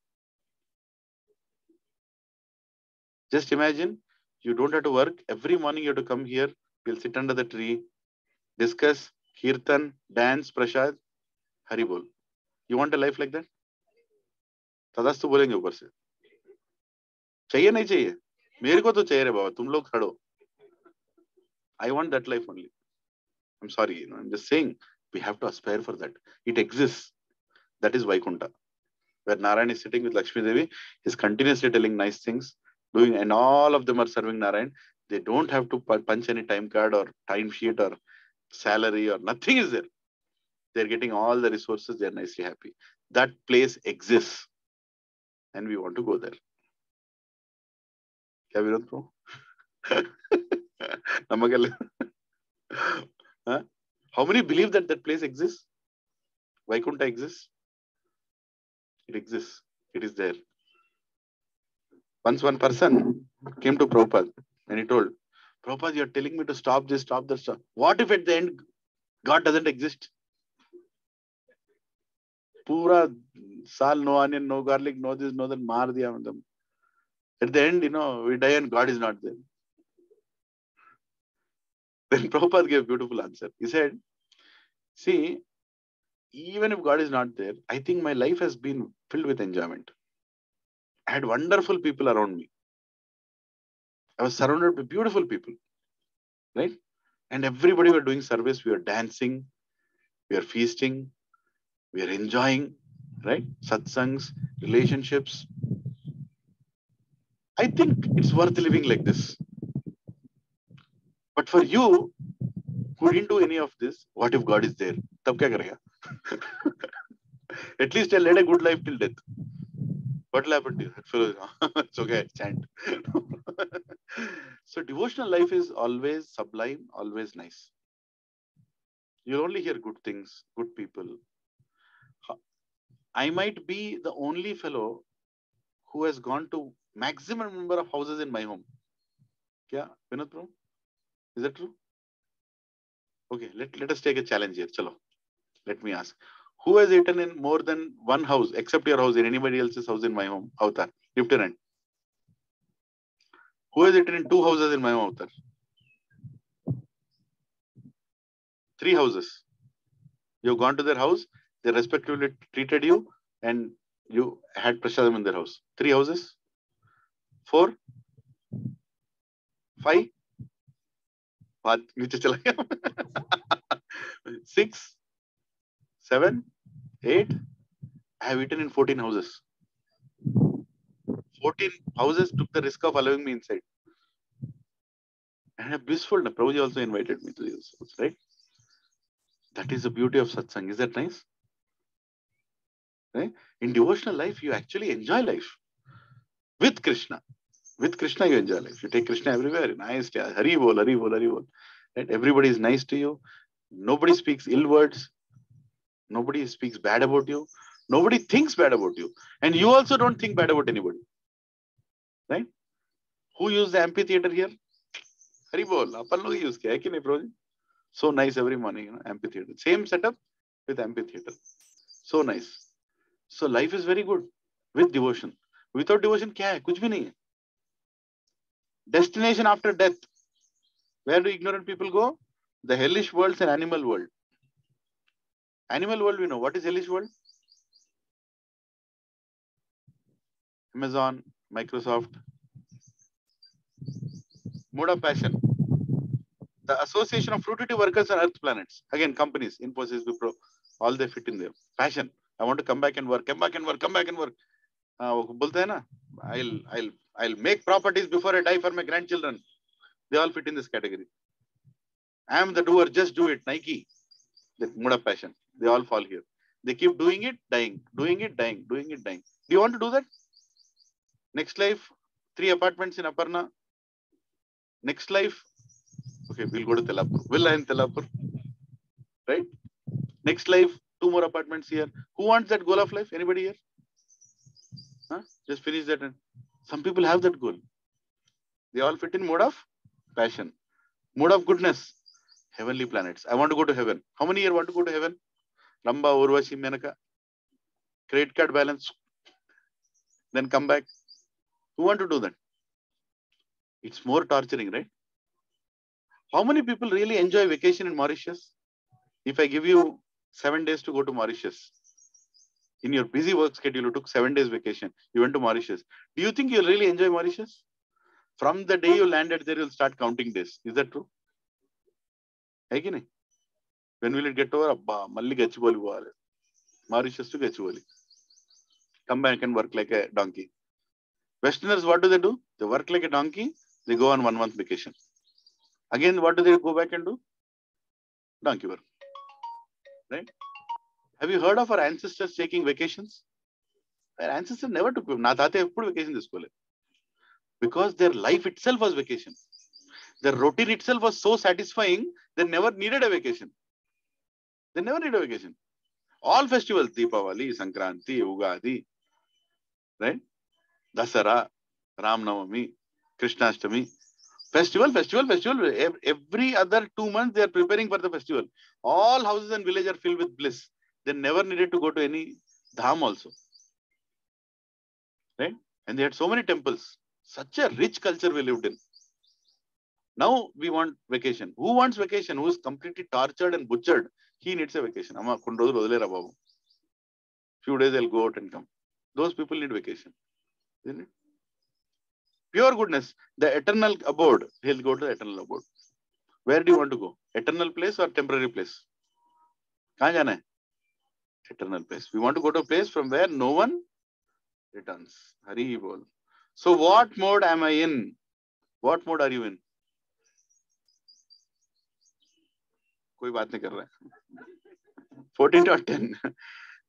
Just imagine, you don't have to work. Every morning you have to come here. We'll sit under the tree, discuss, kirtan, dance, prasad, hari bol. You want a life like that? तदास्तु बोलेंगे ऊपर से. चाहिए नहीं चाहिए? मेरे को तो चाहिए रे बाबा. तुम लोग खड़ो. I want that life only. I'm sorry, I'm just saying we have to aspire for that. It exists. That is Vaikunta, where Narayan is sitting with Lakshmi Devi. He's continuously telling nice things, doing, and all of them are serving Narayan. They don't have to punch any time card or time sheet or salary or nothing is there. They're getting all the resources. They're nicely happy. That place exists, and we want to go there. Kya Vinod bro? Huh? How many believe that that place exists? Vaikunta exists? It exists. It is there. Once one person came to Prabhupada and he told, Prabhupada, you're telling me to stop this, stop that, stop. What if at the end God doesn't exist? Pura sal, no onion, no garlic, no this, no that, maar diya matlab. At the end, we die and God is not there. Then Prabhupada gave a beautiful answer. He said, see, even if God is not there, I think my life has been filled with enjoyment. I had wonderful people around me. I was surrounded by beautiful people, right? And everybody were doing service. We were dancing, we are feasting, we are enjoying, right? Satsangs, relationships. I think it's worth living like this. But for you, who didn't do any of this, what if God is there? Tab kya karega? At least I led a good life till death. What will happen to you? It's okay, chant. So devotional life is always sublime, always nice. You'll only hear good things, good people. I might be the only fellow who has gone to maximum number of houses in my home. Kya, Vinod bro? Is that true? Okay, let us take a challenge here. Chalo. Let me ask. Who has eaten in more than one house, except your house, in anybody else's house in my home? Avatar. Lift your hand. Who has eaten in 2 houses in my home? Avatar. 3 houses. You've gone to their house, they respectively treated you, and you had prasadam in their house. 3 houses? 4? 5? 6? 7? 8? I have eaten in 14 houses. 14 houses took the risk of allowing me inside. And a blissful, Prabhuji also invited me to this house, right? That is the beauty of satsang. Is that nice? Right? In devotional life, you actually enjoy life. With Krishna. With Krishna, you enjoy life. You take Krishna everywhere. Nice. Hari bol, hari bol, hari bol. Right? Everybody is nice to you. Nobody speaks ill words. Nobody speaks bad about you. Nobody thinks bad about you. And you also don't think bad about anybody. Right? Who used the amphitheater here? Hari bol. Apan log use kiya hai ki nahi, Prabhuji? So nice every morning, amphitheater. Same setup with amphitheater. So nice. So life is very good with devotion. Without devotion, kya hai? Kuch bhi nahi hai. Destination after death. Where do ignorant people go? The hellish worlds and animal world. Animal world, we know. What is hellish world? Amazon, Microsoft. Mode of passion. The Association of Fruitive Workers on Earth Planets. Again, companies, Infosys, Wipro, all they fit in there. Passion. I want to come back and work, come back and work, come back and work. बोलते हैं ना, I'll make properties before I die for my grandchildren. They all fit in this category. I am the doer, just do it. Nike. The mode of passion. They all fall here. They keep doing it, dying, doing it, dying, doing it, dying. Do you want to do that? Next life, 3 apartments in Aparna. Next life, okay, we'll go to Telapur. Villa in Telapur. Right? Next life, 2 more apartments here. Who wants that goal of life? Anybody here? Huh? Just finish that. Some people have that goal. They all fit in mode of passion. Mode of goodness. Heavenly planets. I want to go to heaven. How many here want to go to heaven? Ramba, Urvashi, Menaka. Credit card balance. Then come back. Who want to do that? It's more torturing, right? How many people really enjoy vacation in Mauritius? If I give you 7 days to go to Mauritius, in your busy work schedule, you took 7 days vacation. You went to Mauritius. Do you think you'll really enjoy Mauritius? From the day you landed there, you'll start counting days. Is that true? When will it get over? Abba, Malli Gachibowli poవాలి. Mauritius to Gachibowli. Come back and work like a donkey. Westerners, what do? They work like a donkey. They go on 1 month vacation. Again, what do they go back and do? Donkey work. Right? Have you heard of our ancestors taking vacations? Their ancestors never took vacation. Because their life itself was vacation. Their routine itself was so satisfying, they never needed a vacation. They never need a vacation. All festivals, Deepavali, Sankranti, Ugadi, right? Dasara, Ramnavami, Krishnashtami. Festival. Every other 2 months, they are preparing for the festival. All houses and villages are filled with bliss. They never needed to go to any dham also. Right? And they had so many temples. Such a rich culture we lived in. Now we want vacation. Who wants vacation? Who is completely tortured and butchered? He needs a vacation. Few days I'll go out and come. Those people need vacation. Isn't it? Pure goodness. The eternal abode. He'll go to the eternal abode. Where do you want to go? Eternal place or temporary place? Kahan jana hai? Eternal place. We want to go to a place from where no one returns. Hari bol. So what mode am I in? What mode are you in? कोई बात नहीं कर रहा है. 14.10.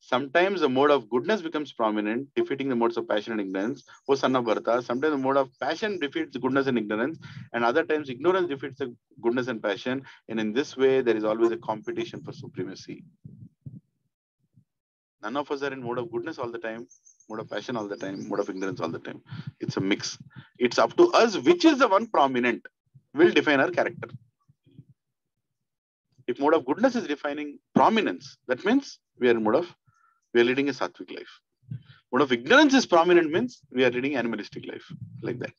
Sometimes the mode of goodness becomes prominent, defeating the modes of passion and ignorance. Sometimes the mode of passion defeats the goodness and ignorance, and other times ignorance defeats the goodness and passion. And in this way, there is always a competition for supremacy. None of us are in mode of goodness all the time, mode of passion all the time, mode of ignorance all the time. It's a mix. It's up to us which is the one prominent will define our character. If mode of goodness is defining prominence, that means we are leading a sattvic life. Mode of ignorance is prominent means we are leading animalistic life, like that.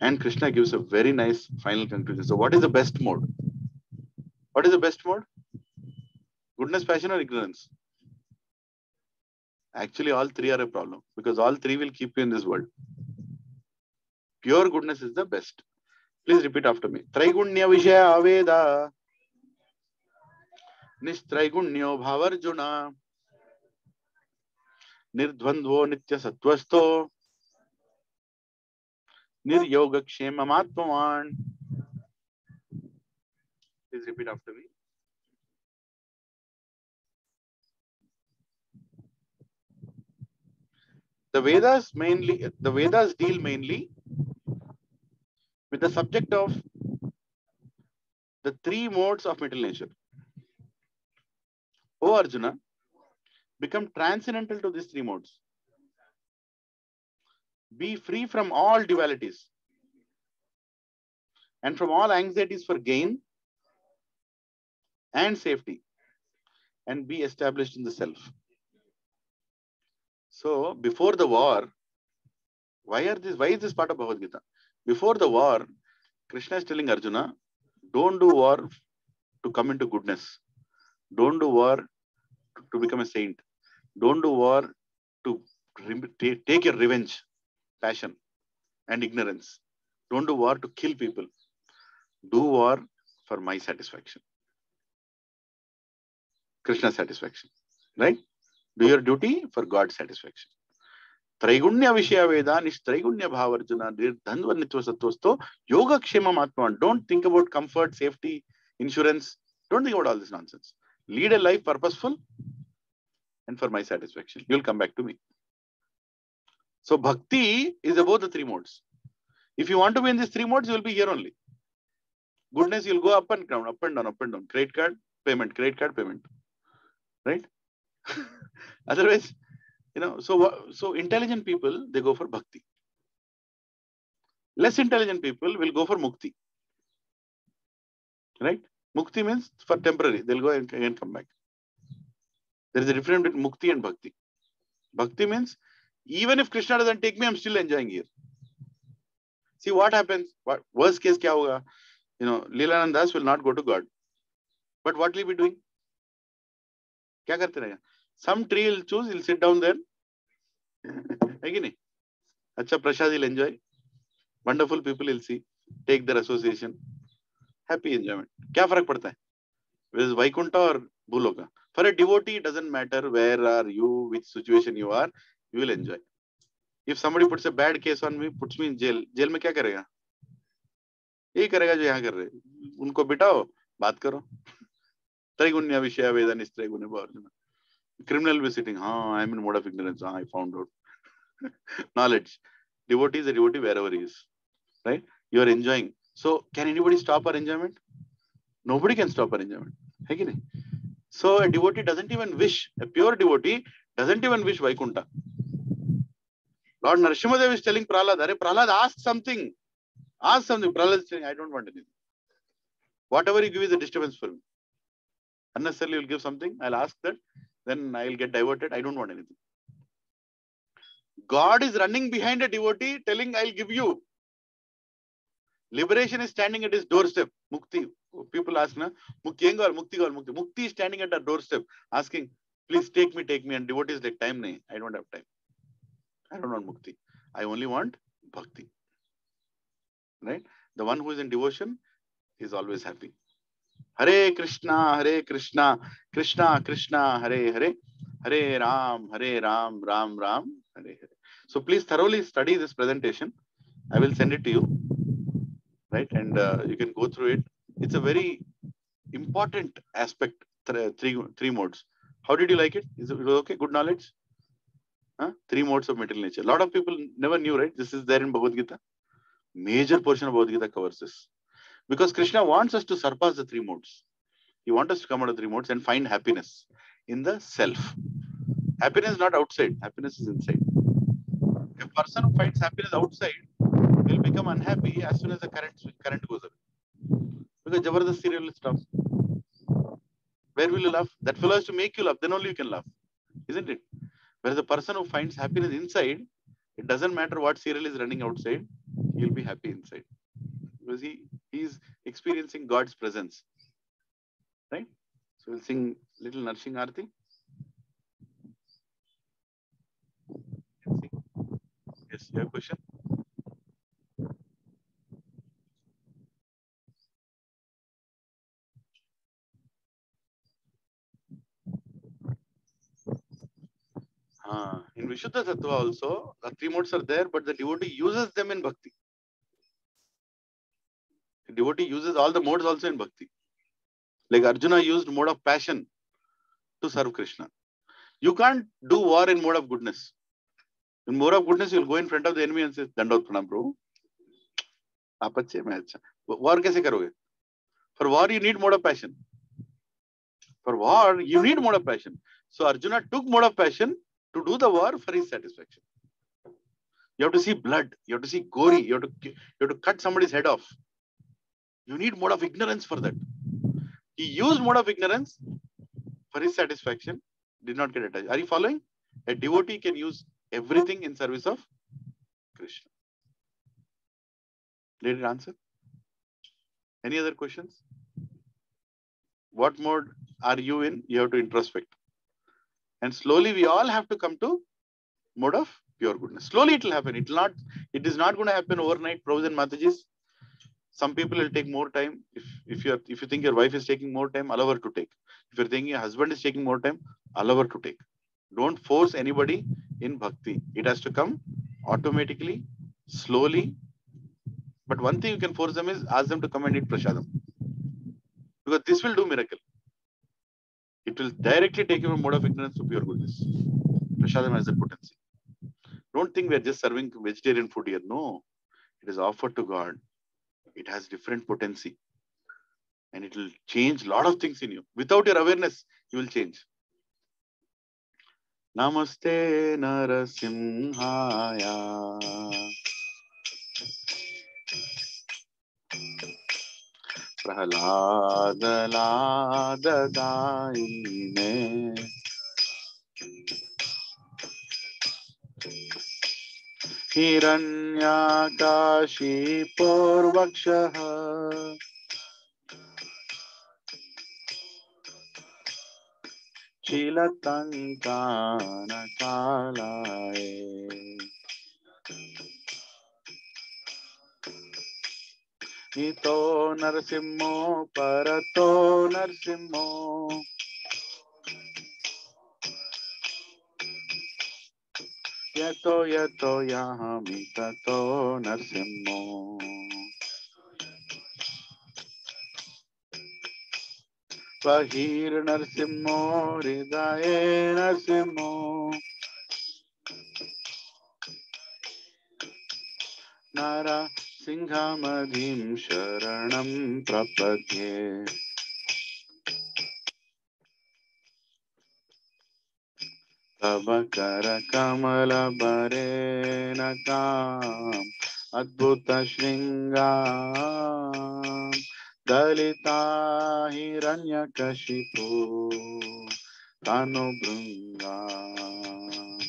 And Krishna gives a very nice final conclusion. So what is the best mode? What is the best mode? Goodness, passion, or ignorance? Actually, all three are a problem because all three will keep you in this world. Pure goodness is the best. Please repeat after me. Traigunya Vishaya Aveda Nistraigunya Bhavarjuna Nirdvandvo Nitya Sattvasto Niryoga Kshema Matmavan. Please repeat after me. The Vedas deal mainly with the subject of the 3 modes of material nature. O Arjuna, become transcendental to these 3 modes. Be free from all dualities and from all anxieties for gain and safety, and be established in the self. So before the war, why is this part of Bhagavad Gita? Before the war, Krishna is telling Arjuna, don't do war to come into goodness. Don't do war to become a saint. Don't do war to Take your revenge, passion, and ignorance. Don't do war to kill people. Do war for my satisfaction, Krishna's satisfaction. Right? Do your duty for God's satisfaction. Traigunya Vishya Veda, Nishtraigunya Bhavarjuna, Dhandva Nitva Sattosto, Yoga Kshema Matman. Don't think about comfort, safety, insurance. Don't think about all this nonsense. Lead a life purposeful and for my satisfaction. You'll come back to me. So bhakti is about the three modes. If you want to be in these three modes, you will be here only. Goodness, you'll go up and down, up and down, up and down. Credit card, payment, credit card, payment. Right? Otherwise, so intelligent people, they go for bhakti. Less intelligent people will go for mukti. Right? Mukti means for temporary. They'll go and again come back. There is a difference between mukti and bhakti. Bhakti means, even if Krishna doesn't take me, I'm still enjoying here. See what happens. Worst case kya hoga? Lilanandas will not go to God. But what will he be doing? Kya karte rahega? Some tree he'll choose, he'll sit down there. Acha prasad he'll enjoy. Wonderful people he'll see. Take their association. Happy enjoyment. Kya farak padta hai? Whether Vaikuntha or Bhuloka. For a devotee, it doesn't matter where are you, which situation you are, you will enjoy. If somebody puts a bad case on me, puts me in jail, jail में क्या करेगा? यही करेगा जो यहाँ कर रहे. उनको बिठाओ, बात करो. त्रैगुण्य विषय वेदा निस्त्रैगुण्य भावर्जुना. Criminal will be sitting. I am in mode of ignorance. I found out. Knowledge. Devotee is a devotee wherever he is. Right? You are enjoying. So, can anybody stop our enjoyment? Nobody can stop our enjoyment. So, a devotee doesn't even wish. A pure devotee doesn't even wish Vaikuntha. Lord Narasimhadev is telling Prahlad, Prahlad, ask something. Ask something. Prahlad is saying, I don't want anything. Whatever you give is a disturbance for me. Unnecessarily you'll give something. I'll ask that. Then I'll get diverted. I don't want anything. God is running behind a devotee telling, I'll give you. Liberation is standing at his doorstep. Mukti. People ask, Mukti or Mukti or Mukti. Mukti is standing at our doorstep asking, please take me. And devotee is like, time nahi. I don't have time. I don't want mukti. I only want bhakti. Right? The one who is in devotion is always happy. Hare Krishna, Krishna Krishna, Hare Hare, Hare Ram, Ram Ram, Hare Hare. So please thoroughly study this presentation. I will send it to you. Right? And you can go through it. It's a very important aspect, three modes. How did you like it? Is it okay? Good knowledge? Three modes of material nature. A lot of people never knew, right? This is there in Bhagavad Gita. Major portion of Bhagavad Gita covers this. Because Krishna wants us to surpass the three modes. He wants us to come out of three modes and find happiness in the self. Happiness is not outside. Happiness is inside. A person who finds happiness outside will become unhappy as soon as the current goes away. Because Jabardast serial will stop. Where will you laugh? That fellow has to make you laugh. Then only you can laugh. Isn't it? Whereas the person who finds happiness inside, it doesn't matter what serial is running outside, he'll be happy inside. Because he is experiencing God's presence. Right? So we'll sing little Narshing Aarti. Yes, you have a question? In Vishuddha Tattva also, the three modes are there, but the devotee uses them in bhakti. The devotee uses all the modes also in bhakti. Like Arjuna used mode of passion to serve Krishna. You can't do war in mode of goodness. In mode of goodness, you'll go in front of the enemy and say, Dandavat Pranam Prabhu. आप अच्छे मैं अच्छा. War कैसे करोगे? For war, you need mode of passion. For war, you need mode of passion. So Arjuna took mode of passion to do the war for his satisfaction. You have to see blood. You have to see gory. You have to cut somebody's head off. You need mode of ignorance for that. He used mode of ignorance for his satisfaction. Did not get attached. Are you following? A devotee can use everything in service of Krishna. Did it answer? Any other questions? What mode are you in? You have to introspect. And slowly we all have to come to mode of pure goodness. Slowly it will happen. It is not going to happen overnight. Prabhus and Matajis, some people will take more time. If you think your wife is taking more time, allow her to take. If you're thinking your husband is taking more time, allow her to take. Don't force anybody in bhakti. It has to come automatically, slowly. But one thing you can force them is ask them to come and eat prasadam. Because this will do miracle. It will directly take you from mode of ignorance to pure goodness. Prasadam has that potency. Don't think we are just serving vegetarian food here. No. It is offered to God. It has different potency. And it will change a lot of things in you. Without your awareness, you will change. Namaste Narasimhaya. Prahaladadaine. Hiranyakashi Purvakshaha. Chilatankana Kalaye. Nito Narasimho Parato Narasimho. Yato Yato Yahami Tato Narasimho. Bahir Narasimho Hridaye Narasimho. Nara Singhamadhim Sharanam Prapadye. Tabakara Kamala Barenakam Adbhuta Shringam Dalita Hiranyakashipu Tanu Bhringam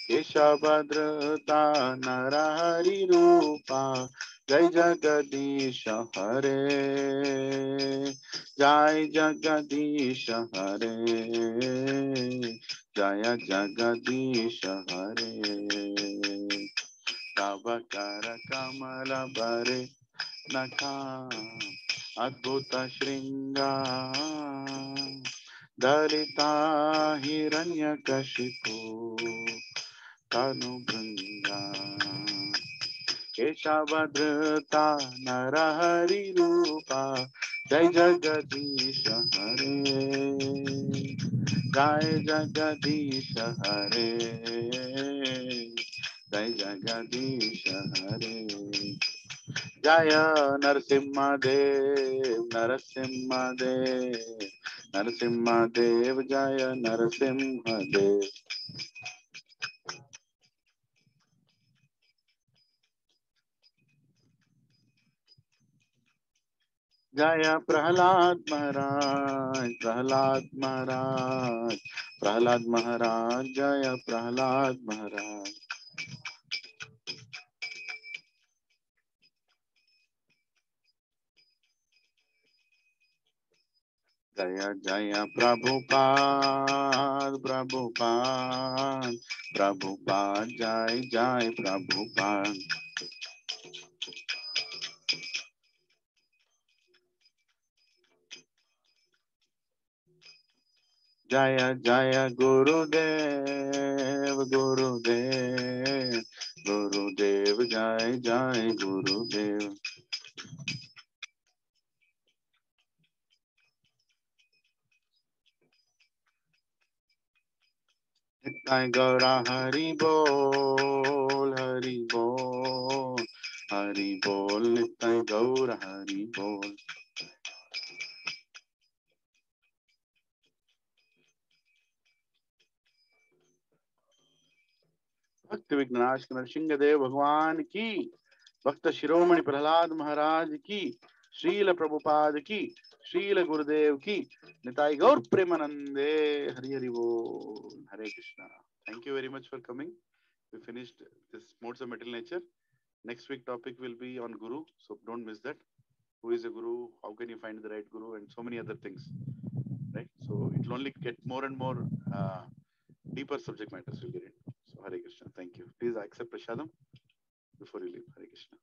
Keshabhadrata Narahari Rupa Jai Jagadisha Hare Jai Jagadisha Hare Jaya Jagadisha Hare Tavakara Kamala Bare Nakam Adbhuta Shringa Dalita Hiranyakashipu Tanu Bhringa Keshavadrita Narahari Rupa Jai Jagadisha Hare Jai Jagadisha Hare Jai Jagadisha Hare Jaya Narasimha Dev Narasimha Dev Narasimha Dev Jaya Narasimha Dev. Jaya Prahlad Maharaj, Prahlad Maharaj, Prahlad Maharaj, Jaya Prahlad Maharaj. Jaya Jaya Prabhupada, Prabhupada, Prabhupada, Jai Jai Prabhupada. Jaya Jaya Gurudev, Gurudev, Gurudev, Jai Jai Gurudev. Nitai Gaura Hari Bol, Hari Bol, Hari Bol, Nitai Gaura Hari Bol. भक्ति विघ्नाश नरसिंहदेव भगवान की, भक्त शिरोमणि प्रहलाद महाराज की, श्रील प्रभुपाद की, श्रील गुरुदेव की, निताई गौर प्रेमानंदे. हरि हरि बोल. Hare Krishna. Thank you very much for coming. We finished this modes of material nature. Next week topic will be on Guru, so don't miss that. Who is a Guru? How can you find the right Guru? And so many other things, right? So it will only get more and more deeper subject matters we'll get into. So Hare Krishna. Thank you. Please accept Prashadam before you leave. Hare Krishna.